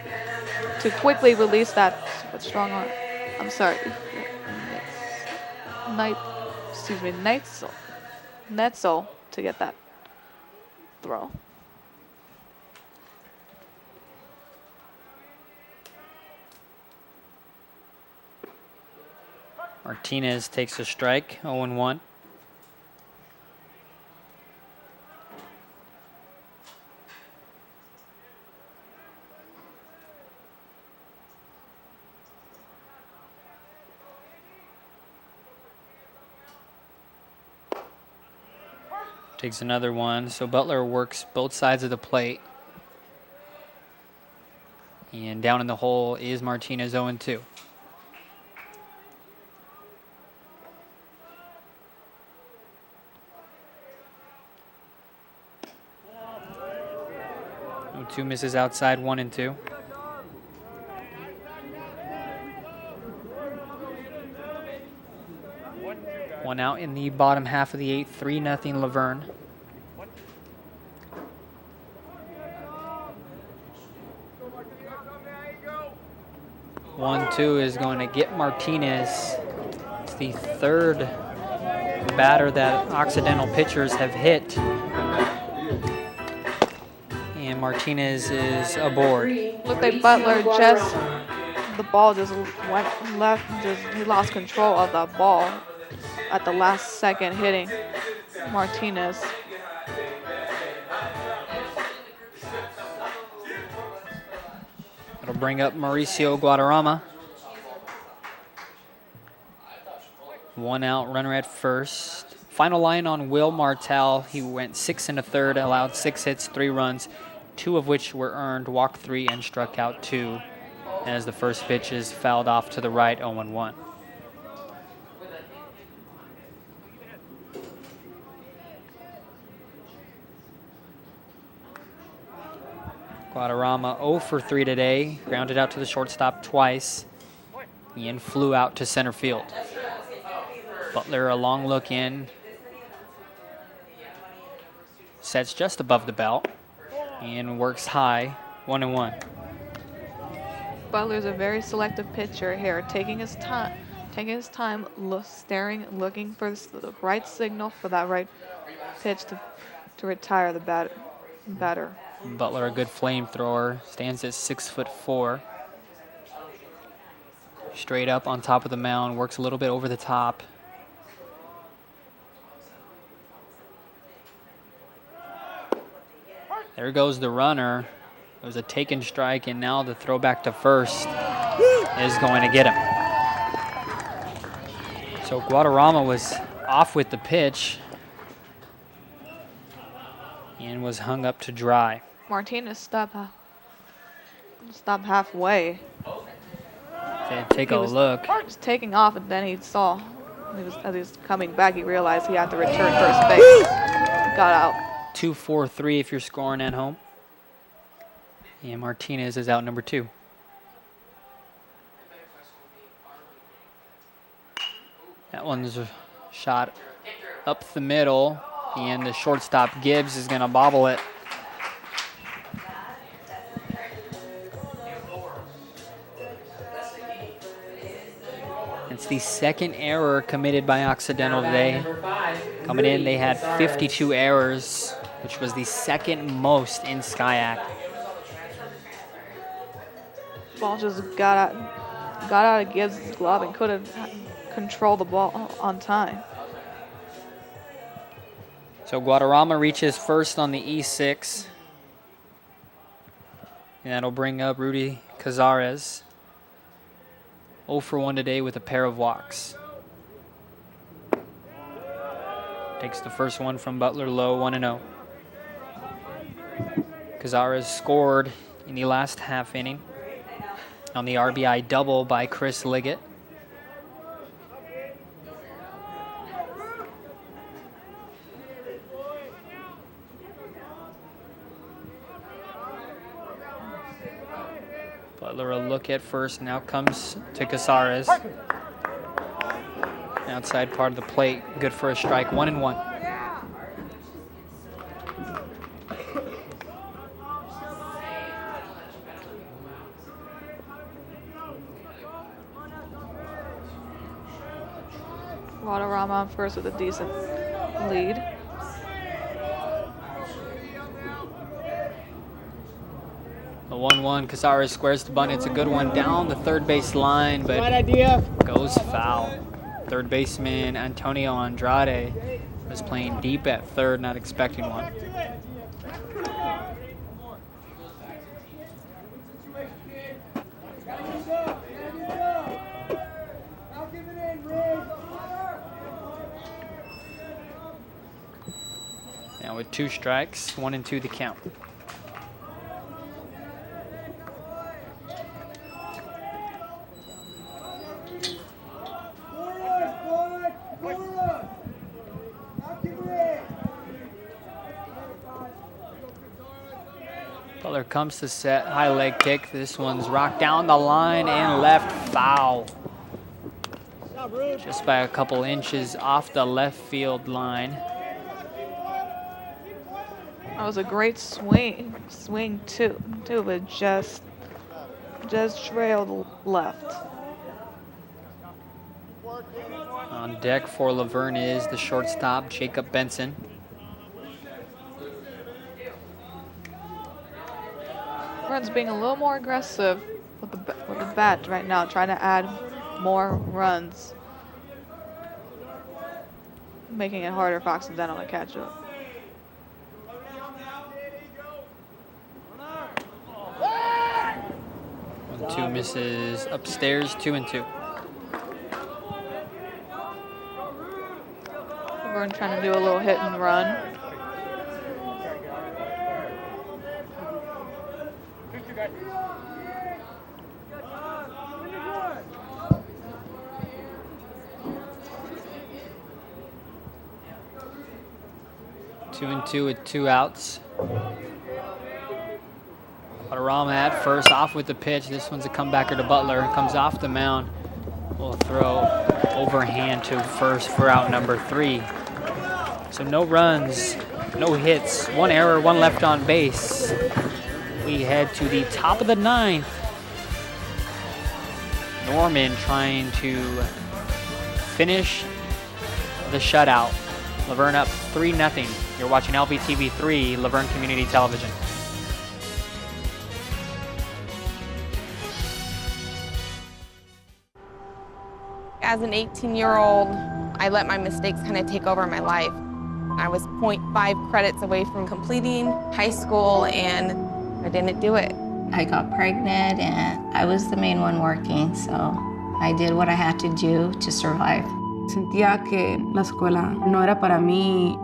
to quickly release that strong arm. I'm sorry, Netzel to get that throw. Martinez takes a strike, 0-1. Takes another one, so Butler works both sides of the plate. And down in the hole is Martinez, 0-2. Two misses outside, 1-2. One out in the bottom half of the eighth, 3-0 La Verne. 1-2 is going to get Martinez. It's the third batter that Occidental pitchers have hit. And Martinez is aboard. Looked like Butler just, the ball just went left, he lost control of that ball at the last second, hitting Martinez. It'll bring up Mauricio Guadarrama. One out, runner at first. Final line on Will Martell. He went 6 1/3, allowed 6 hits, 3 runs, 2 of which were earned, walked 3 and struck out 2. As the first pitch is fouled off to the right, 0-1. Guadarrama 0 for 3 today, grounded out to the shortstop twice, and flew out to center field. Butler a long look in, sets just above the belt, and works high, 1-1. Butler's a very selective pitcher here, taking his time, staring, looking for the right signal for that right pitch to retire the batter. Butler, a good flamethrower, stands at 6'4". Straight up on top of the mound, works a little bit over the top. There goes the runner. It was a taken strike, and now the throw back to first is going to get him. So Guadarrama was off with the pitch and was hung up to dry. Martinez stopped halfway. Take a look. Just taking off, and then he saw, as he was coming back, he realized he had to return first base. Got out. 2-4-3 if you're scoring at home. And Martinez is out number 2. That one's a shot up the middle, and the shortstop Gibbs is going to bobble it. It's the second error committed by Occidental today. Coming in, they had 52 errors, which was the second most in SCIAC. Ball just got out of Gibbs' glove and couldn't control the ball on time. So Guadarrama reaches first on the E6. And that'll bring up Rudy Cazares. 0 for 1 today with a pair of walks. Takes the first one from Butler low, 1-0. Cazares scored in the last half inning on the RBI double by Chris Liggett. Butler a look at first, now comes to Cazares. Outside part of the plate, good for a strike, 1-1. Guadarrama on first with a decent lead. The 1-1, Cazares squares the bunt. It's a good one down the third base line, but goes foul. Third baseman Antonio Andrade was playing deep at third, not expecting one. Now with 2 strikes, 1-2 the count. Butler comes to set, high leg kick. This one's rocked down the line and left, foul. Just by a couple inches off the left field line. That was a great swing too, but just trailed left. On deck for La Verne is the shortstop, Jacob Benson. Verne's being a little more aggressive with the bat right now, trying to add more runs, making it harder for Occidental to catch up. 1-2 misses upstairs, 2-2. Verne trying to do a little hit and run. Two and two with 2 outs. Guadarrama at first, off with the pitch. This one's a comebacker to Butler. Comes off the mound. Will throw overhand to first for out number 3. So no runs, no hits, 1 error, 1 left on base. We head to the top of the 9th. Norman trying to finish the shutout. La Verne up 3-0. You're watching LVTV 3, La Verne Community Television. As an 18-year-old, I let my mistakes kind of take over my life. I was 0.5 credits away from completing high school, and I didn't do it. I got pregnant, and I was the main one working, so I did what I had to do to survive. Sentía que la escuela no era para mí.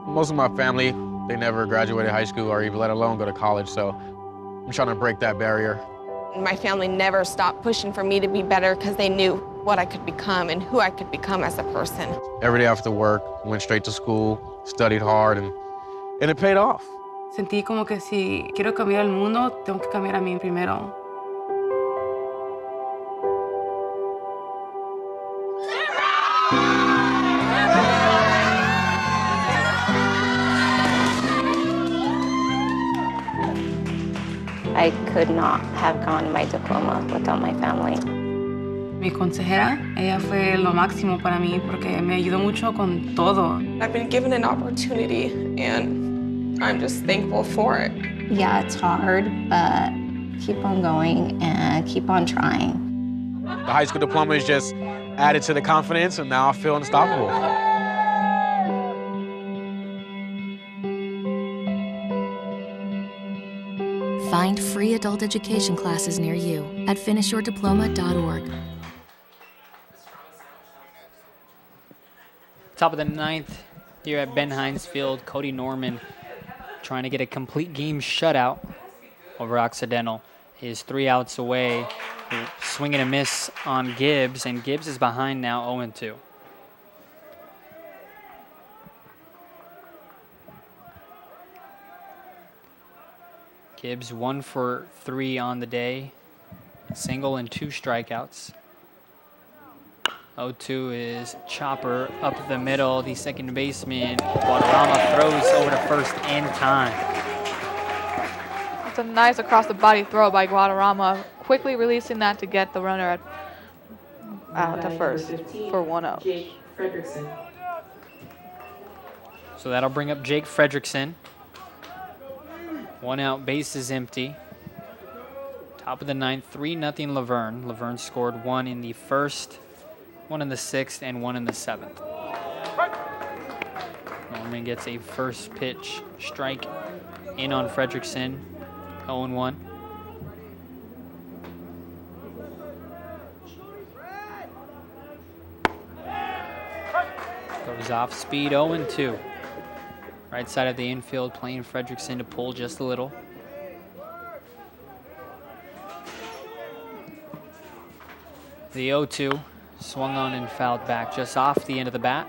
Most of my family, they never graduated high school or even let alone go to college, so I'm trying to break that barrier. My family never stopped pushing for me to be better because they knew what I could become and who I could become as a person. Every day after work, went straight to school, studied hard, and it paid off. Sentí como que si quiero cambiar el mundo, tengo que cambiar a mí primero. I could not have gotten my diploma without my family. Mi consejera, ella fue lo máximo para mí porque me ayudó mucho con todo. I've been given an opportunity, and I'm just thankful for it. Yeah, it's hard, but keep on going and keep on trying. The high school diploma is just added to the confidence, and now I feel unstoppable. Find free adult education classes near you at finishyourdiploma.org. Top of the 9th here at Ben Hines Field. Cody Norman trying to get a complete game shutout over Occidental. Is 3 outs away. Swing and a miss on Gibbs, and Gibbs is behind now 0-2. Gibbs 1 for 3 on the day. Single and 2 strikeouts. 0-2 is Chopper up the middle. The second baseman, Guadarrama, throws over to first in time. It's a nice across-the-body throw by Guadarrama, quickly releasing that to get the runner out to first for 1 out. Jake Fredrickson. So that'll bring up Jake Fredrickson. 1 out, base is empty. Top of the 9th, 3-0 La Verne. La Verne scored 1 in the first one in the 6th and one in the 7th. Norman gets a first pitch strike in on Fredrickson, 0-1. Goes off speed, 0-2. Right side of the infield, playing Fredrickson to pull just a little. The 0-2 swung on and fouled back just off the end of the bat.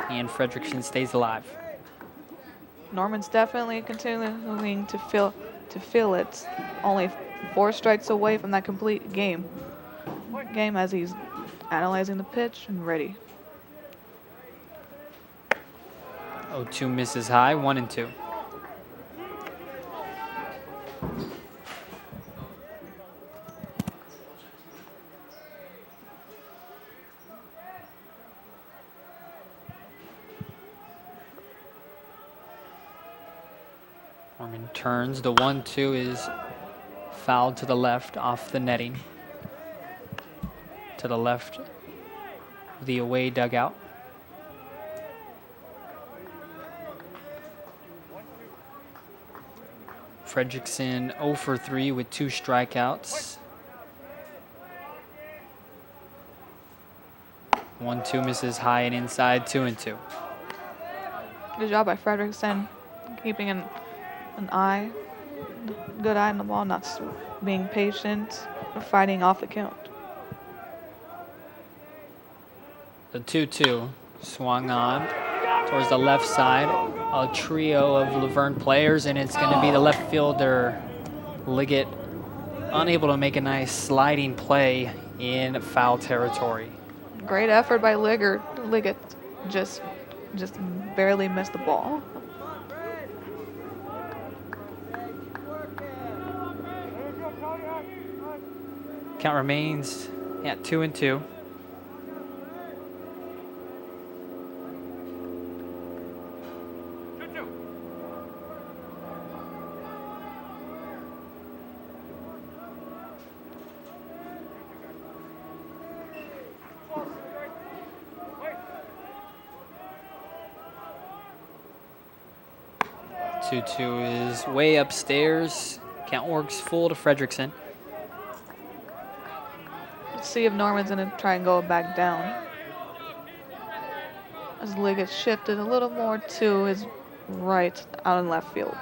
And Fredrickson stays alive. Norman's definitely continuing to feel it. Only 4 strikes away from that complete game as he's analyzing the pitch and ready. 0-2 misses high, 1-2. Norman turns. The 1-2 is fouled to the left off the netting. To the left of the away dugout. Fredrickson 0 for 3 with 2 strikeouts. 1-2 misses high and inside, 2-2. Good job by Fredrickson, keeping an good eye on the ball, not being patient, fighting off the count. The 2-2 swung on towards the left side. A trio of La Verne players, and it's going to be the left fielder, Liggett, unable to make a nice sliding play in foul territory. Great effort by Liggett, just barely missed the ball. Count remains at 2-2. Two is way upstairs. Count works full to Fredrickson. Let's see if Norman's gonna try and go back down. As Liggett shifted a little more to his right out in left field.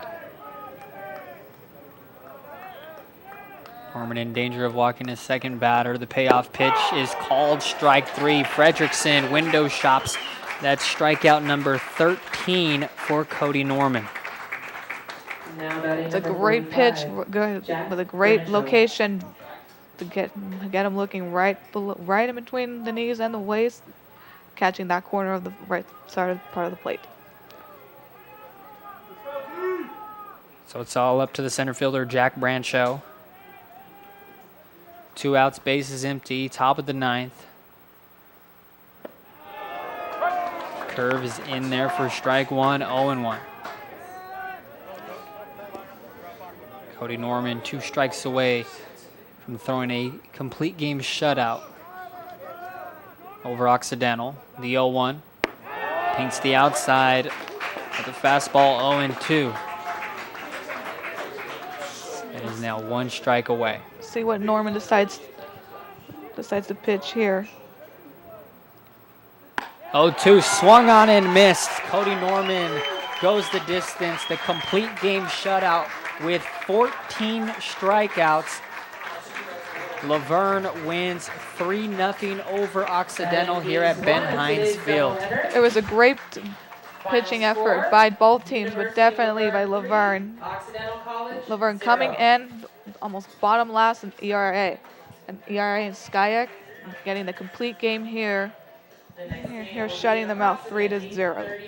Norman in danger of walking his second batter. The payoff pitch is called strike 3. Fredrickson window shops. That's strikeout number 13 for Cody Norman. It's a great pitch with a great location to get him looking right in between the knees and the waist, catching that corner of the right side part of the plate. So it's all up to the center fielder, Jack Brancho. 2 outs, bases empty, top of the 9th. Curve is in there for strike 1, 0-1. Cody Norman 2 strikes away from throwing a complete game shutout over Occidental. The 0-1 paints the outside with the fastball, 0-2. It is now 1 strike away. See what Norman decides to pitch here. 0-2 swung on and missed. Cody Norman goes the distance. The complete game shutout with 14 strikeouts. La Verne wins 3-0 over Occidental here at Ben Hines Field. It was a great pitching effort by both teams, but definitely by La Verne. La Verne coming in almost bottom last in ERA. And ERA and Skyak getting the complete game here. Here shutting them out 3-0.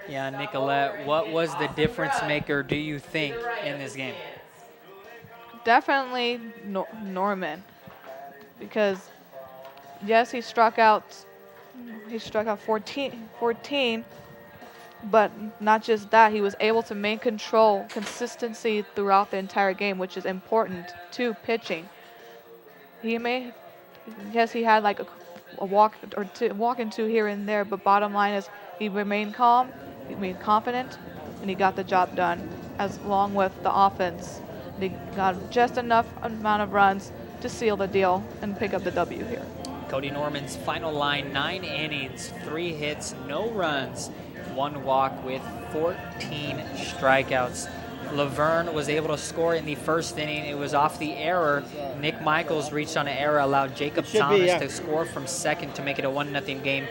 Yeah, Nicolette, what was the difference maker, do you think, in this game? Definitely Norman, because yes, he struck out 14, but not just that, he was able to maintain consistency throughout the entire game, which is important to pitching. He may Yes, he had like a walk or two, walk into here and there, but bottom line is he remained calm, he remained confident, and he got the job done, as along with the offense. They got just enough amount of runs to seal the deal and pick up the W here. Cody Norman's final line, 9 innings, 3 hits, no runs, 1 walk with 14 strikeouts. La Verne was able to score in the first inning. It was off the error. Nick Michaels reached on an error, allowed Jacob Thomas to score from second to make it a 1-0 game.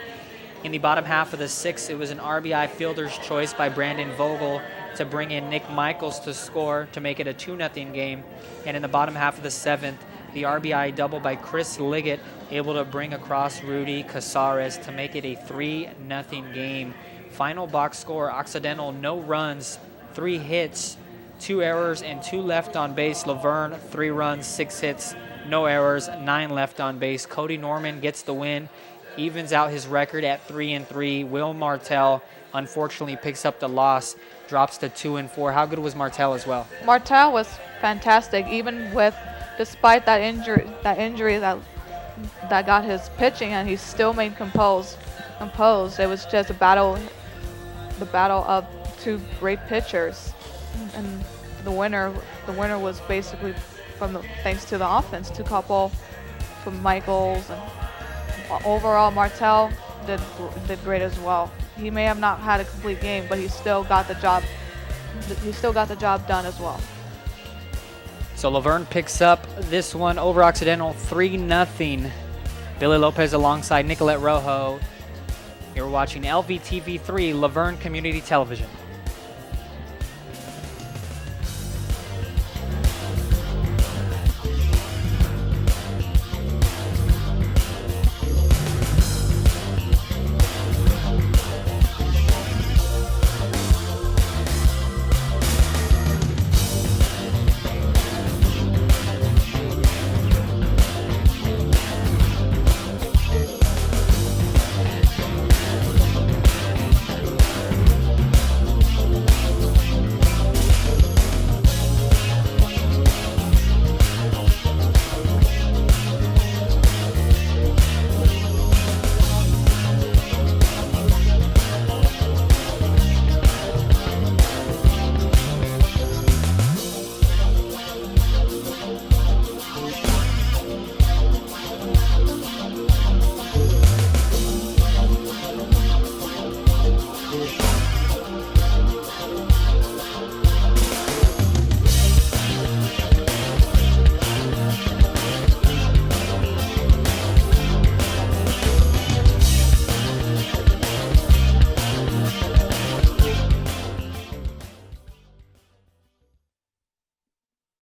In the bottom half of the 6th, it was an RBI fielder's choice by Brandon Vogel to bring in Nick Michaels to score to make it a 2-0 game. And in the bottom half of the 7th, the RBI double by Chris Liggett able to bring across Rudy Casares to make it a 3-0 game. Final box score, Occidental, no runs, 3 hits, 2 errors, and 2 left on base. La Verne, 3 runs, 6 hits, no errors, 9 left on base. Cody Norman gets the win, evens out his record at 3-3. Will Martell unfortunately picks up the loss, drops to 2-4. How good was Martell as well? Martell was fantastic, even with, despite that injury that got his pitching, and he still made composed. It was just the battle of 2 great pitchers, and the winner was basically thanks to the offense, 2 couple from Michaels, and overall Martell did great as well. He may have not had a complete game, but he still got the job. Done as well. So La Verne picks up this one over Occidental, 3-0. Billy Lopez alongside Nicolette Rojo. You're watching LVTV 3, La Verne Community Television.